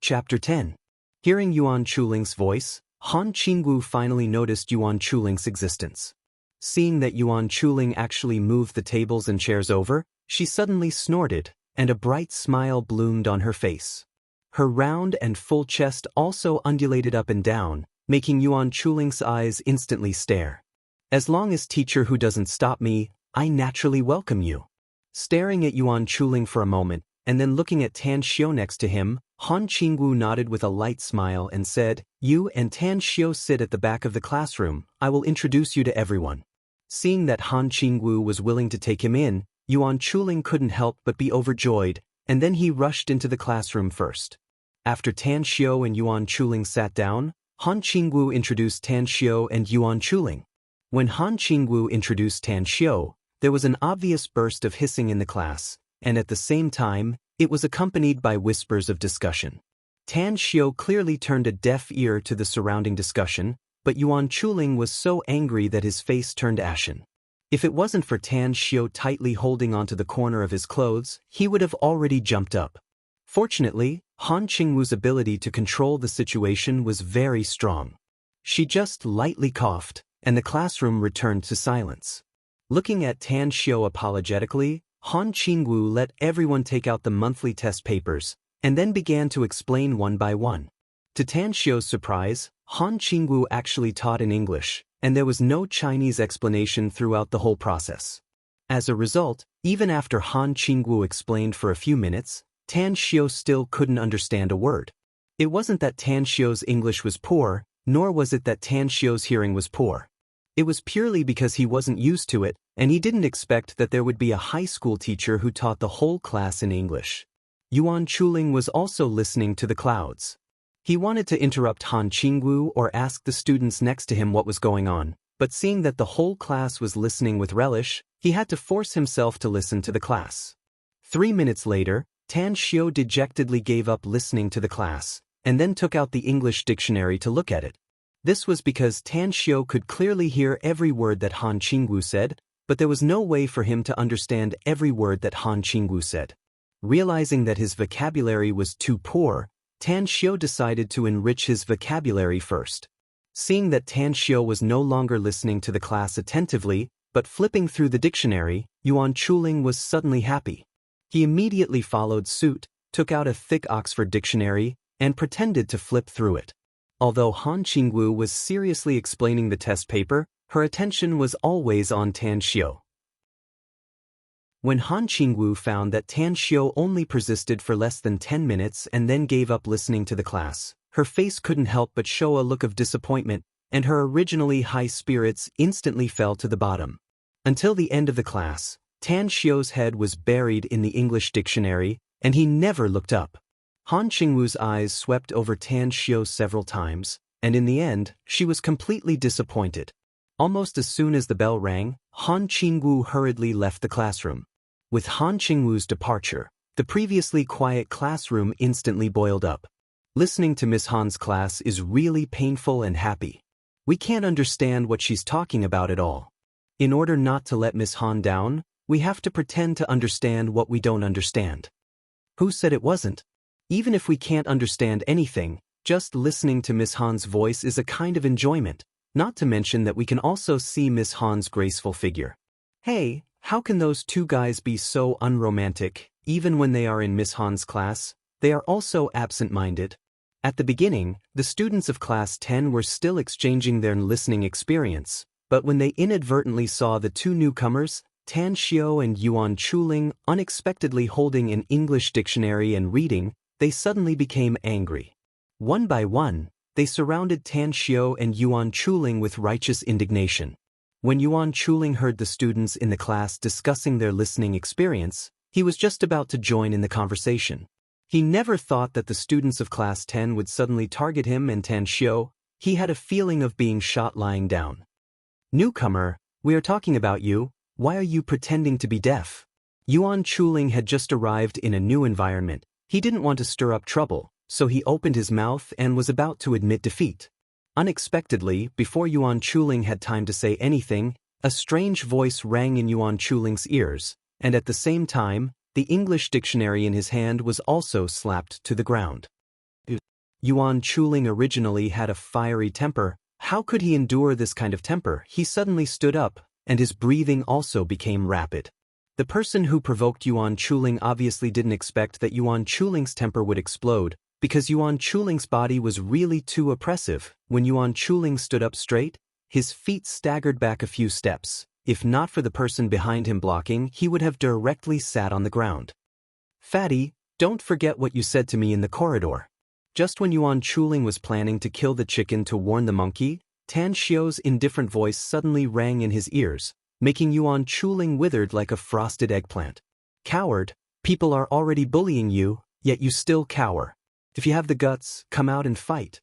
Chapter 10. Hearing Yuan Chuling's voice, Han Qingwu finally noticed Yuan Chuling's existence. Seeing that Yuan Chuling actually moved the tables and chairs over, she suddenly snorted, and a bright smile bloomed on her face. Her round and full chest also undulated up and down, making Yuan Chuling's eyes instantly stare. As long as teacher who doesn't stop me, I naturally welcome you. Staring at Yuan Chuling for a moment, and then looking at Tan Xiu next to him, Han Qingwu nodded with a light smile and said, "You and Tan Xiu sit at the back of the classroom. I will introduce you to everyone." Seeing that Han Qingwu was willing to take him in, Yuan Chuling couldn't help but be overjoyed, and then he rushed into the classroom first. After Tan Xiu and Yuan Chuling sat down, Han Qingwu introduced Tan Xiu and Yuan Chuling. When Han Qingwu introduced Tan Xiu, there was an obvious burst of hissing in the class, and at the same time, it was accompanied by whispers of discussion. Tan Xiu clearly turned a deaf ear to the surrounding discussion, but Yuan Chuling was so angry that his face turned ashen. If it wasn't for Tan Xiu tightly holding onto the corner of his clothes, he would have already jumped up. Fortunately, Han Qingwu's ability to control the situation was very strong. She just lightly coughed, and the classroom returned to silence. Looking at Tan Xiu apologetically, Han Qingwu let everyone take out the monthly test papers, and then began to explain one by one. To Tan Xiu's surprise, Han Qingwu actually taught in English, and there was no Chinese explanation throughout the whole process. As a result, even after Han Qingwu explained for a few minutes, Tan Xiu still couldn't understand a word. It wasn't that Tan Xiu's English was poor, nor was it that Tan Xiu's hearing was poor. It was purely because he wasn't used to it, and he didn't expect that there would be a high school teacher who taught the whole class in English. Yuan Chuling was also listening to the clouds. He wanted to interrupt Han Qingwu or ask the students next to him what was going on, but seeing that the whole class was listening with relish, he had to force himself to listen to the class. 3 minutes later, Tan Xiu dejectedly gave up listening to the class, and then took out the English dictionary to look at it. This was because Tan Xiu could clearly hear every word that Han Qingwu said, but there was no way for him to understand every word that Han Qingwu said. Realizing that his vocabulary was too poor, Tan Xiu decided to enrich his vocabulary first. Seeing that Tan Xiu was no longer listening to the class attentively, but flipping through the dictionary, Yuan Chuling was suddenly happy. He immediately followed suit, took out a thick Oxford dictionary, and pretended to flip through it. Although Han Qingwu was seriously explaining the test paper, her attention was always on Tan Xiu. When Han Qingwu found that Tan Xiu only persisted for less than 10 minutes and then gave up listening to the class, her face couldn't help but show a look of disappointment, and her originally high spirits instantly fell to the bottom. Until the end of the class, Tan Xiu's head was buried in the English dictionary, and he never looked up. Han Qingwu's eyes swept over Tan Xiu several times, and in the end, she was completely disappointed. Almost as soon as the bell rang, Han Qingwu hurriedly left the classroom. With Han Qingwu's departure, the previously quiet classroom instantly boiled up. Listening to Miss Han's class is really painful and happy. We can't understand what she's talking about at all. In order not to let Miss Han down, we have to pretend to understand what we don't understand. Who said it wasn't? Even if we can't understand anything, just listening to Miss Han's voice is a kind of enjoyment, not to mention that we can also see Miss Han's graceful figure. Hey, how can those two guys be so unromantic? Even when they are in Miss Han's class, they are also absent-minded. At the beginning, the students of Class 10 were still exchanging their listening experience, but when they inadvertently saw the two newcomers, Tan Xiu and Yuan Chuling, unexpectedly holding an English dictionary and reading, they suddenly became angry. One by one, they surrounded Tan Xiu and Yuan Chuling with righteous indignation. When Yuan Chuling heard the students in the class discussing their listening experience, he was just about to join in the conversation. He never thought that the students of Class 10 would suddenly target him and Tan Xiu. He had a feeling of being shot lying down. "Newcomer, we are talking about you. Why are you pretending to be deaf?" Yuan Chuling had just arrived in a new environment. He didn't want to stir up trouble, so he opened his mouth and was about to admit defeat. Unexpectedly, before Yuan Chuling had time to say anything, a strange voice rang in Yuan Chuling's ears, and at the same time, the English dictionary in his hand was also slapped to the ground. Yuan Chuling originally had a fiery temper. How could he endure this kind of temper? He suddenly stood up, and his breathing also became rapid. The person who provoked Yuan Chuling obviously didn't expect that Yuan Chuling's temper would explode, because Yuan Chuling's body was really too oppressive. When Yuan Chuling stood up straight, His feet staggered back a few steps. If not for the person behind him blocking, he would have directly sat on the ground. Fatty, don't forget what you said to me in the corridor. Just when Yuan Chuling was planning to kill the chicken to warn the monkey, Tan Xiu's indifferent voice suddenly rang in his ears, making Yuan Chuling withered like a frosted eggplant. Coward, people are already bullying you, yet you still cower. If you have the guts, come out and fight.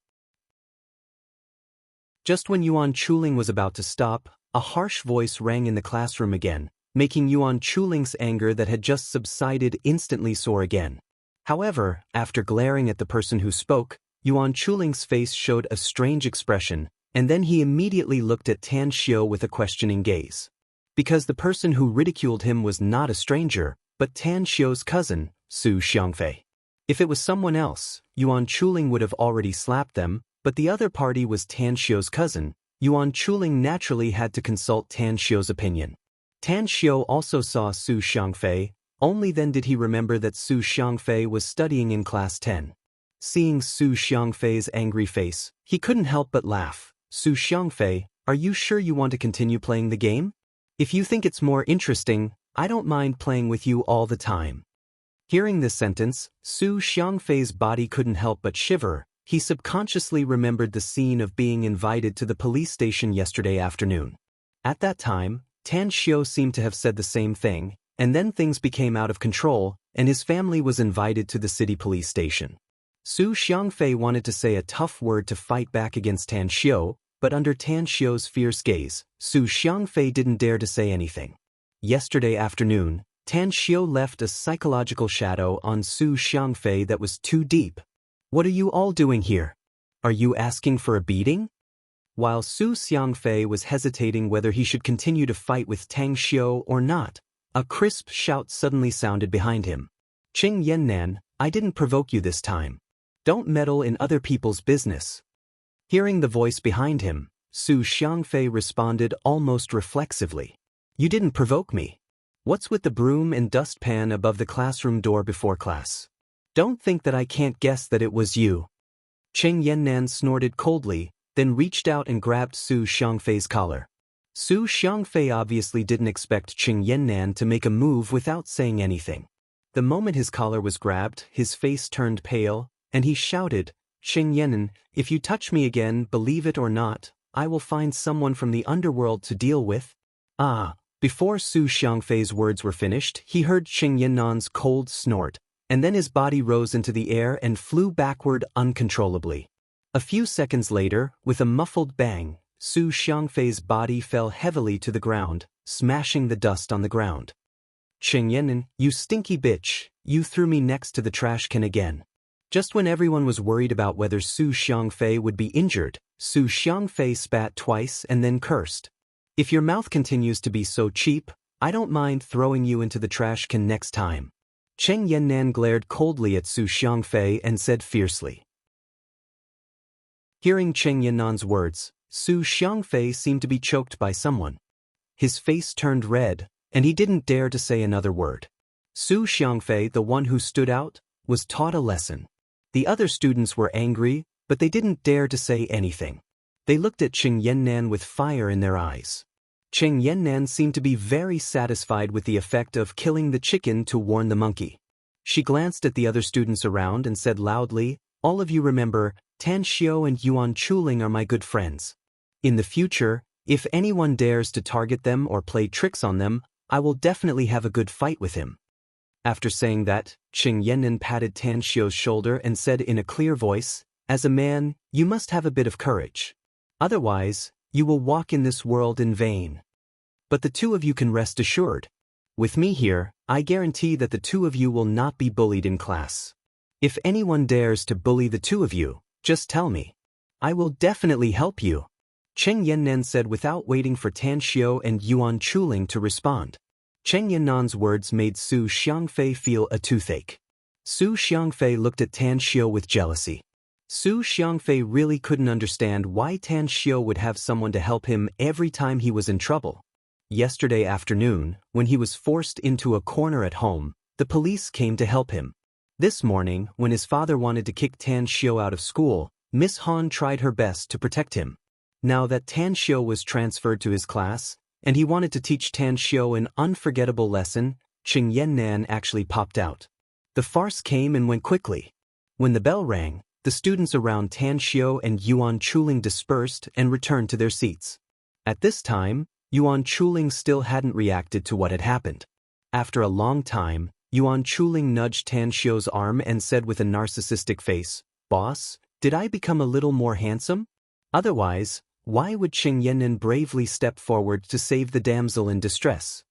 Just when Yuan Chuling was about to stop, a harsh voice rang in the classroom again, making Yuan Chuling's anger that had just subsided instantly soar again. However, after glaring at the person who spoke, Yuan Chuling's face showed a strange expression, and then he immediately looked at Tan Xiu with a questioning gaze. Because the person who ridiculed him was not a stranger, but Tan Xiu's cousin, Su Xiangfei. If it was someone else, Yuan Chuling would have already slapped them, but the other party was Tan Xiu's cousin. Yuan Chuling naturally had to consult Tan Xiu's opinion. Tan Xiu also saw Su Xiangfei, only then did he remember that Su Xiangfei was studying in class 10. Seeing Su Xiangfei's angry face, he couldn't help but laugh. Su Xiangfei, are you sure you want to continue playing the game? If you think it's more interesting, I don't mind playing with you all the time. Hearing this sentence, Su Xiangfei's body couldn't help but shiver. He subconsciously remembered the scene of being invited to the police station yesterday afternoon. At that time, Tan Xiu seemed to have said the same thing, and then things became out of control, and his family was invited to the city police station. Su Xiangfei wanted to say a tough word to fight back against Tan Xiu, but under Tan Xiu's fierce gaze, Su Xiangfei didn't dare to say anything. Yesterday afternoon, Tan Xiu left a psychological shadow on Su Xiangfei that was too deep. What are you all doing here? Are you asking for a beating? While Su Xiangfei was hesitating whether he should continue to fight with Tang Xiu or not, a crisp shout suddenly sounded behind him. Qing Yannan, I didn't provoke you this time. Don't meddle in other people's business. Hearing the voice behind him, Su Xiangfei responded almost reflexively. You didn't provoke me. What's with the broom and dustpan above the classroom door before class? Don't think that I can't guess that it was you. Qing Yannan snorted coldly, then reached out and grabbed Su Xiangfei's collar. Su Xiangfei obviously didn't expect Qing Yannan to make a move without saying anything. The moment his collar was grabbed, his face turned pale, and he shouted, Qing Yannan, if you touch me again, believe it or not, I will find someone from the underworld to deal with. Before Su Xiangfei's words were finished, he heard Qing Yannan's cold snort, and then his body rose into the air and flew backward uncontrollably. A few seconds later, with a muffled bang, Su Xiangfei's body fell heavily to the ground, smashing the dust on the ground. Qing Yannan, you stinky bitch, you threw me next to the trash can again. Just when everyone was worried about whether Su Xiangfei would be injured, Su Xiangfei spat twice and then cursed. If your mouth continues to be so cheap, I don't mind throwing you into the trash can next time. Qing Yannan glared coldly at Su Xiangfei and said fiercely. Hearing Qing Yannan's words, Su Xiangfei seemed to be choked by someone. His face turned red, and he didn't dare to say another word. Su Xiangfei, the one who stood out, was taught a lesson. The other students were angry, but they didn't dare to say anything. They looked at Qing Yannan with fire in their eyes. Qing Yannan seemed to be very satisfied with the effect of killing the chicken to warn the monkey. She glanced at the other students around and said loudly, all of you remember, Tan Xiu and Yuan Chuling are my good friends. In the future, if anyone dares to target them or play tricks on them, I will definitely have a good fight with him. After saying that, Qing Yannan patted Tan Xiu's shoulder and said in a clear voice, as a man, you must have a bit of courage. Otherwise, you will walk in this world in vain. But the two of you can rest assured. With me here, I guarantee that the two of you will not be bullied in class. If anyone dares to bully the two of you, just tell me. I will definitely help you. Qing Yannan said without waiting for Tan Xiu and Yuan Chuling to respond. Qing Yannan's words made Su Xiangfei feel a toothache. Su Xiangfei looked at Tan Xiu with jealousy. Su Xiangfei really couldn't understand why Tan Xiu would have someone to help him every time he was in trouble. Yesterday afternoon, when he was forced into a corner at home, the police came to help him. This morning, when his father wanted to kick Tan Xiu out of school, Miss Han tried her best to protect him. Now that Tan Xiu was transferred to his class, and he wanted to teach Tan Xiu an unforgettable lesson, Qing Yannan actually popped out. The farce came and went quickly. When the bell rang, the students around Tan Xiu and Yuan Chuling dispersed and returned to their seats. At this time, Yuan Chuling still hadn't reacted to what had happened. After a long time, Yuan Chuling nudged Tan Xiu's arm and said with a narcissistic face, "Boss, did I become a little more handsome? Otherwise, why would Qing Yannan bravely step forward to save the damsel in distress?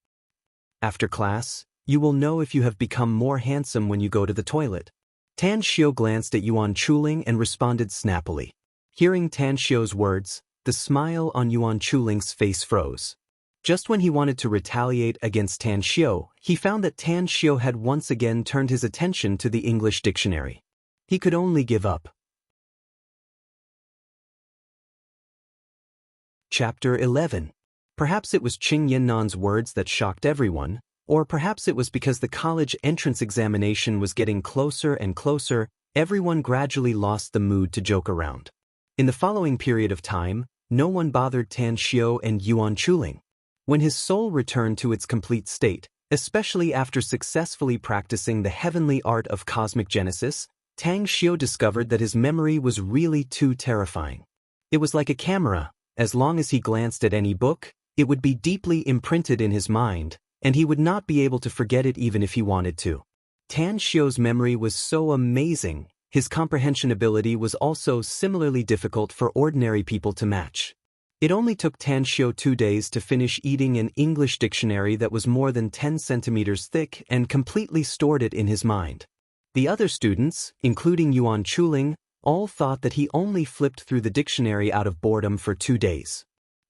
After class, you will know if you have become more handsome when you go to the toilet." Tan Xiu glanced at Yuan Chuling and responded snappily. Hearing Tan Xiu's words, the smile on Yuan Chuling's face froze. Just when he wanted to retaliate against Tan Xiu, he found that Tan Xiu had once again turned his attention to the English dictionary. He could only give up. Chapter 11. Perhaps it was Qing Yannan's words that shocked everyone, or perhaps it was because the college entrance examination was getting closer and closer, everyone gradually lost the mood to joke around. In the following period of time, no one bothered Tan Xiu and Yuan Chuling. When his soul returned to its complete state, especially after successfully practicing the heavenly art of cosmic genesis, Tang Xiu discovered that his memory was really too terrifying. It was like a camera. As long as he glanced at any book, it would be deeply imprinted in his mind, and he would not be able to forget it even if he wanted to. Tan Xiu's memory was so amazing, his comprehension ability was also similarly difficult for ordinary people to match. It only took Tan Xiu 2 days to finish eating an English dictionary that was more than 10 centimeters thick and completely stored it in his mind. The other students, including Yuan Chuling, all thought that he only flipped through the dictionary out of boredom for 2 days.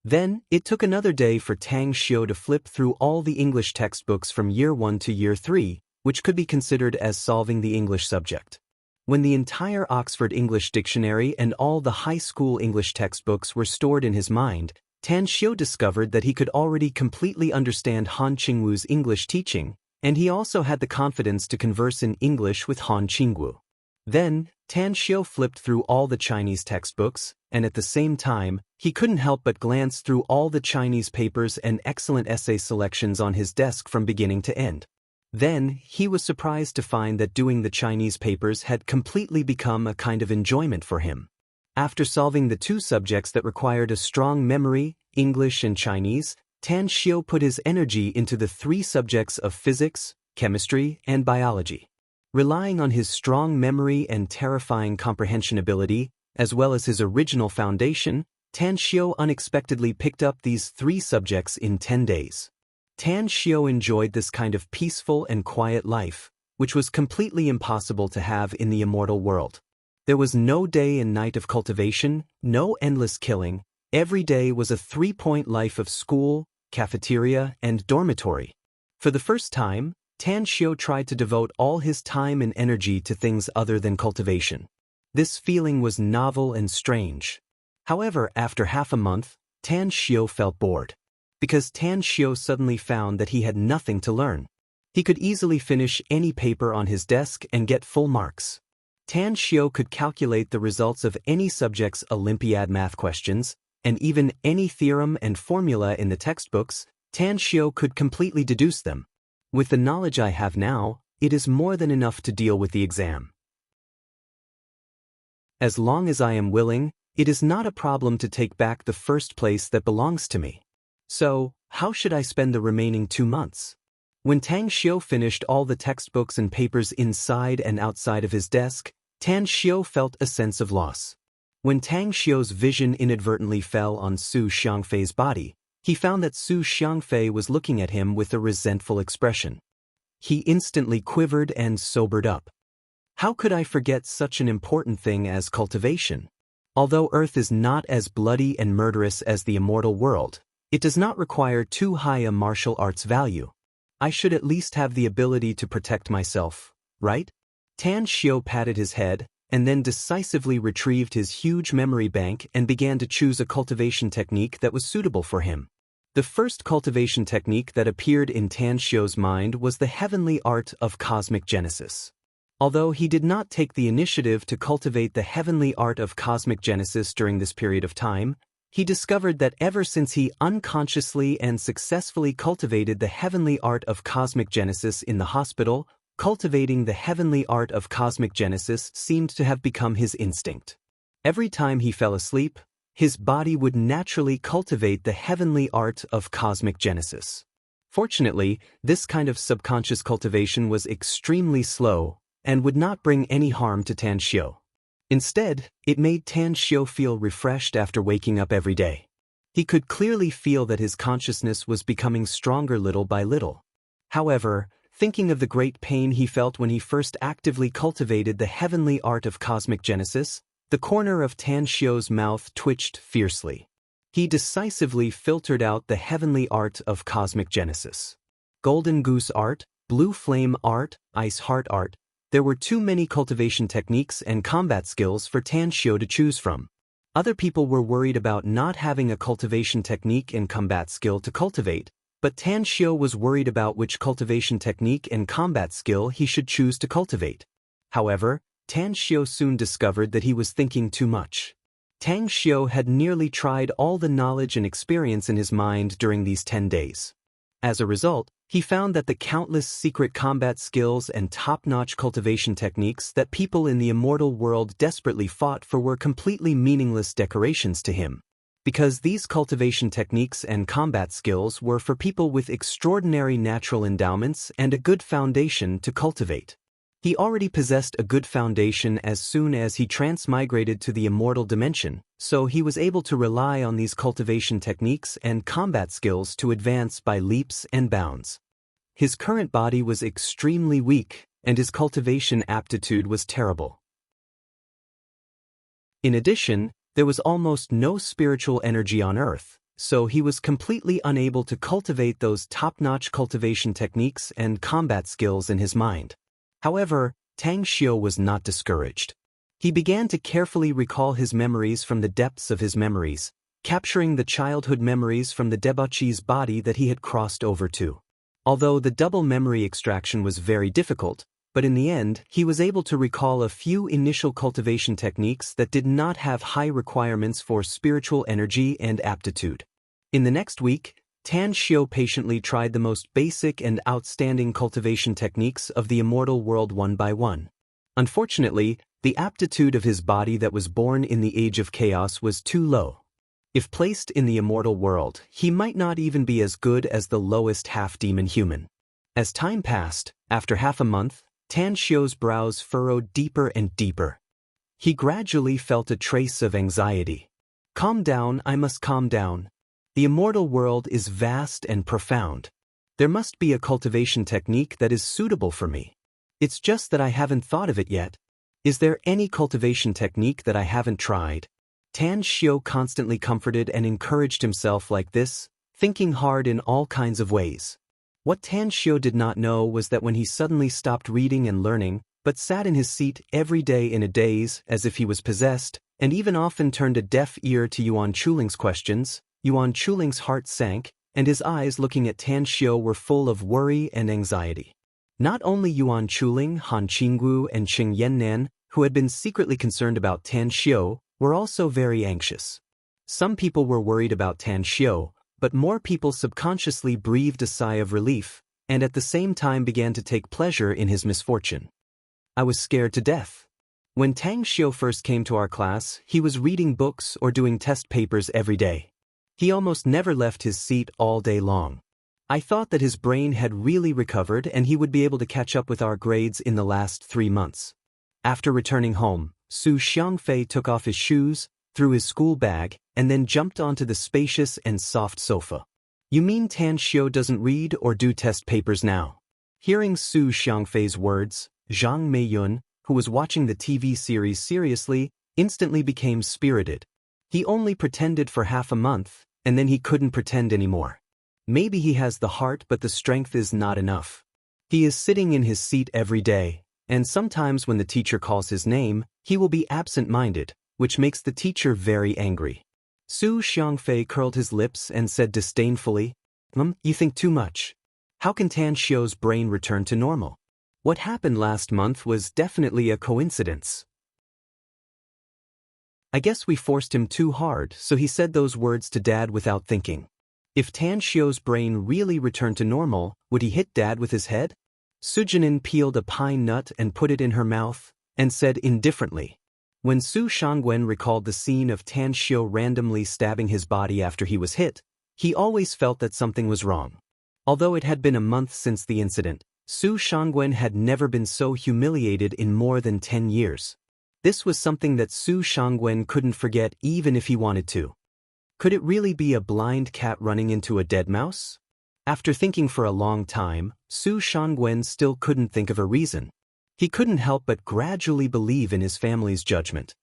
Then, it took another day for Tang Xiu to flip through all the English textbooks from year 1 to year 3, which could be considered as solving the English subject. When the entire Oxford English Dictionary and all the high school English textbooks were stored in his mind, Tan Xiu discovered that he could already completely understand Han Qingwu's English teaching, and he also had the confidence to converse in English with Han Qingwu. Then, Tan Xiu flipped through all the Chinese textbooks, and at the same time, he couldn't help but glance through all the Chinese papers and excellent essay selections on his desk from beginning to end. Then, he was surprised to find that doing the Chinese papers had completely become a kind of enjoyment for him. After solving the 2 subjects that required a strong memory, English and Chinese, Tan Xiu put his energy into the 3 subjects of physics, chemistry, and biology. Relying on his strong memory and terrifying comprehension ability, as well as his original foundation, Tan Xiu unexpectedly picked up these 3 subjects in 10 days. Tan Xiu enjoyed this kind of peaceful and quiet life, which was completely impossible to have in the immortal world. There was no day and night of cultivation, no endless killing. Every day was a 3-point life of school, cafeteria, and dormitory. For the first time, Tan Xiu tried to devote all his time and energy to things other than cultivation. This feeling was novel and strange. However, after half a month, Tan Xiu felt bored. Because Tan Xiu suddenly found that he had nothing to learn. He could easily finish any paper on his desk and get full marks. Tan Xiu could calculate the results of any subject's Olympiad math questions, and even any theorem and formula in the textbooks, Tan Xiu could completely deduce them. With the knowledge I have now, it is more than enough to deal with the exam. As long as I am willing, it is not a problem to take back the first place that belongs to me. So, how should I spend the remaining 2 months? When Tang Xiu finished all the textbooks and papers inside and outside of his desk, Tan Xiu felt a sense of loss. When Tang Xiu's vision inadvertently fell on Su Xiangfei's body, he found that Su Xiangfei was looking at him with a resentful expression. He instantly quivered and sobered up. How could I forget such an important thing as cultivation? Although Earth is not as bloody and murderous as the immortal world, it does not require too high a martial arts value. I should at least have the ability to protect myself, right? Tan Xiu patted his head, and then decisively retrieved his huge memory bank and began to choose a cultivation technique that was suitable for him. The first cultivation technique that appeared in Tan Xiu's mind was the heavenly art of cosmic genesis. Although he did not take the initiative to cultivate the heavenly art of cosmic genesis during this period of time, he discovered that ever since he unconsciously and successfully cultivated the heavenly art of cosmic genesis in the hospital, cultivating the heavenly art of cosmic genesis seemed to have become his instinct. Every time he fell asleep, his body would naturally cultivate the heavenly art of cosmic genesis. Fortunately, this kind of subconscious cultivation was extremely slow and would not bring any harm to Tan Xiu. Instead, it made Tan Xiu feel refreshed after waking up every day. He could clearly feel that his consciousness was becoming stronger little by little. However, thinking of the great pain he felt when he first actively cultivated the heavenly art of cosmic genesis, the corner of Tan Xiu's mouth twitched fiercely. He decisively filtered out the heavenly art of cosmic genesis. Golden Goose art, Blue Flame art, Ice Heart art. There were too many cultivation techniques and combat skills for Tan Xiu to choose from. Other people were worried about not having a cultivation technique and combat skill to cultivate, but Tan Xiu was worried about which cultivation technique and combat skill he should choose to cultivate. However, Tan Xiu soon discovered that he was thinking too much. Tan Xiu had nearly tried all the knowledge and experience in his mind during these 10 days. As a result, he found that the countless secret combat skills and top-notch cultivation techniques that people in the immortal world desperately fought for were completely meaningless decorations to him. Because these cultivation techniques and combat skills were for people with extraordinary natural endowments and a good foundation to cultivate. He already possessed a good foundation as soon as he transmigrated to the immortal dimension, so he was able to rely on these cultivation techniques and combat skills to advance by leaps and bounds. His current body was extremely weak, and his cultivation aptitude was terrible. In addition, there was almost no spiritual energy on Earth, so he was completely unable to cultivate those top-notch cultivation techniques and combat skills in his mind. However, Tan Xiu was not discouraged. He began to carefully recall his memories from the depths of his memories, capturing the childhood memories from the debauchee's body that he had crossed over to. Although the double memory extraction was very difficult, but in the end, he was able to recall a few initial cultivation techniques that did not have high requirements for spiritual energy and aptitude. In the next week, Tan Xiu patiently tried the most basic and outstanding cultivation techniques of the immortal world one by one. Unfortunately, the aptitude of his body that was born in the age of chaos was too low. If placed in the immortal world, he might not even be as good as the lowest half-demon human. As time passed, after half a month, Tan Xiu's brows furrowed deeper and deeper. He gradually felt a trace of anxiety. Calm down, I must calm down. The immortal world is vast and profound. There must be a cultivation technique that is suitable for me. It's just that I haven't thought of it yet. Is there any cultivation technique that I haven't tried? Tan Xiu constantly comforted and encouraged himself like this, thinking hard in all kinds of ways. What Tan Xiu did not know was that when he suddenly stopped reading and learning, but sat in his seat every day in a daze as if he was possessed, and even often turned a deaf ear to Yuan Chuling's questions, Yuan Chuling's heart sank, and his eyes looking at Tan Xiu were full of worry and anxiety. Not only Yuan Chuling, Han Qinggu, and Qing Yannan, who had been secretly concerned about Tan Xiu, were also very anxious. Some people were worried about Tan Xiu, but more people subconsciously breathed a sigh of relief, and at the same time began to take pleasure in his misfortune. I was scared to death. When Tan Xiu first came to our class, he was reading books or doing test papers every day. He almost never left his seat all day long. I thought that his brain had really recovered and he would be able to catch up with our grades in the last 3 months. After returning home, Su Xiangfei took off his shoes, threw his school bag, and then jumped onto the spacious and soft sofa. You mean Tan Xiu doesn't read or do test papers now? Hearing Su Xiangfei's words, Zhang Meiyun, who was watching the TV series seriously, instantly became spirited. He only pretended for half a month, and then he couldn't pretend anymore. Maybe he has the heart but the strength is not enough. He is sitting in his seat every day, and sometimes when the teacher calls his name, he will be absent-minded, which makes the teacher very angry. Su Xiangfei curled his lips and said disdainfully, You think too much. How can Tan Xiu's brain return to normal? What happened last month was definitely a coincidence. I guess we forced him too hard, so he said those words to Dad without thinking. If Tan Xiu's brain really returned to normal, would he hit Dad with his head? Sujinin peeled a pine nut and put it in her mouth, and said indifferently. When Su Shangwen recalled the scene of Tan Xiu randomly stabbing his body after he was hit, he always felt that something was wrong. Although it had been a month since the incident, Su Shangwen had never been so humiliated in more than 10 years. This was something that Su Shangwen couldn't forget even if he wanted to. Could it really be a blind cat running into a dead mouse? After thinking for a long time, Su Shangwen still couldn't think of a reason. He couldn't help but gradually believe in his family's judgment.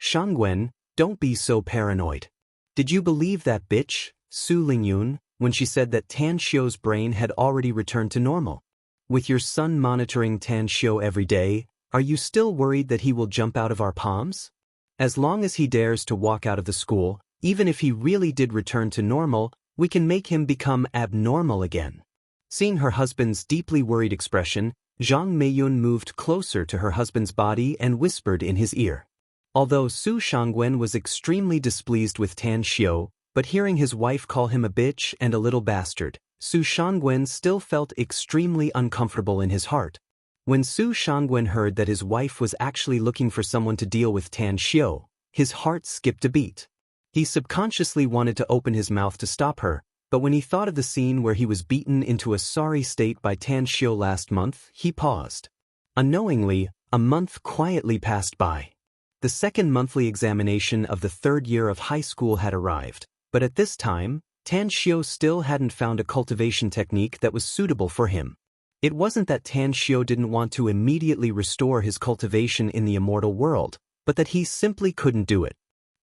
Shangwen, don't be so paranoid. Did you believe that bitch, Su Lingyun, when she said that Tan Xiu's brain had already returned to normal? With your son monitoring Tan Xiu every day, are you still worried that he will jump out of our palms? As long as he dares to walk out of the school, even if he really did return to normal, we can make him become abnormal again. Seeing her husband's deeply worried expression, Zhang Meiyun moved closer to her husband's body and whispered in his ear. Although Su Shangwen was extremely displeased with Tan Xiu, but hearing his wife call him a bitch and a little bastard, Su Shangwen still felt extremely uncomfortable in his heart. When Su Shangwen heard that his wife was actually looking for someone to deal with Tan Xiu, his heart skipped a beat. He subconsciously wanted to open his mouth to stop her, but when he thought of the scene where he was beaten into a sorry state by Tan Xiu last month, he paused. Unknowingly, a month quietly passed by. The second monthly examination of the third year of high school had arrived, but at this time, Tan Xiu still hadn't found a cultivation technique that was suitable for him. It wasn't that Tan Xiu didn't want to immediately restore his cultivation in the immortal world, but that he simply couldn't do it.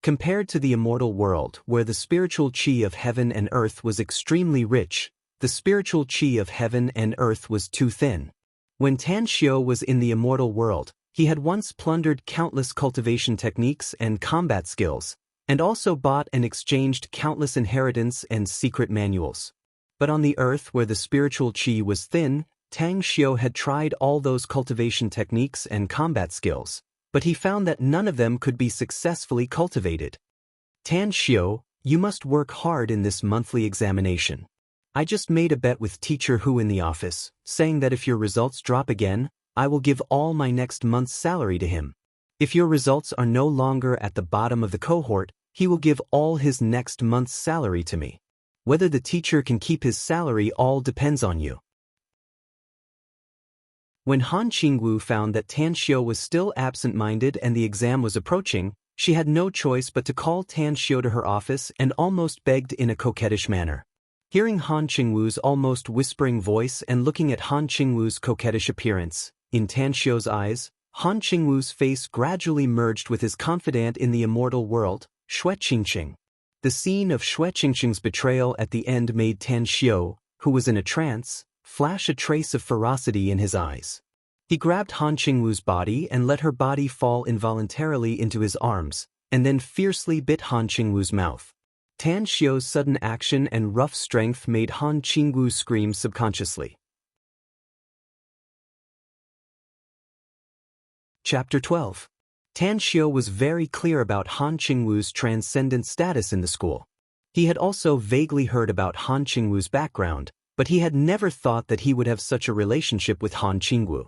Compared to the immortal world, where the spiritual qi of heaven and earth was extremely rich, the spiritual qi of heaven and earth was too thin. When Tan Xiu was in the immortal world, he had once plundered countless cultivation techniques and combat skills, and also bought and exchanged countless inheritance and secret manuals. But on the earth where the spiritual qi was thin, Tang Xiu had tried all those cultivation techniques and combat skills, but he found that none of them could be successfully cultivated. Tan Xiu, you must work hard in this monthly examination. I just made a bet with Teacher Hu in the office, saying that if your results drop again, I will give all my next month's salary to him. If your results are no longer at the bottom of the cohort, he will give all his next month's salary to me. Whether the teacher can keep his salary all depends on you. When Han Qingwu found that Tan Xiu was still absent-minded and the exam was approaching, she had no choice but to call Tan Xiu to her office and almost begged in a coquettish manner. Hearing Han Qingwu's almost whispering voice and looking at Han Qingwu's coquettish appearance, in Tan Xiu's eyes, Han Qingwu's face gradually merged with his confidant in the immortal world, Xue Qingqing. The scene of Xue Qingqing's betrayal at the end made Tan Xiu, who was in a trance, flash a trace of ferocity in his eyes. He grabbed Han Qingwu's body and let her body fall involuntarily into his arms, and then fiercely bit Han Qingwu's mouth. Tan Xiu's sudden action and rough strength made Han Qingwu scream subconsciously. Chapter 12. Tan Xiu was very clear about Han Qingwu's transcendent status in the school. He had also vaguely heard about Han Qingwu's background, but he had never thought that he would have such a relationship with Han Qingwu.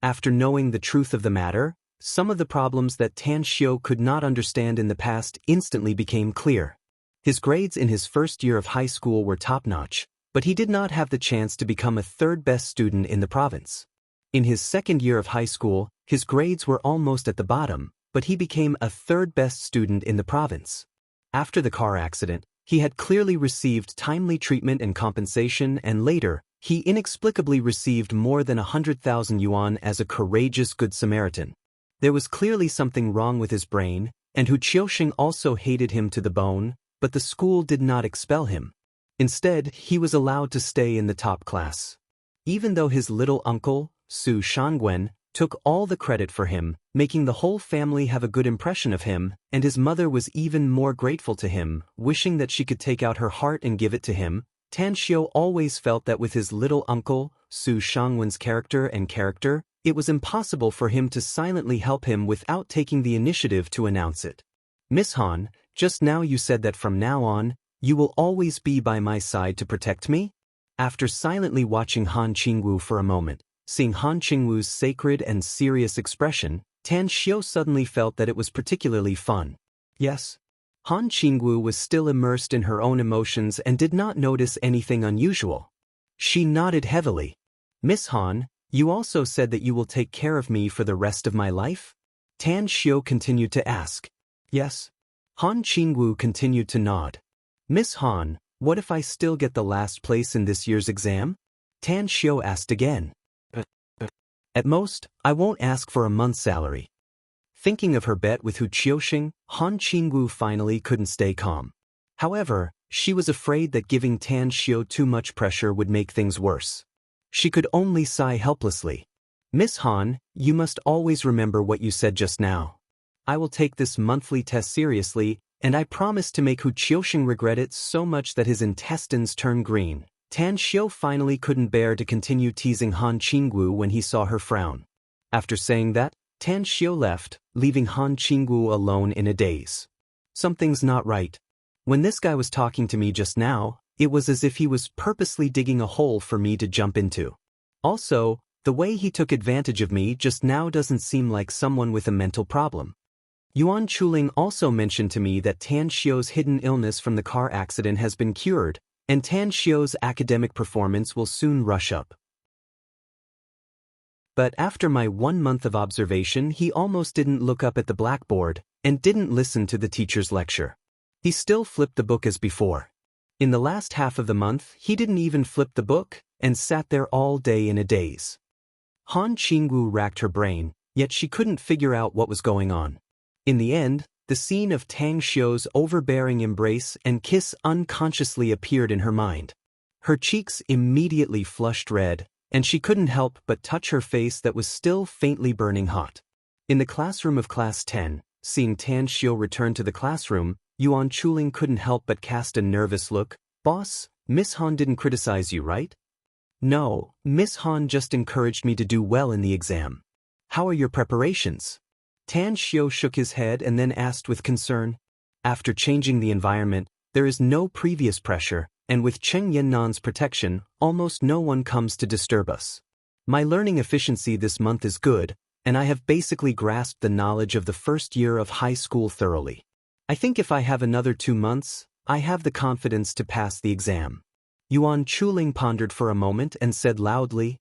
After knowing the truth of the matter, some of the problems that Tan Xiu could not understand in the past instantly became clear. His grades in his first year of high school were top-notch, but he did not have the chance to become a third-best student in the province. In his second year of high school, his grades were almost at the bottom, but he became a third-best student in the province. After the car accident, he had clearly received timely treatment and compensation, and later, he inexplicably received more than 100,000 yuan as a courageous Good Samaritan. There was clearly something wrong with his brain, and Hu Qiuxing also hated him to the bone, but the school did not expel him. Instead, he was allowed to stay in the top class. Even though his little uncle, Su Shangwen, took all the credit for him, making the whole family have a good impression of him, and his mother was even more grateful to him, wishing that she could take out her heart and give it to him, Tan Xiu always felt that with his little uncle, Su Shangwen's character, it was impossible for him to silently help him without taking the initiative to announce it. Miss Han, just now you said that from now on, you will always be by my side to protect me? After silently watching Han Qingwu for a moment, seeing Han Qingwu's sacred and serious expression, Tan Xiu suddenly felt that it was particularly fun. Yes. Han Qingwu was still immersed in her own emotions and did not notice anything unusual. She nodded heavily. Miss Han, you also said that you will take care of me for the rest of my life? Tan Xiu continued to ask. Yes. Han Qingwu continued to nod. Miss Han, what if I still get the last place in this year's exam? Tan Xiu asked again. At most, I won't ask for a month's salary. Thinking of her bet with Hu Qiuxing, Han Qingwu finally couldn't stay calm. However, she was afraid that giving Tan Xiu too much pressure would make things worse. She could only sigh helplessly. Miss Han, you must always remember what you said just now. I will take this monthly test seriously, and I promise to make Hu Qiuxing regret it so much that his intestines turn green. Tan Xiu finally couldn't bear to continue teasing Han Qingwu when he saw her frown. After saying that, Tan Xiu left, leaving Han Qingwu alone in a daze. Something's not right. When this guy was talking to me just now, it was as if he was purposely digging a hole for me to jump into. Also, the way he took advantage of me just now doesn't seem like someone with a mental problem. Yuan Chuling also mentioned to me that Tan Xiu's hidden illness from the car accident has been cured, and Tan Xiu's academic performance will soon rush up. But after my 1 month of observation, he almost didn't look up at the blackboard and didn't listen to the teacher's lecture. He still flipped the book as before. In the last half of the month, he didn't even flip the book and sat there all day in a daze. Han Qingwu racked her brain, yet she couldn't figure out what was going on. In the end, the scene of Tang Xiu's overbearing embrace and kiss unconsciously appeared in her mind. Her cheeks immediately flushed red, and she couldn't help but touch her face that was still faintly burning hot. In the classroom of Class 10, seeing Tan Xiu return to the classroom, Yuan Chuling couldn't help but cast a nervous look. Boss, Miss Han didn't criticize you, right? No, Miss Han just encouraged me to do well in the exam. How are your preparations? Tan Xiu shook his head and then asked with concern. After changing the environment, there is no previous pressure, and with Cheng Yannan's protection, almost no one comes to disturb us. My learning efficiency this month is good, and I have basically grasped the knowledge of the first year of high school thoroughly. I think if I have another 2 months, I have the confidence to pass the exam. Yuan Chuling pondered for a moment and said loudly,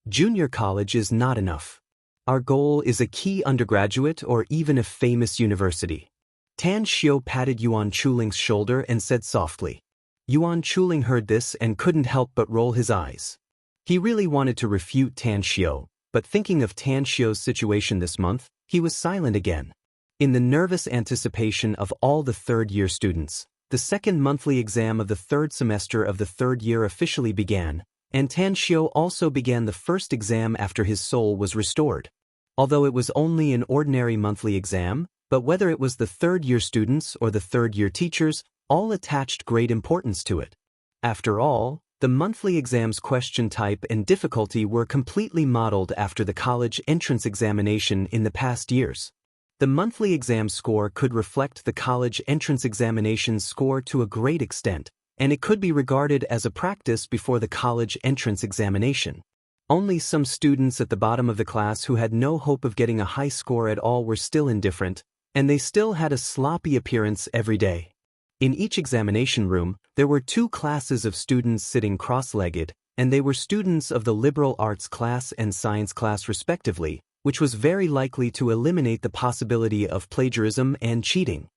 Junior college is not enough. Our goal is a key undergraduate or even a famous university. Tan Xiu patted Yuan Chuling's shoulder and said softly. Yuan Chuling heard this and couldn't help but roll his eyes. He really wanted to refute Tan Xiu, but thinking of Tan Xiu's situation this month, he was silent again. In the nervous anticipation of all the third-year students, the second monthly exam of the third semester of the third year officially began, and Tan Xiu also began the first exam after his soul was restored. Although it was only an ordinary monthly exam, but whether it was the third-year students or the third-year teachers, all attached great importance to it. After all, the monthly exam's question type and difficulty were completely modeled after the college entrance examination in the past years. The monthly exam score could reflect the college entrance examination's score to a great extent, and it could be regarded as a practice before the college entrance examination. Only some students at the bottom of the class who had no hope of getting a high score at all were still indifferent, and they still had a sloppy appearance every day. In each examination room, there were 2 classes of students sitting cross-legged, and they were students of the liberal arts class and science class respectively, which was very likely to eliminate the possibility of plagiarism and cheating.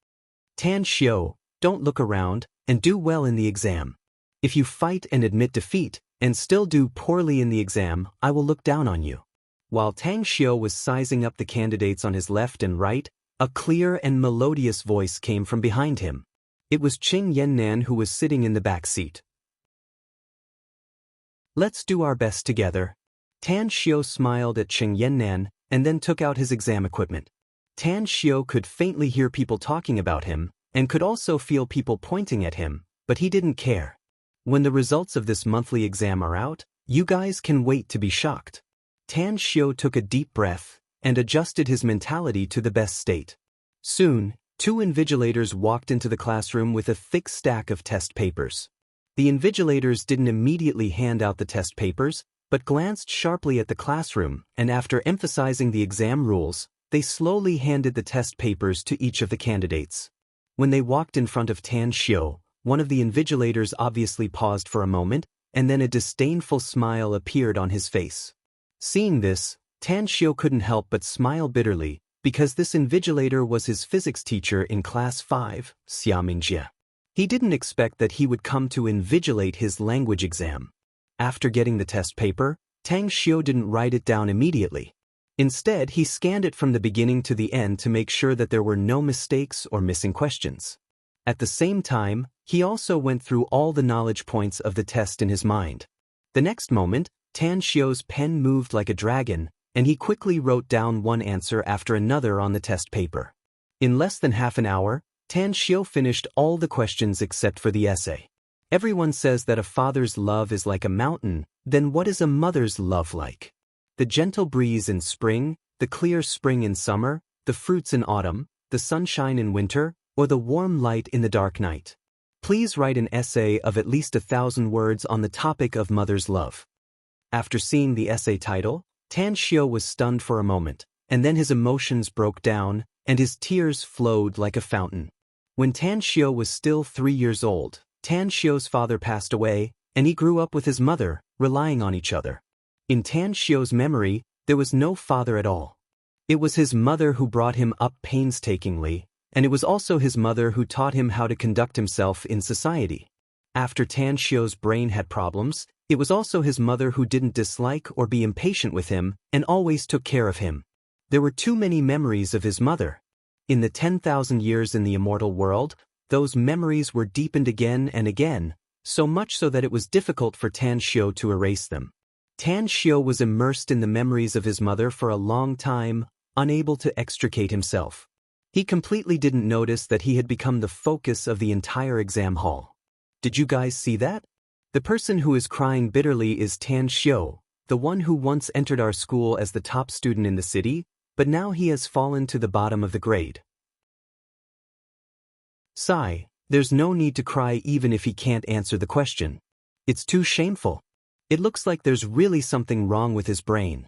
Tan Xiu, don't look around, and do well in the exam. If you fight and admit defeat, and still do poorly in the exam, I will look down on you. While Tang Xiu was sizing up the candidates on his left and right, a clear and melodious voice came from behind him. It was Cheng Yannan who was sitting in the back seat. Let's do our best together. Tan Xiu smiled at Cheng Yannan and then took out his exam equipment. Tan Xiu could faintly hear people talking about him and could also feel people pointing at him, but he didn't care. When the results of this monthly exam are out, you guys can wait to be shocked. Tan Xiu took a deep breath and adjusted his mentality to the best state. Soon, Two invigilators walked into the classroom with a thick stack of test papers. The invigilators didn't immediately hand out the test papers, but glanced sharply at the classroom, and after emphasizing the exam rules, they slowly handed the test papers to each of the candidates. When they walked in front of Tan Xiu, one of the invigilators obviously paused for a moment, and then a disdainful smile appeared on his face. Seeing this, Tan Xiu couldn't help but smile bitterly, because this invigilator was his physics teacher in class 5, Xia Mingjie. He didn't expect that he would come to invigilate his language exam. After getting the test paper, Tang Xiu didn't write it down immediately. Instead, he scanned it from the beginning to the end to make sure that there were no mistakes or missing questions. At the same time, he also went through all the knowledge points of the test in his mind. The next moment, Tan Xiu's pen moved like a dragon, and he quickly wrote down one answer after another on the test paper. In less than half an hour, Tan Xiu finished all the questions except for the essay. Everyone says that a father's love is like a mountain, then what is a mother's love like? The gentle breeze in spring, the clear spring in summer, the fruits in autumn, the sunshine in winter, or the warm light in the dark night. Please write an essay of at least 1,000 words on the topic of mother's love. After seeing the essay title, Tan Xiu was stunned for a moment, and then his emotions broke down, and his tears flowed like a fountain. When Tan Xiu was still 3 years old, Tan Xiu's father passed away, and he grew up with his mother, relying on each other. In Tan Xiu's memory, there was no father at all. It was his mother who brought him up painstakingly, and it was also his mother who taught him how to conduct himself in society. After Tan Xiu's brain had problems, it was also his mother who didn't dislike or be impatient with him and always took care of him. There were too many memories of his mother. In the 10,000 years in the immortal world, those memories were deepened again and again, so much so that it was difficult for Tan Xiu to erase them. Tan Xiu was immersed in the memories of his mother for a long time, unable to extricate himself. He completely didn't notice that he had become the focus of the entire exam hall. Did you guys see that? The person who is crying bitterly is Tan Xiu, the one who once entered our school as the top student in the city, but now he has fallen to the bottom of the grade. Sigh, there's no need to cry even if he can't answer the question. It's too shameful. It looks like there's really something wrong with his brain.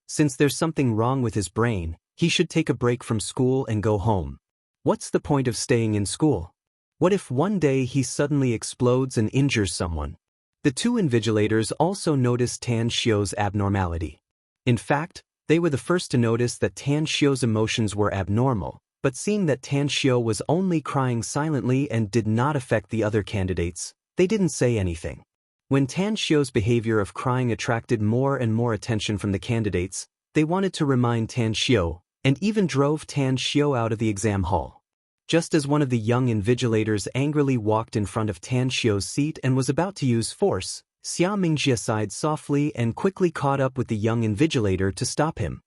Since there's something wrong with his brain, he should take a break from school and go home. What's the point of staying in school? What if one day he suddenly explodes and injures someone? The two invigilators also noticed Tan Xiu's abnormality. In fact, they were the first to notice that Tan Xiu's emotions were abnormal, but seeing that Tan Xiu was only crying silently and did not affect the other candidates, they didn't say anything. When Tan Xiu's behavior of crying attracted more and more attention from the candidates, they wanted to remind Tan Xiu, and even drove Tan Xiu out of the exam hall. Just as one of the young invigilators angrily walked in front of Tan Xiu's seat and was about to use force, Xia Mingjie sighed softly and quickly caught up with the young invigilator to stop him.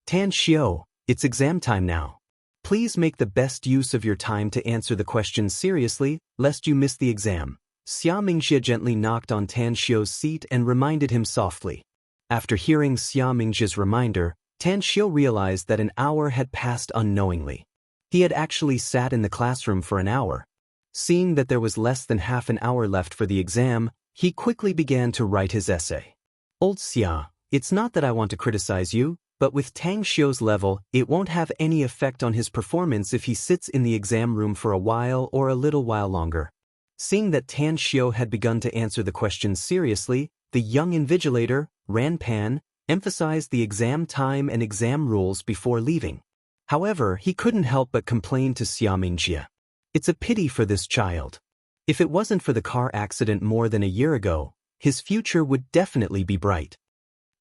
Tan Xiu, it's exam time now. Please make the best use of your time to answer the questions seriously, lest you miss the exam. Xia Mingjie gently knocked on Tan Xiu's seat and reminded him softly. After hearing Xia Mingjie's reminder, Tan Xiu realized that an hour had passed unknowingly. He had actually sat in the classroom for an hour. Seeing that there was less than half an hour left for the exam, he quickly began to write his essay. Old Xia, it's not that I want to criticize you, but with Tang Xiu's level, it won't have any effect on his performance if he sits in the exam room for a while or a little while longer. Seeing that Tan Xiu had begun to answer the questions seriously, the young invigilator, Ran Pan, emphasized the exam time and exam rules before leaving. However, he couldn't help but complain to Xia Mingjie. It's a pity for this child. If it wasn't for the car accident more than a year ago, his future would definitely be bright.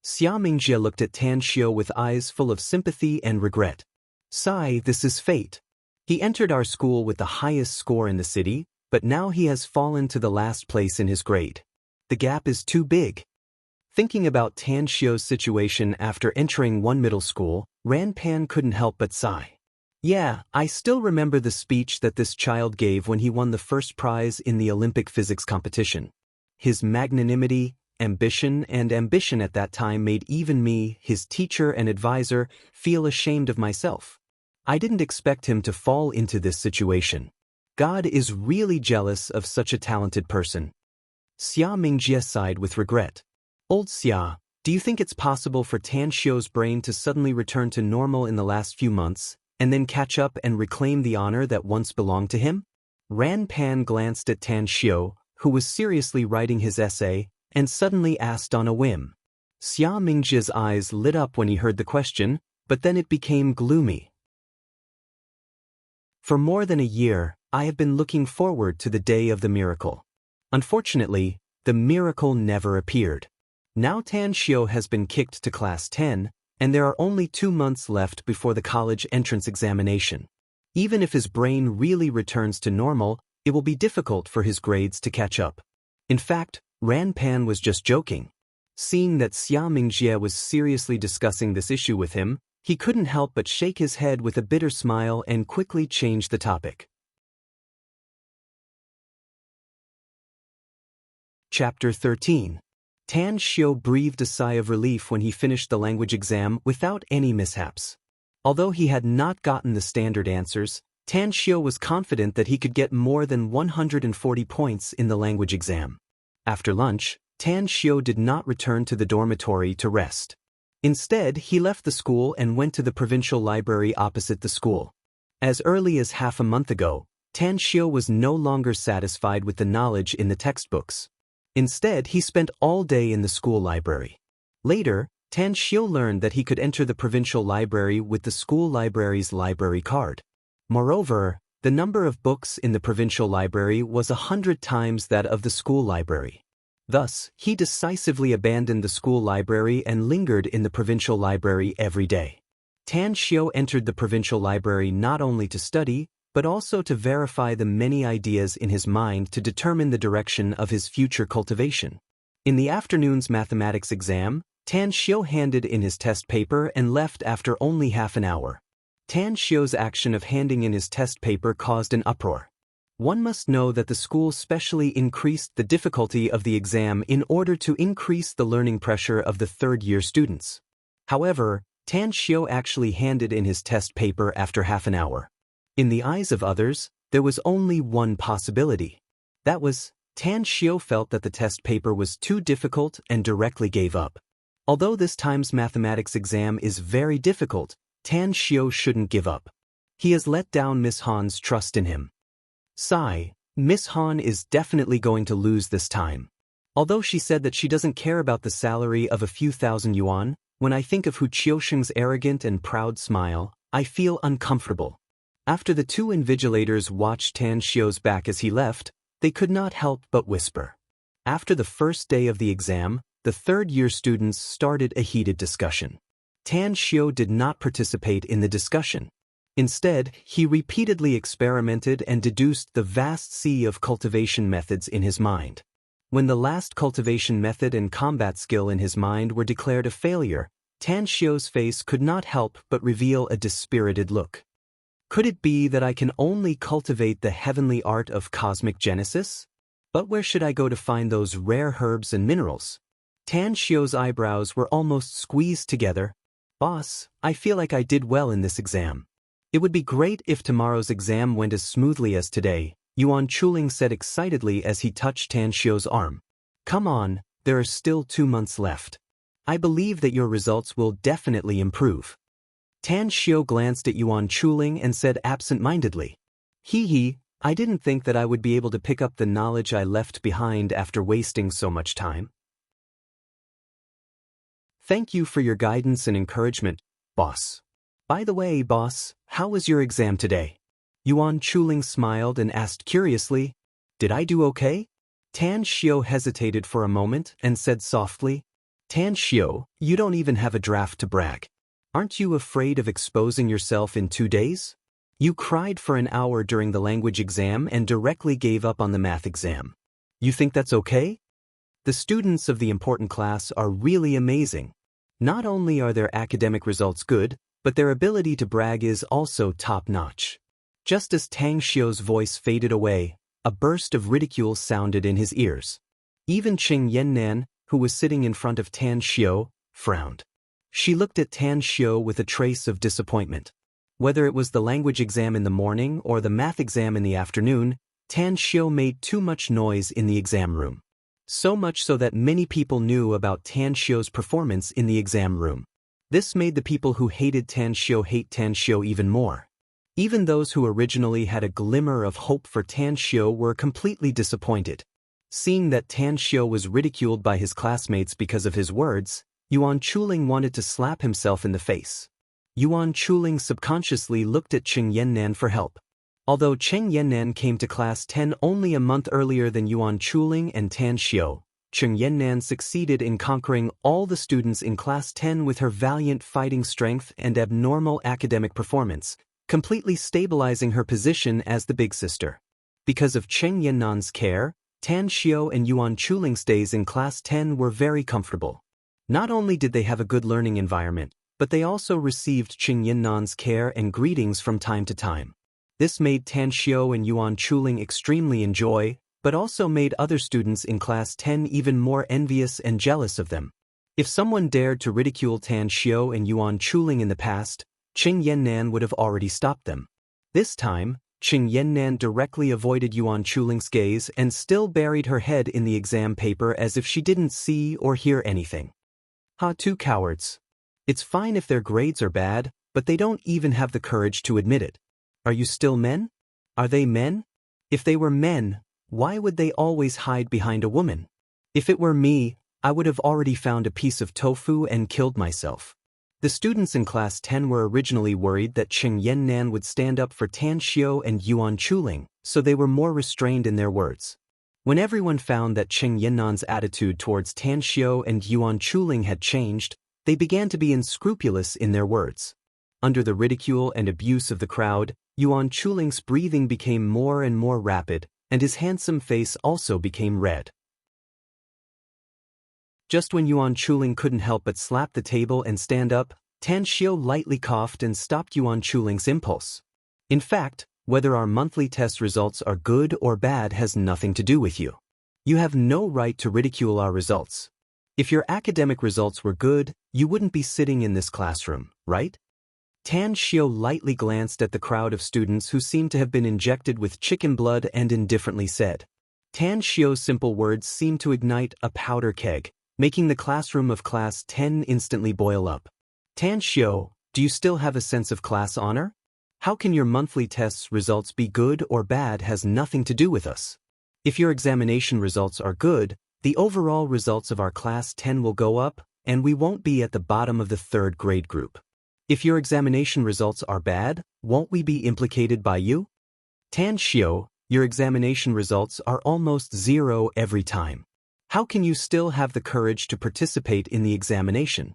Xia Mingjie looked at Tan Xiu with eyes full of sympathy and regret. Sigh, this is fate. He entered our school with the highest score in the city, but now he has fallen to the last place in his grade. The gap is too big. Thinking about Tan Xiu's situation after entering one middle school, Ran Pan couldn't help but sigh. Yeah, I still remember the speech that this child gave when he won the first prize in the Olympic physics competition. His magnanimity, ambition at that time made even me, his teacher and advisor, feel ashamed of myself. I didn't expect him to fall into this situation. God is really jealous of such a talented person. Xia Mingjie sighed with regret. Old Xia, do you think it's possible for Tan Xiu's brain to suddenly return to normal in the last few months, and then catch up and reclaim the honor that once belonged to him? Ran Pan glanced at Tan Xiu, who was seriously writing his essay, and suddenly asked on a whim. Xia Mingjie's eyes lit up when he heard the question, but then it became gloomy. For more than a year, I have been looking forward to the day of the miracle. Unfortunately, the miracle never appeared. Now Tan Xiu has been kicked to class 10, and there are only 2 months left before the college entrance examination. Even if his brain really returns to normal, it will be difficult for his grades to catch up. In fact, Ran Pan was just joking. Seeing that Xia Mingjie was seriously discussing this issue with him, he couldn't help but shake his head with a bitter smile and quickly change the topic. Chapter 13. Tan Xiu breathed a sigh of relief when he finished the language exam without any mishaps. Although he had not gotten the standard answers, Tan Xiu was confident that he could get more than 140 points in the language exam. After lunch, Tan Xiu did not return to the dormitory to rest. Instead, he left the school and went to the provincial library opposite the school. As early as half a month ago, Tan Xiu was no longer satisfied with the knowledge in the textbooks. Instead, he spent all day in the school library. Later, Tan Xiu learned that he could enter the provincial library with the school library's library card. Moreover, the number of books in the provincial library was 100 times that of the school library. Thus, he decisively abandoned the school library and lingered in the provincial library every day. Tan Xiu entered the provincial library not only to study, but also to verify the many ideas in his mind to determine the direction of his future cultivation. In the afternoon's mathematics exam, Tan Xiu handed in his test paper and left after only half an hour. Tan Xiu's action of handing in his test paper caused an uproar. One must know that the school specially increased the difficulty of the exam in order to increase the learning pressure of the third-year students. However, Tan Xiu actually handed in his test paper after half an hour. In the eyes of others, there was only one possibility. That was, Tan Xiu felt that the test paper was too difficult and directly gave up. Although this time's mathematics exam is very difficult, Tan Xiu shouldn't give up. He has let down Miss Han's trust in him. Sigh, Miss Han is definitely going to lose this time. Although she said that she doesn't care about the salary of a few thousand yuan, when I think of Hu Qiusheng's arrogant and proud smile, I feel uncomfortable. After the two invigilators watched Tan Xiu's back as he left, they could not help but whisper. After the first day of the exam, the third-year students started a heated discussion. Tan Xiu did not participate in the discussion. Instead, he repeatedly experimented and deduced the vast sea of cultivation methods in his mind. When the last cultivation method and combat skill in his mind were declared a failure, Tan Xiu's face could not help but reveal a dispirited look. Could it be that I can only cultivate the heavenly art of cosmic genesis? But where should I go to find those rare herbs and minerals? Tan Xiu's eyebrows were almost squeezed together. Boss, I feel like I did well in this exam. It would be great if tomorrow's exam went as smoothly as today, Yuan Chuling said excitedly as he touched Tan Xiu's arm. Come on, there are still 2 months left. I believe that your results will definitely improve. Tan Xiu glanced at Yuan Chuling and said absent-mindedly, Hee, I didn't think that I would be able to pick up the knowledge I left behind after wasting so much time. Thank you for your guidance and encouragement, boss. By the way, boss, how was your exam today? Yuan Chuling smiled and asked curiously, Did I do okay? Tan Xiu hesitated for a moment and said softly, Tan Xiu, you don't even have a draft to brag. Aren't you afraid of exposing yourself in 2 days? You cried for an hour during the language exam and directly gave up on the math exam. You think that's okay? The students of the important class are really amazing. Not only are their academic results good, but their ability to brag is also top-notch. Just as Tan Xiu's voice faded away, a burst of ridicule sounded in his ears. Even Qing Yannan, who was sitting in front of Tan Xiu, frowned. She looked at Tan Xiu with a trace of disappointment. Whether it was the language exam in the morning or the math exam in the afternoon, Tan Xiu made too much noise in the exam room. So much so that many people knew about Tan Xiu's performance in the exam room. This made the people who hated Tan Xiu hate Tan Xiu even more. Even those who originally had a glimmer of hope for Tan Xiu were completely disappointed. Seeing that Tan Xiu was ridiculed by his classmates because of his words, Yuan Chuling wanted to slap himself in the face. Yuan Chuling subconsciously looked at Cheng Yannan for help. Although Cheng Yannan came to class 10 only a month earlier than Yuan Chuling and Tan Xiu, Cheng Yannan succeeded in conquering all the students in class 10 with her valiant fighting strength and abnormal academic performance, completely stabilizing her position as the big sister. Because of Cheng Yannan's care, Tan Xiu and Yuan Chuling's days in class 10 were very comfortable. Not only did they have a good learning environment, but they also received Cheng Yannan's care and greetings from time to time. This made Tan Xiu and Yuan Chuling extremely enjoy, but also made other students in class 10 even more envious and jealous of them. If someone dared to ridicule Tan Xiu and Yuan Chuling in the past, Cheng Yannan would have already stopped them. This time, Cheng Yannan directly avoided Yuan Chuling's gaze and still buried her head in the exam paper as if she didn't see or hear anything. Ha, two cowards. It's fine if their grades are bad, but they don't even have the courage to admit it. Are you still men? Are they men? If they were men, why would they always hide behind a woman? If it were me, I would have already found a piece of tofu and killed myself. The students in class 10 were originally worried that Cheng Yannan would stand up for Tan Xiu and Yuan Chuling, so they were more restrained in their words. When everyone found that Cheng Yannan's attitude towards Tan Xiu and Yuan Chuling had changed, they began to be unscrupulous in their words. Under the ridicule and abuse of the crowd, Yuan Chuling's breathing became more and more rapid, and his handsome face also became red. Just when Yuan Chuling couldn't help but slap the table and stand up, Tan Xiu lightly coughed and stopped Yuan Chuling's impulse. In fact, whether our monthly test results are good or bad has nothing to do with you. You have no right to ridicule our results. If your academic results were good, you wouldn't be sitting in this classroom, right? Tan Xiu lightly glanced at the crowd of students who seemed to have been injected with chicken blood and indifferently said. Tan Xiu's simple words seemed to ignite a powder keg, making the classroom of class 10 instantly boil up. Tan Xiu, do you still have a sense of class honor? How can your monthly tests results be good or bad has nothing to do with us. If your examination results are good, the overall results of our class 10 will go up, and we won't be at the bottom of the third grade group. If your examination results are bad, won't we be implicated by you? Tan Xiu, your examination results are almost 0 every time. How can you still have the courage to participate in the examination?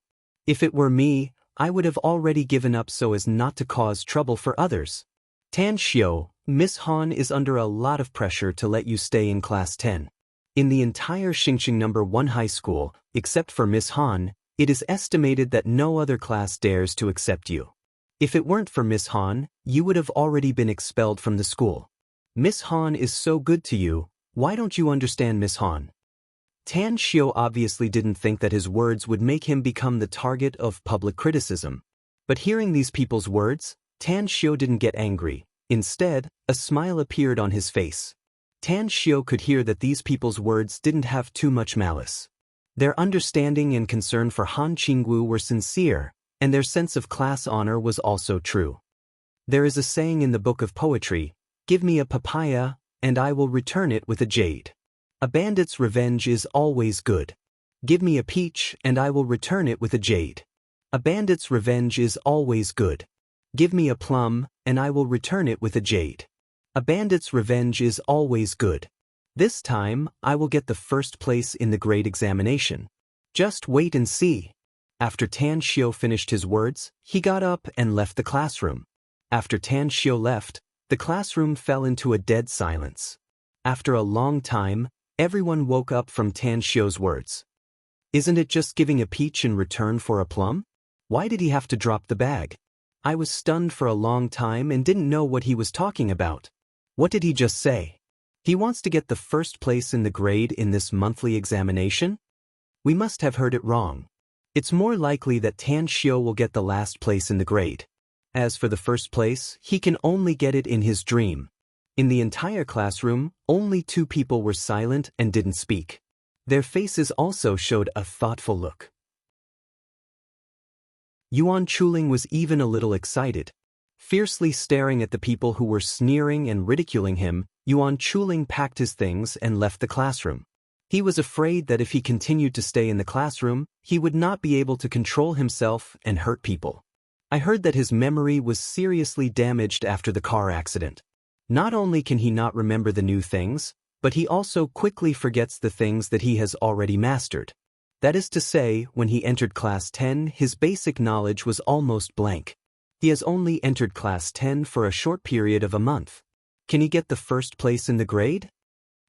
If it were me, I would have already given up so as not to cause trouble for others. Tan Xiu, Miss Han is under a lot of pressure to let you stay in class 10. In the entire Xingqing No. 1 high school, except for Miss Han, it is estimated that no other class dares to accept you. If it weren't for Miss Han, you would have already been expelled from the school. Miss Han is so good to you, why don't you understand Miss Han? Tan Xiu obviously didn't think that his words would make him become the target of public criticism. But hearing these people's words, Tan Xiu didn't get angry. Instead, a smile appeared on his face. Tan Xiu could hear that these people's words didn't have too much malice. Their understanding and concern for Han Qingwu were sincere, and their sense of class honor was also true. There is a saying in the book of poetry, "Give me a papaya, and I will return it with a jade." A bandit's revenge is always good. Give me a peach, and I will return it with a jade. A bandit's revenge is always good. Give me a plum, and I will return it with a jade. A bandit's revenge is always good. This time, I will get the first place in the grade examination. Just wait and see. After Tan Xiu finished his words, he got up and left the classroom. After Tan Xiu left, the classroom fell into a dead silence. After a long time, everyone woke up from Tan Xiu's words. Isn't it just giving a peach in return for a plum? Why did he have to drop the bag? I was stunned for a long time and didn't know what he was talking about. What did he just say? He wants to get the first place in the grade in this monthly examination? We must have heard it wrong. It's more likely that Tan Xiu will get the last place in the grade. As for the first place, he can only get it in his dream. In the entire classroom, only 2 people were silent and didn't speak. Their faces also showed a thoughtful look. Yuan Chuling was even a little excited. Fiercely staring at the people who were sneering and ridiculing him, Yuan Chuling packed his things and left the classroom. He was afraid that if he continued to stay in the classroom, he would not be able to control himself and hurt people. I heard that his memory was seriously damaged after the car accident. Not only can he not remember the new things, but he also quickly forgets the things that he has already mastered. That is to say, when he entered class 10, his basic knowledge was almost blank. He has only entered class 10 for a short period of a month. Can he get the first place in the grade?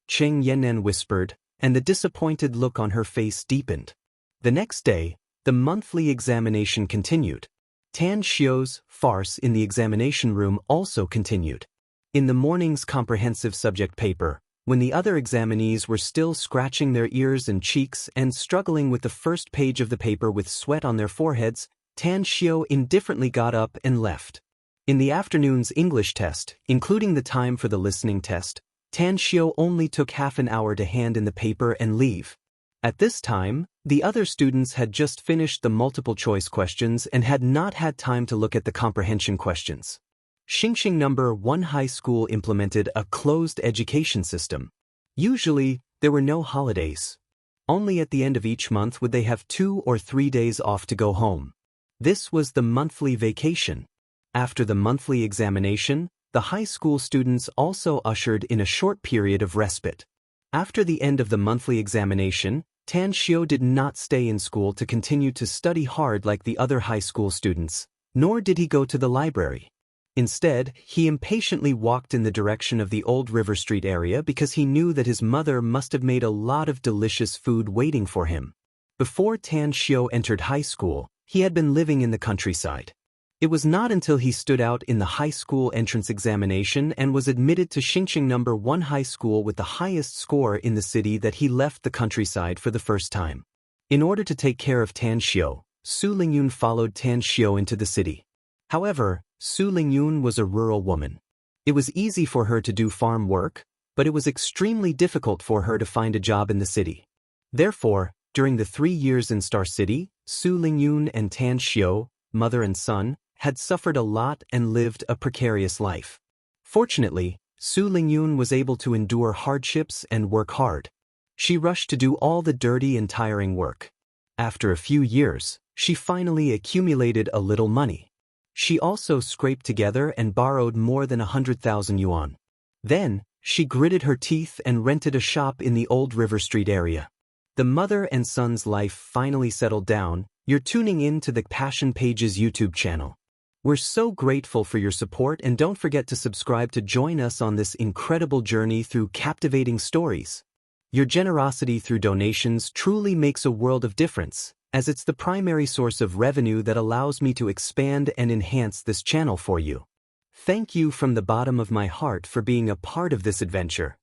Cheng Yannan whispered, and the disappointed look on her face deepened. The next day, the monthly examination continued. Tan Xiu's farce in the examination room also continued. In the morning's comprehensive subject paper, when the other examinees were still scratching their ears and cheeks and struggling with the first page of the paper with sweat on their foreheads, Tan Xiu indifferently got up and left. In the afternoon's English test, including the time for the listening test, Tan Xiu only took half an hour to hand in the paper and leave. At this time, the other students had just finished the multiple-choice questions and had not had time to look at the comprehension questions. Xingxing No. 1 High School implemented a closed education system. Usually, there were no holidays. Only at the end of each month would they have 2 or 3 days off to go home. This was the monthly vacation. After the monthly examination, the high school students also ushered in a short period of respite. After the end of the monthly examination, Tan Xiu did not stay in school to continue to study hard like the other high school students, nor did he go to the library. Instead, he impatiently walked in the direction of the old River Street area because he knew that his mother must have made a lot of delicious food waiting for him. Before Tan Xiu entered high school, he had been living in the countryside. It was not until he stood out in the high school entrance examination and was admitted to Xingxing No. 1 High School with the highest score in the city that he left the countryside for the first time. In order to take care of Tan Xiu, Su Lingyun followed Tan Xiu into the city. However, Su Lingyun was a rural woman. It was easy for her to do farm work, but it was extremely difficult for her to find a job in the city. Therefore, during the 3 years in Star City, Su Lingyun and Tan Xiu, mother and son, had suffered a lot and lived a precarious life. Fortunately, Su Lingyun was able to endure hardships and work hard. She rushed to do all the dirty and tiring work. After a few years, she finally accumulated a little money. She also scraped together and borrowed more than 100,000 yuan. Then, she gritted her teeth and rented a shop in the old River Street area. The mother and son's life finally settled down. You're tuning in to the Passion Pages YouTube channel. We're so grateful for your support, and don't forget to subscribe to join us on this incredible journey through captivating stories. Your generosity through donations truly makes a world of difference, as it's the primary source of revenue that allows me to expand and enhance this channel for you. Thank you from the bottom of my heart for being a part of this adventure.